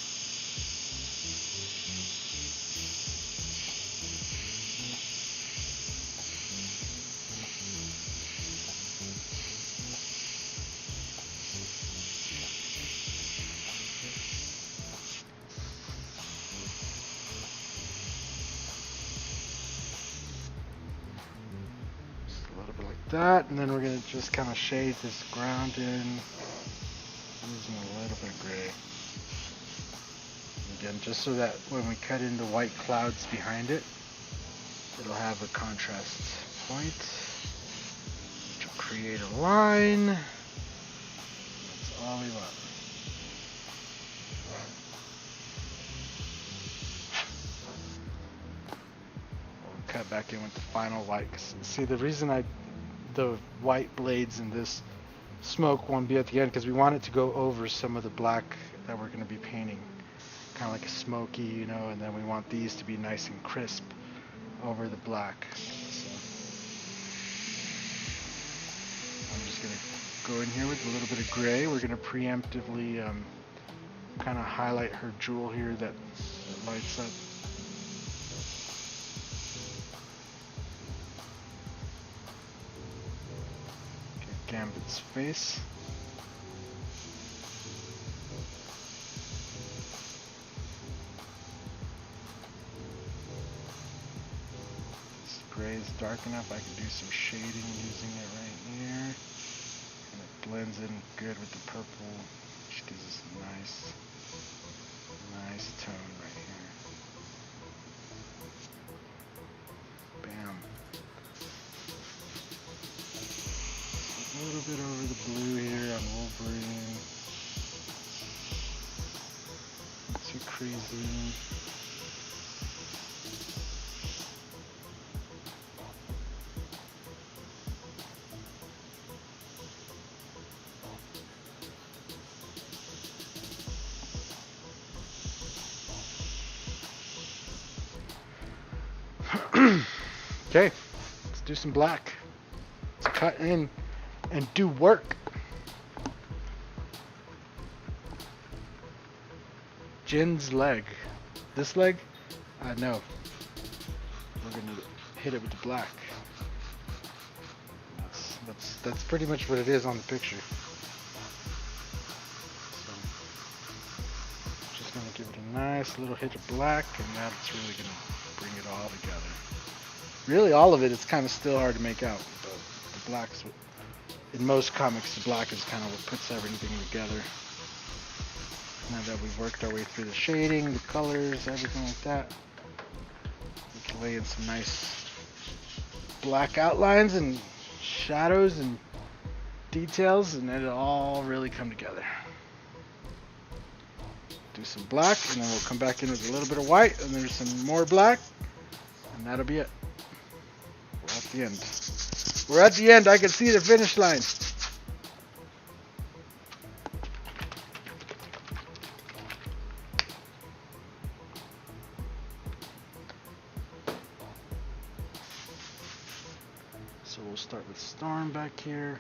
B: Just a little bit like that, and then we're going to just kind of shade this ground in. Using a little bit of gray. Again, just so that when we cut in the white clouds behind it, it'll have a contrast point, which will create a line. That's all we want. We'll cut back in with the final white. See, the reason the white blades in this smoke won't be at the end because we want it to go over some of the black that we're going to be painting, kind of like a smoky, you know, and then we want these to be nice and crisp over the black. So I'm just going to go in here with a little bit of gray. We're going to preemptively kind of highlight her jewel here that lights up. Gambit's face. This gray is dark enough. I can do some shading using it right here. And it blends in good with the purple, which gives us a nice tone right here. Bam. A little bit over the blue here on Wolverine. Not too crazy. Okay, let's do some black. Let's cut in and do work. Jin's leg. This leg? No. We're gonna hit it with the black. That's pretty much what it is on the picture. So, just gonna give it a nice little hit of black, and that's really gonna bring it all together. Really, all of it is kind of still hard to make out, but the black's what, in most comics, the black is kind of what puts everything together. Now that we've worked our way through the shading, the colors, everything like that, we can lay in some nice black outlines and shadows and details, and it'll all really come together. Do some black, and then we'll come back in with a little bit of white, and there's some more black, and that'll be it. We're at the end. We're at the end. I can see the finish line. So we'll start with Storm back here.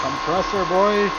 B: Compressor, boy.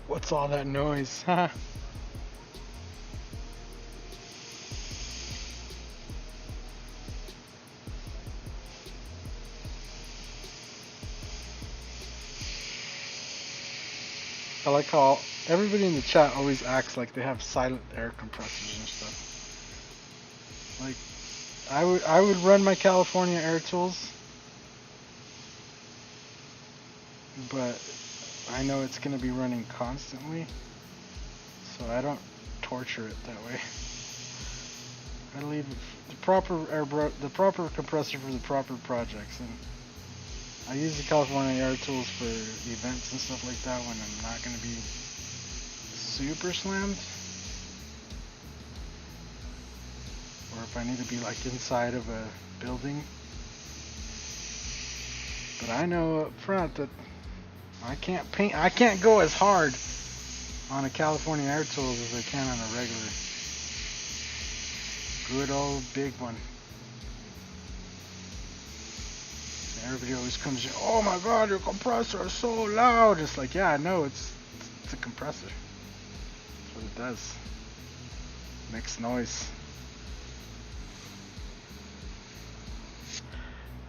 B: What's all that noise? Huh? I like how everybody in the chat always acts like they have silent air compressors and stuff. Like, I would run my California Air Tools, but I know it's going to be running constantly, so I don't torture it that way. Gotta leave the proper compressor for the proper projects, and I use the California Air tools for events and stuff like that when I'm not gonna be super slammed, or if I need to be like inside of a building. But I know up front that I can't go as hard on a California Air tools as I can on a regular good old big one. Everybody always comes in, oh my god, your compressor is so loud. It's like, yeah, I know, it's a compressor. That's what it does. Makes noise.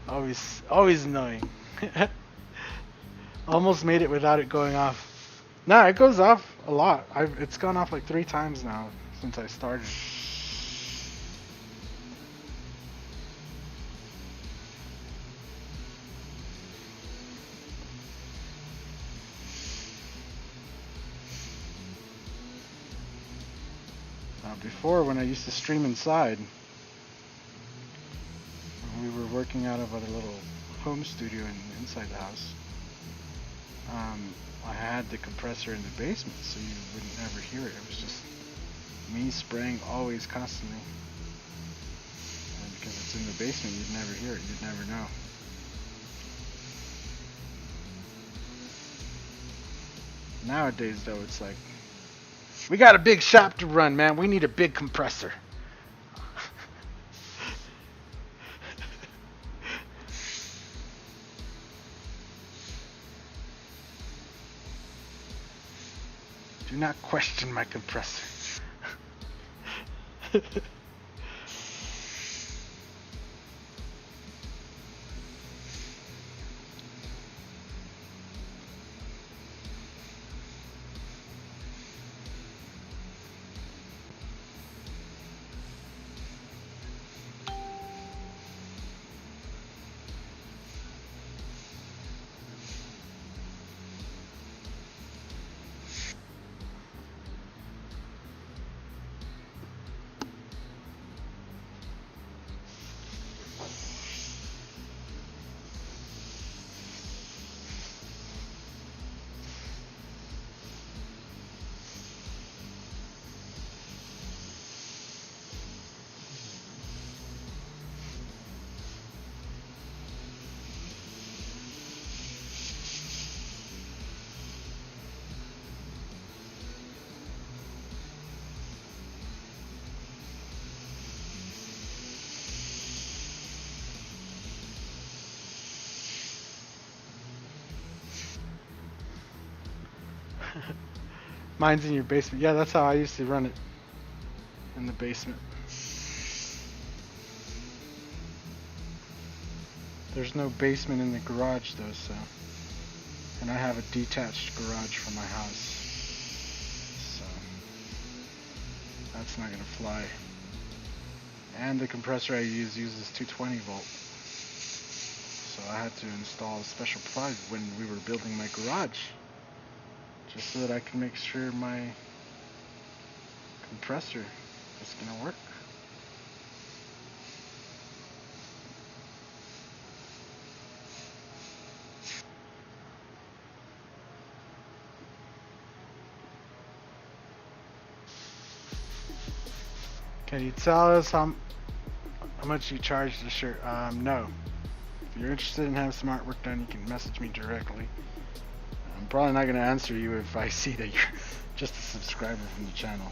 B: Always annoying. Almost made it without it going off. Nah, it goes off a lot. It's gone off like 3 times now since I started. Before, when I used to stream inside, we were working out of a little home studio inside the house. I had the compressor in the basement, so you wouldn't ever hear it. It was just me spraying always, constantly. And because it's in the basement, you'd never hear it. You'd never know. Nowadays, though, it's like, we got a big shop to run, man. We need a big compressor. Do not question my compressor. Mine's in your basement. Yeah, that's how I used to run it. In the basement. There's no basement in the garage though, so. And I have a detached garage from my house. So. That's not gonna fly. And the compressor I use uses 220 volt. So I had to install a special plug when we were building my garage. Just so that I can make sure my compressor is gonna work. Can you tell us how much you charge the shirt? No. If you're interested in having some artwork done, you can message me directly. I'm probably not going to answer you if I see that you're just a subscriber from the channel.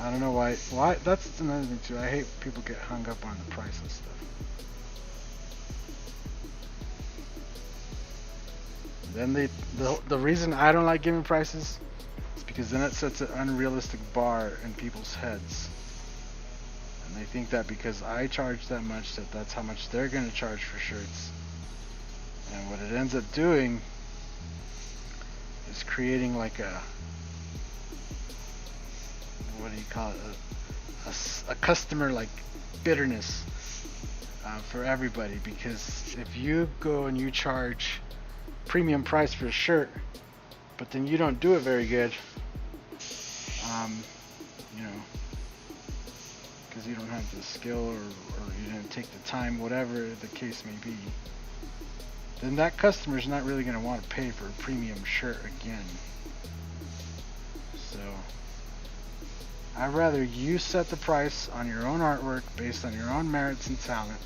B: I don't know why. That's another thing too. I hate people get hung up on the price and stuff. Then the reason I don't like giving prices is because then it sets an unrealistic bar in people's heads, and they think that because I charge that much, that's how much they're going to charge for shirts. And what it ends up doing is creating like a, what do you call it,
A: a customer like bitterness for everybody, because if you go and you charge premium price for a shirt, but then you don't do it very good, you know, because you don't have the skill or you didn't take the time, whatever the case may be, then that customer's not really going to want to pay for a premium shirt again. So I'd rather you set the price on your own artwork based on your own merits and talent,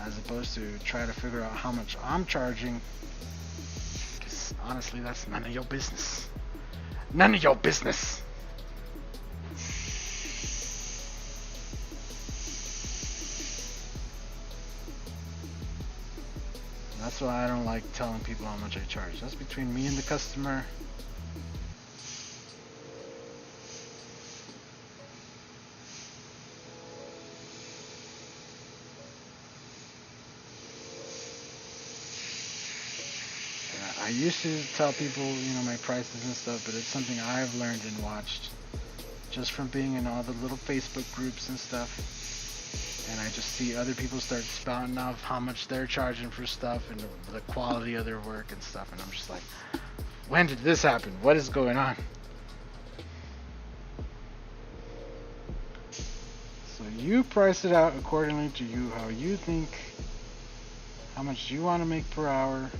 A: as opposed to try to figure out how much I'm charging, because honestly, that's none of your business. None of your business. That's why I don't like telling people how much I charge. That's between me and the customer. I used to tell people, you know, my prices and stuff, but it's something I've learned and watched just from being in all the little Facebook groups and stuff. And I just see other people start spouting off how much they're charging for stuff and the quality of their work and stuff, and I'm just like, when did this happen? What is going on? So you price it out accordingly to you, how you think, how much you want to make per hour.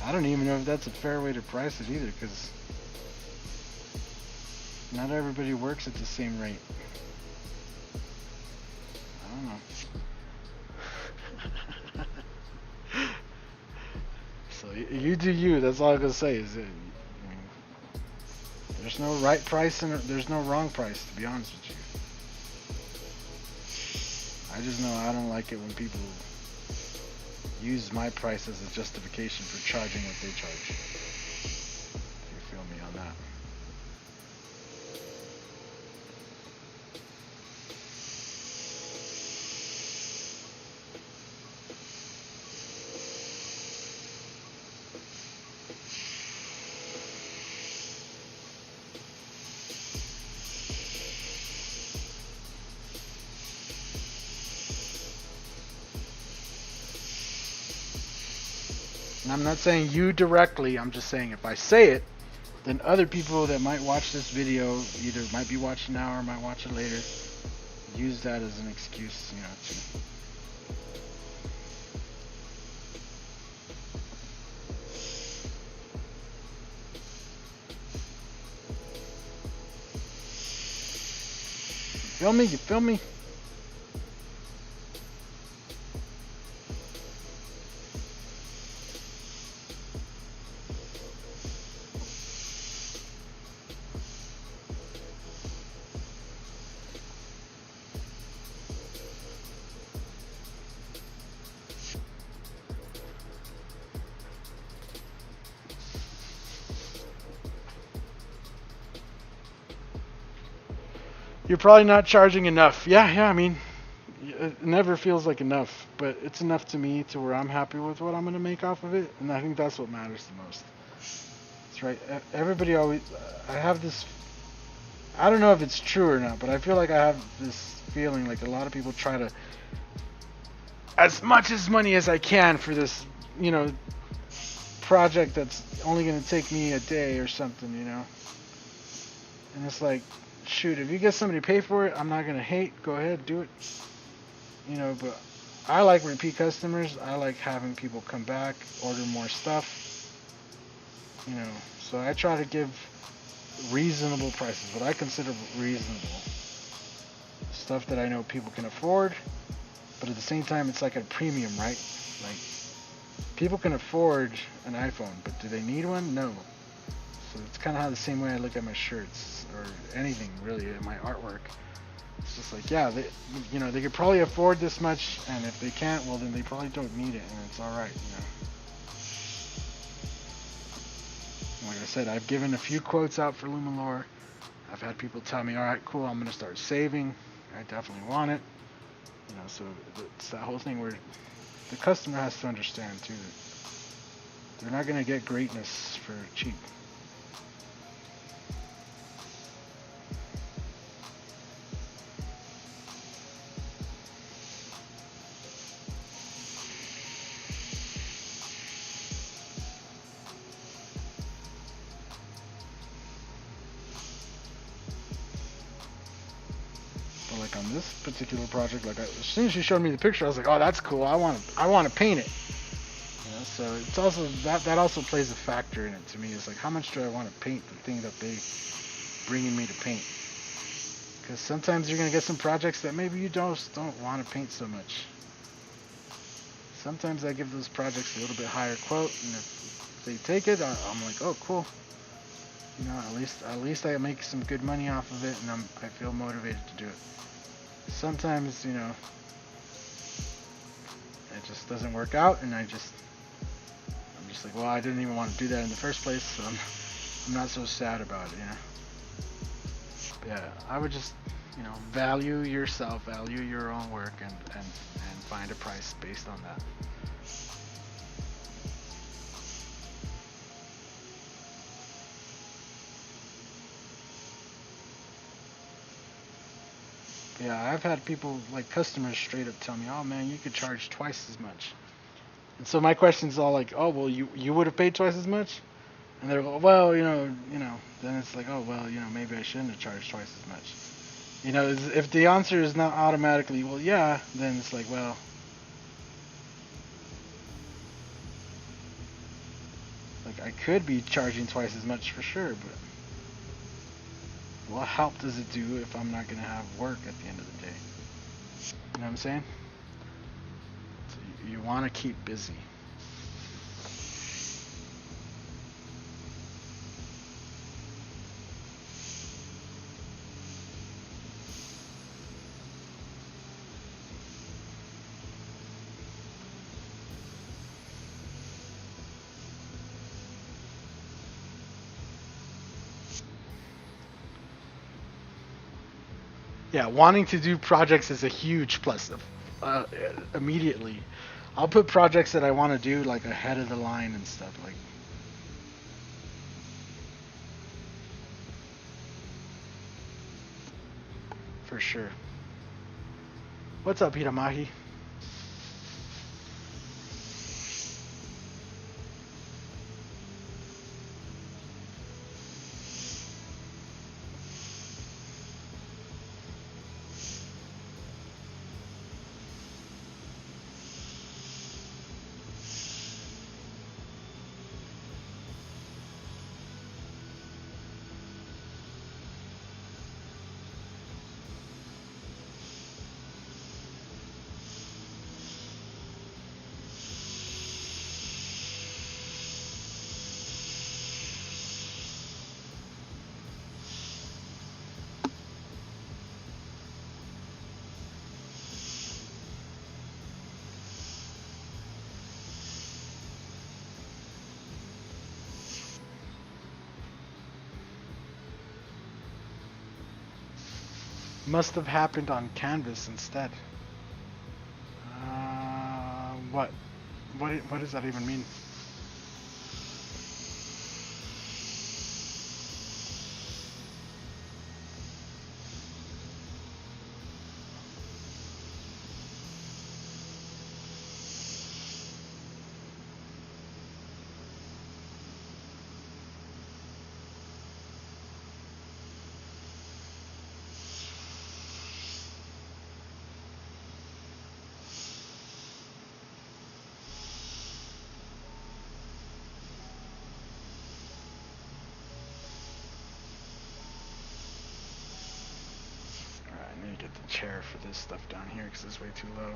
A: I don't even know if that's a fair way to price it either, because not everybody works at the same rate. I don't know. So you do you. That's all I'm gonna say. Is it? I mean, there's no right price and there's no wrong price. To be honest with you, I just know I don't like it when people use my price as a justification for charging what they charge. If you feel me on that. And I'm not saying you directly, I'm just saying if I say it, then other people that might watch this video, either might be watching now or might watch it later, use that as an excuse, you know, to feel me? You feel me? You're probably not charging enough. Yeah, I mean, it never feels like enough, but it's enough to me to where I'm happy with what I'm going to make off of it, and I think that's what matters the most. That's right. Everybody always, I have this, I don't know if it's true or not, but I feel like I have this feeling like a lot of people try to, as much as money as I can for this, you know, project that's only going to take me a day or something, you know. And it's like, shoot, if you get somebody to pay for it, I'm not going to hate. Go ahead, do it. You know, but I like repeat customers. I like having people come back, order more stuff. You know, so I try to give reasonable prices, what I consider reasonable. Stuff that I know people can afford, but at the same time, it's like a premium, right? Like, people can afford an iPhone, but do they need one? No. So it's kind of how the same way I look at my shirts or anything really in my artwork. It's just like, yeah, they, you know, they could probably afford this much, and if they can't, well, then they probably don't need it, and it's all right, you know. Like I said, I've given a few quotes out for Luminor. I've had people tell me, all right, cool, I'm going to start saving. I definitely want it. You know, so it's that whole thing where the customer has to understand, too, that they're not going to get greatness for cheap.
B: like on this particular project, like as soon as she showed me the picture, I was like, oh, that's cool. I want to paint it. You know, so it's also that also plays a factor in it to me. It's like, how much do I want to paint the thing that they bringing me to paint? Because sometimes you're gonna get some projects that maybe you don't want to paint so much. Sometimes I give those projects a little bit higher quote, and if they take it, I'm like, oh, cool. You know, at least I make some good money off of it, and I feel motivated to do it. Sometimes, you know, it just doesn't work out, and I'm just like, well, I didn't even want to do that in the first place, so I'm not so sad about it, you know. But yeah, I would just, you know, value yourself, value your own work, and find a price based on that. Yeah, I've had people, like customers, straight up tell me, oh man, you could charge twice as much. And so my question's all like, oh, well, you would have paid twice as much? And they're like, well, you know, then it's like, oh, well, you know, maybe I shouldn't have charged twice as much. You know, if the answer is not automatically, well, yeah, then it's like, well, like I could be charging twice as much for sure, but what help does it do if I'm not going to have work at the end of the day? You know what I'm saying? So you want to keep busy. Yeah, wanting to do projects is a huge plus. Immediately, I'll put projects that I want to do like ahead of the line and stuff like. For sure. What's up, Hiramahi? Must have happened on canvas instead. What? What does that even mean? Get the chair for this stuff down here because it's way too low.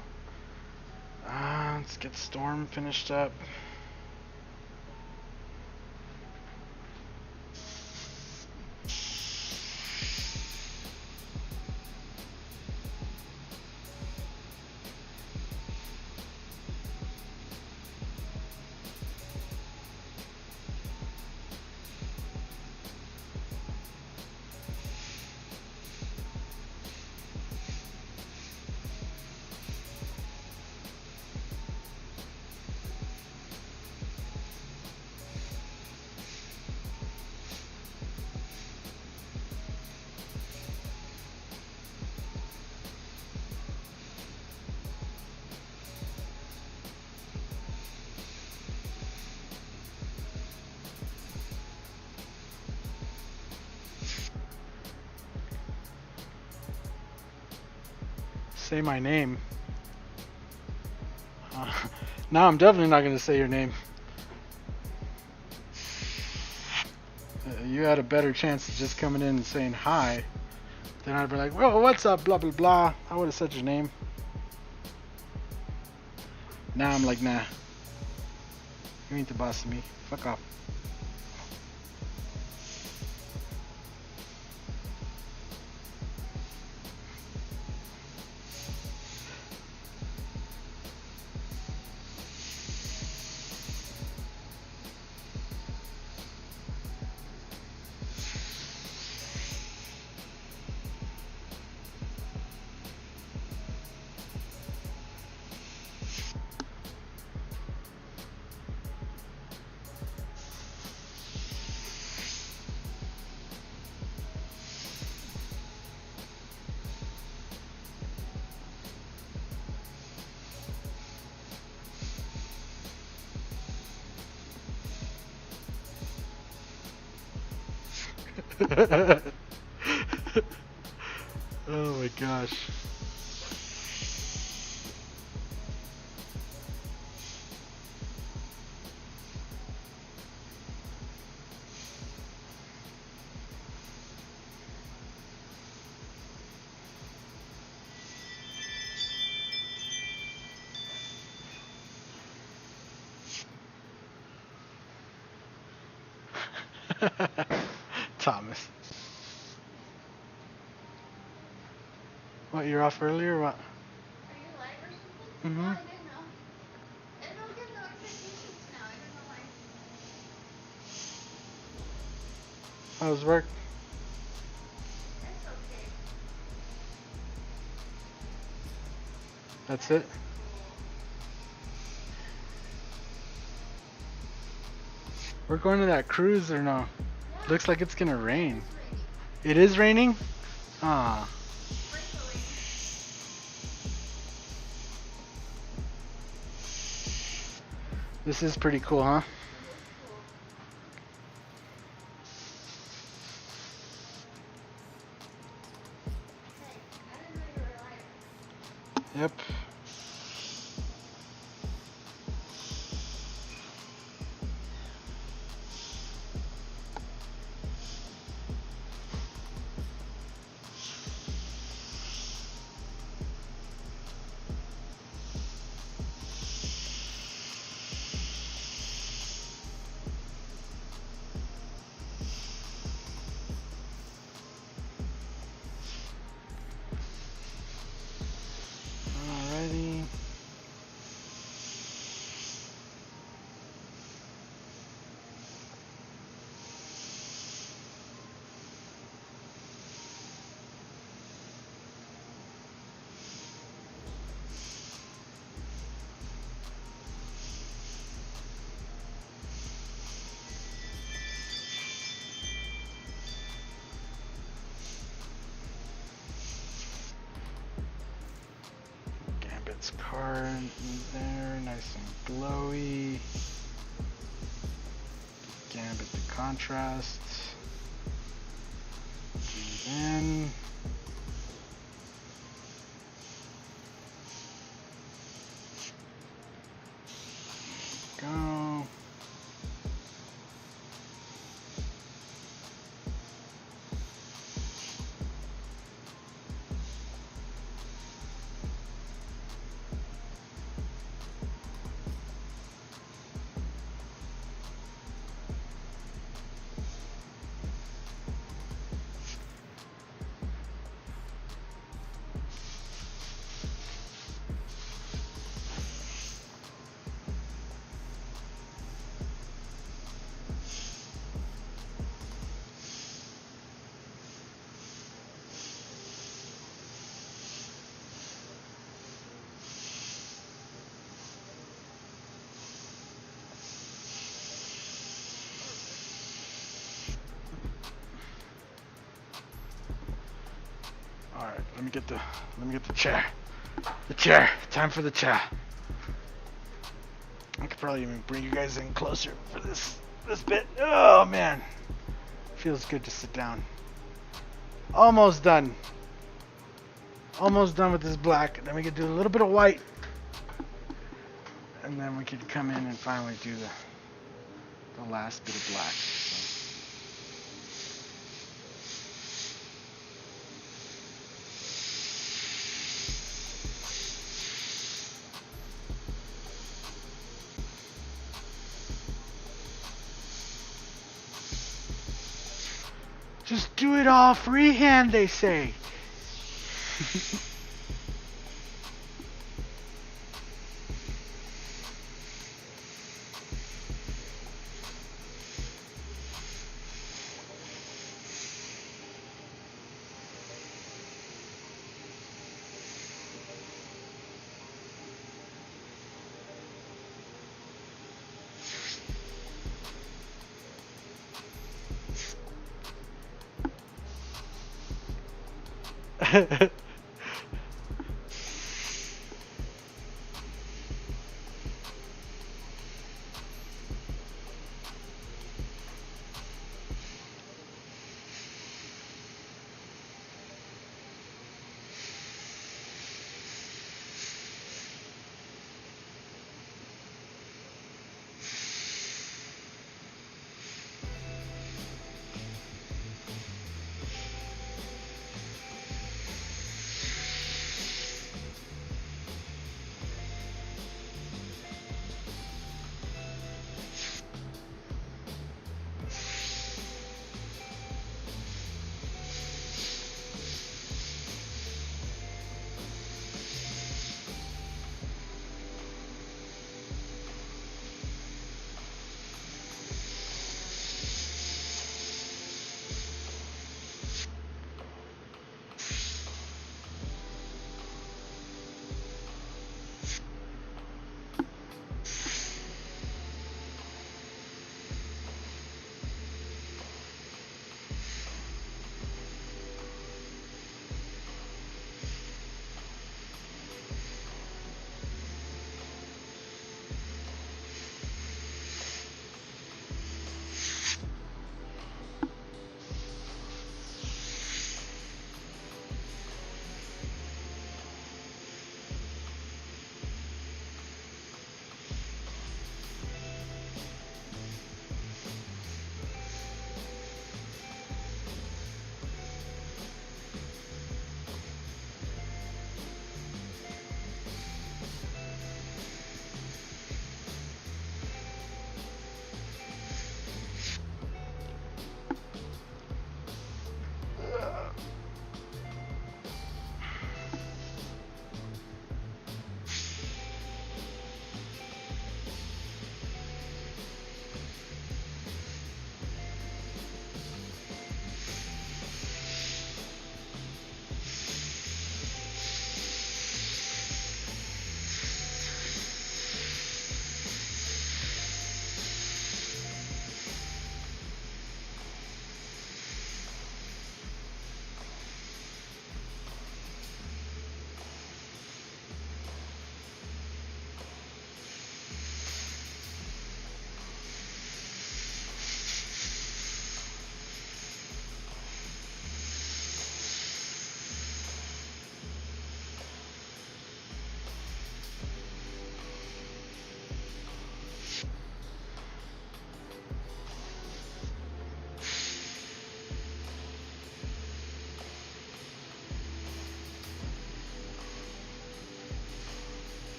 B: Let's get Storm finished up. say my name. Now I'm definitely not gonna say your name. You had a better chance of just coming in and saying hi. Then I'd be like, "Whoa, what's up? Blah blah blah." I would have said your name. Now I'm like, nah. You ain't the boss of me. Fuck off. Oh my gosh. Thomas. What, you're off earlier or what?
C: Are you live or something?
B: Mm-hmm.
C: Oh, I didn't know. I don't get notifications now. I don't know why.
B: How's work?
C: It's okay.
B: That's it? We're going to that cruise or no?
C: Yeah.
B: Looks like it's gonna rain.
C: It's raining.
B: It is raining? Ah.
C: Sprinkling.
B: This is pretty cool, huh?
C: It is cool. Hey, I didn't know you were live.
B: Yep. Alrighty. Gambit's card in there, nice and glowy. Gambit the contrast. Breathe in. Go. Alright, let me get the chair. The chair. Time for the chair. I could probably even bring you guys in closer for this bit. Oh man. Feels good to sit down. Almost done. almost done with this black. Then we could do a little bit of white. And then we could come in and finally do the last bit of black. Just do it all freehand, they say.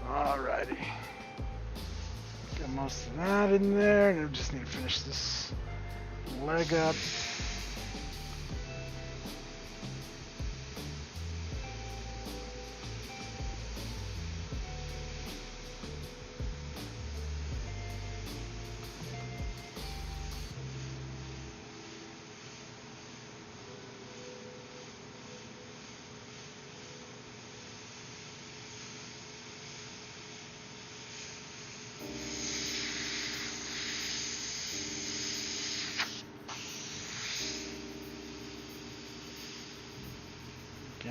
B: Alrighty. Got most of that in there, and I just need to finish this leg up.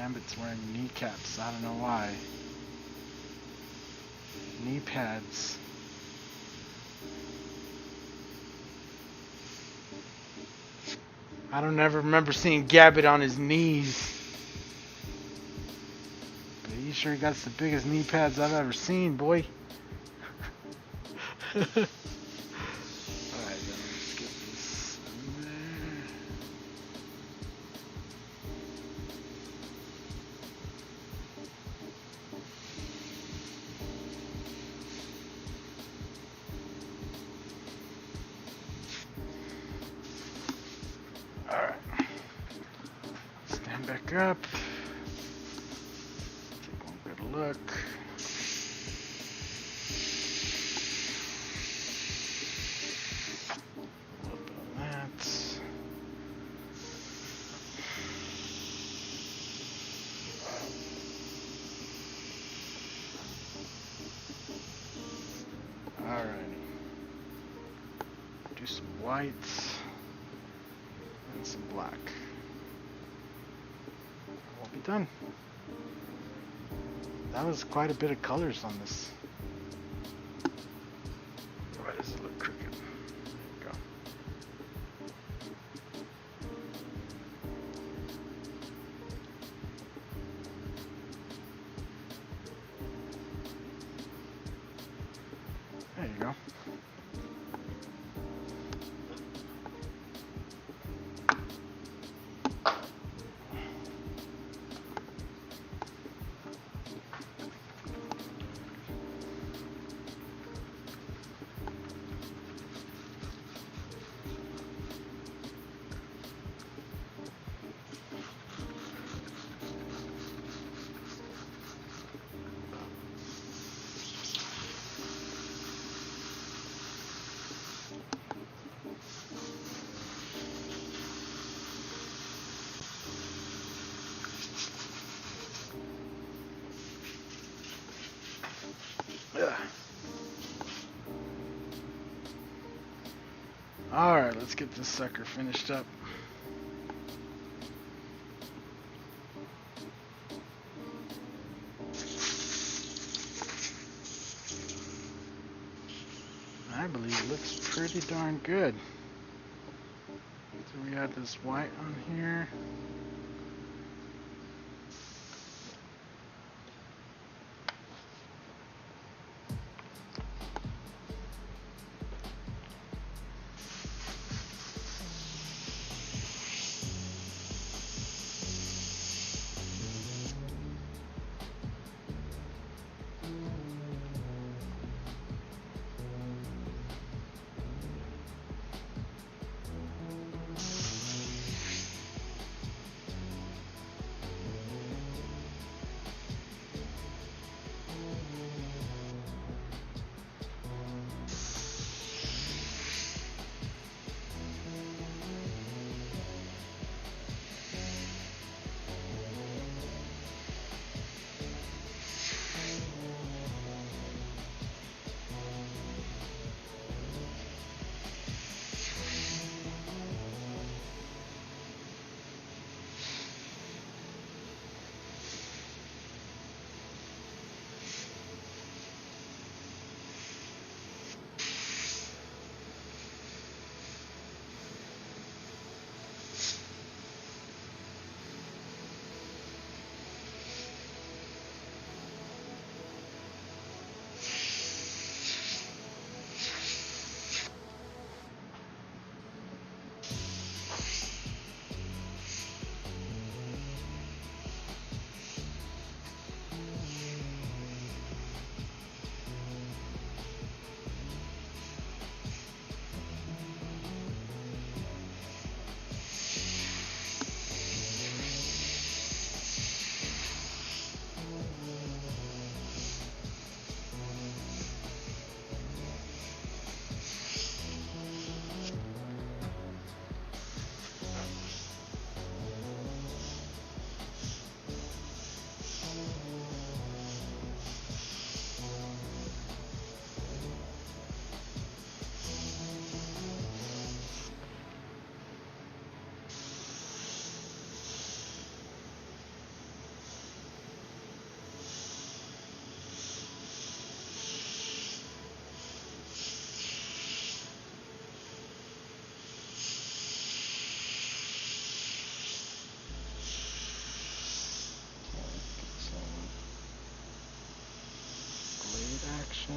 B: Gambit's wearing kneecaps. I don't know why. Knee pads.
A: I don't ever remember seeing Gambit on his knees.
B: But he sure got the biggest knee pads I've ever seen, boy.
A: Alright, then let's get this in there. Alright. Stand back up. Take one good look. Alrighty. Do some whites and some black. We'll be done. That was quite a bit of colors on this. Why does it look crooked? There you go. There you go. Alright, let's get this sucker finished up. I believe it looks pretty darn good. So we got this white on here.
B: section.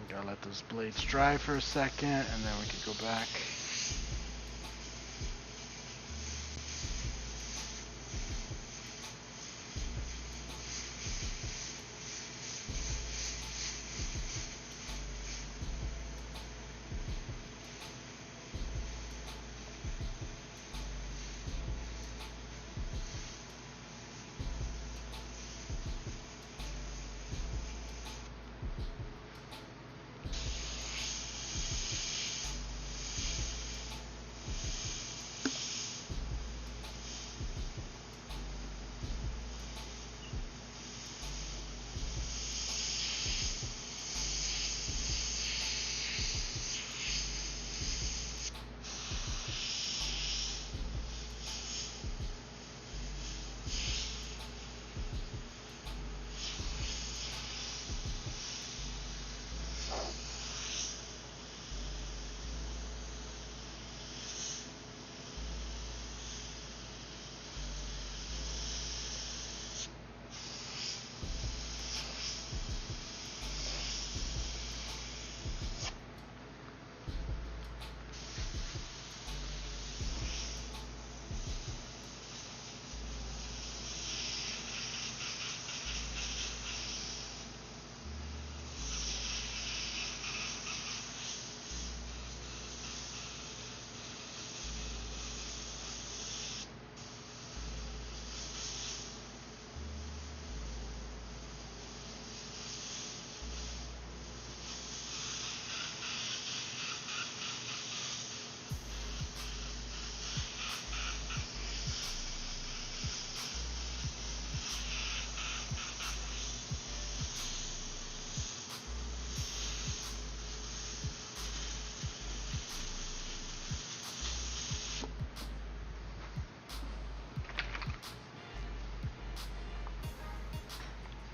A: Gotta let those blades dry for a second, and then we can go back.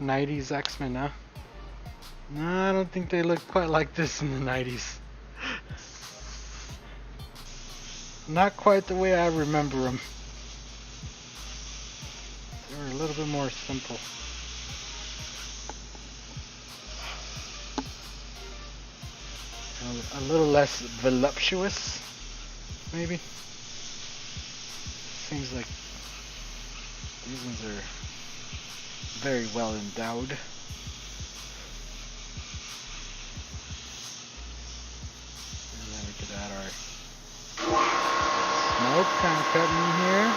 A: '90s X-Men, huh? No, I don't think they look quite like this in the '90s. Not quite the way I remember them. They were a little bit more simple. A little less voluptuous, maybe. Seems like these ones are very well endowed. And then we could add our smoke kind of cutting in here.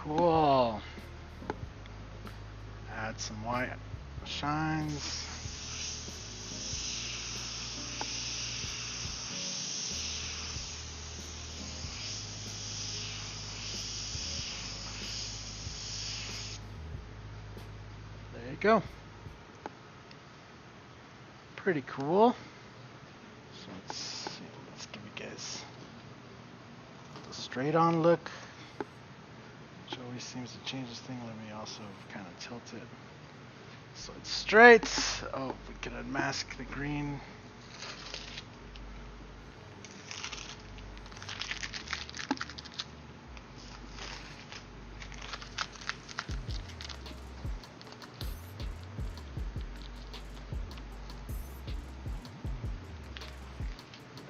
B: Cool. Add some white shines. There you go. Pretty cool. So let's see. Let's give you guys the straight on look. Which always seems to change this thing. Let me also kind of tilt it so it's straight. Oh, we can unmask the green.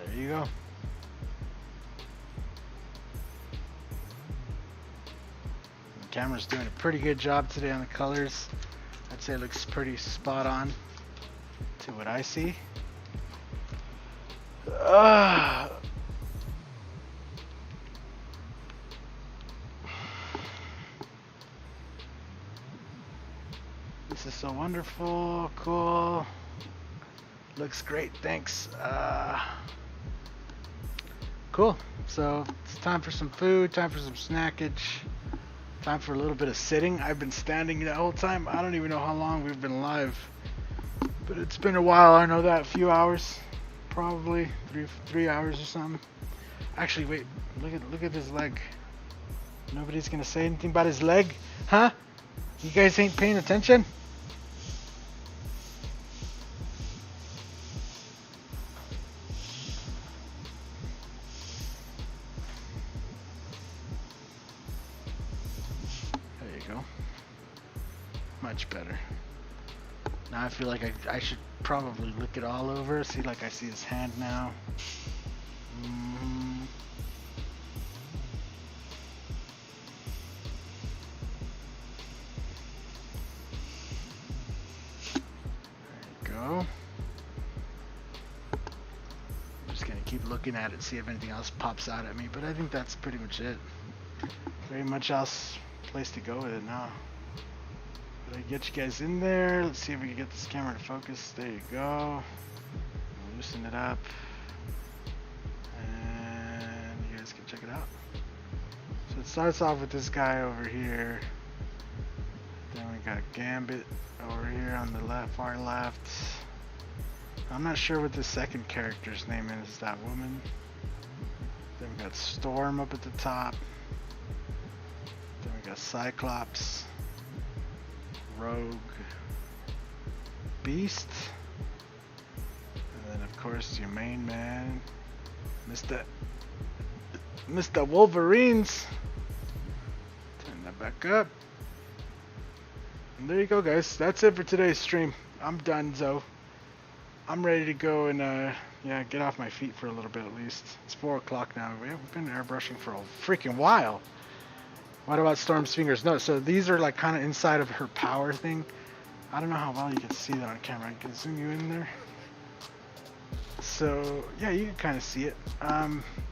B: There you go. The camera's doing a pretty good job today on the colors. I'd say it looks pretty spot on to what I see. This is so wonderful, cool. Looks great, thanks. Cool. So it's time for some food, time for some snackage, time for a little bit of sitting. I've been standing the whole time. I don't even know how long we've been live, but it's been a while. I know that, a few hours, probably three hours or something. Actually, wait. Look at his leg. Nobody's gonna say anything about his leg, huh? You guys ain't paying attention? Much better. Now I feel like I should probably look it all over. See, like I see his hand now. There you go. I'm just gonna keep looking at it, see if anything else pops out at me, but I think that's pretty much it. Very much else place to go with it now. Did I get you guys in there? Let's see if we can get this camera to focus. There you go. Loosen it up. And you guys can check it out. So it starts off with this guy over here. Then we got Gambit over here on the left, far left. I'm not sure what the second character's name is, that woman. Then we got Storm up at the top. Then we got Cyclops. Rogue, Beast, and then of course your main man, Mr. Wolverines. Turn that back up. And there you go, guys. That's it for today's stream. I'm done, so I'm ready to go and yeah, get off my feet for a little bit at least. It's 4 o'clock now. We've been airbrushing for a freaking while. What about Storm's fingers? No, so these are like kind of inside of her power thing. I don't know how well you can see that on camera. I can zoom you in there. So yeah, you can kind of see it.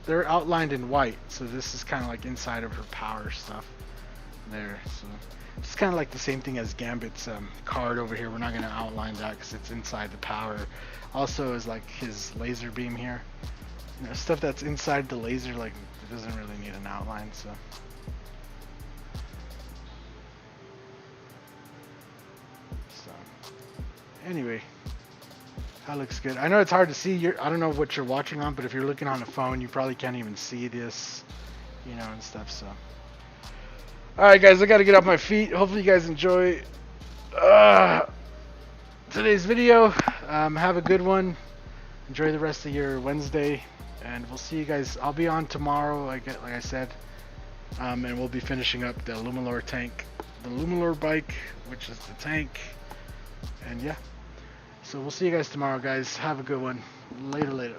B: They're outlined in white, so this is kind of like inside of her power stuff there. So it's kind of like the same thing as Gambit's card over here. We're not going to outline that because it's inside the power. Also is like his laser beam here. You know, stuff that's inside the laser, like it doesn't really need an outline. So. Anyway, that looks good. I know it's hard to see. I don't know what you're watching on, but if you're looking on a phone, you probably can't even see this, you know, and stuff. So, all right, guys, I got to get off my feet. Hopefully, you guys enjoy today's video. Have a good one. Enjoy the rest of your Wednesday, and we'll see you guys. I'll be on tomorrow, like I said, and we'll be finishing up the Luminor tank, the Luminor bike, which is the tank, and yeah. So we'll see you guys tomorrow, guys. Have a good one. Later.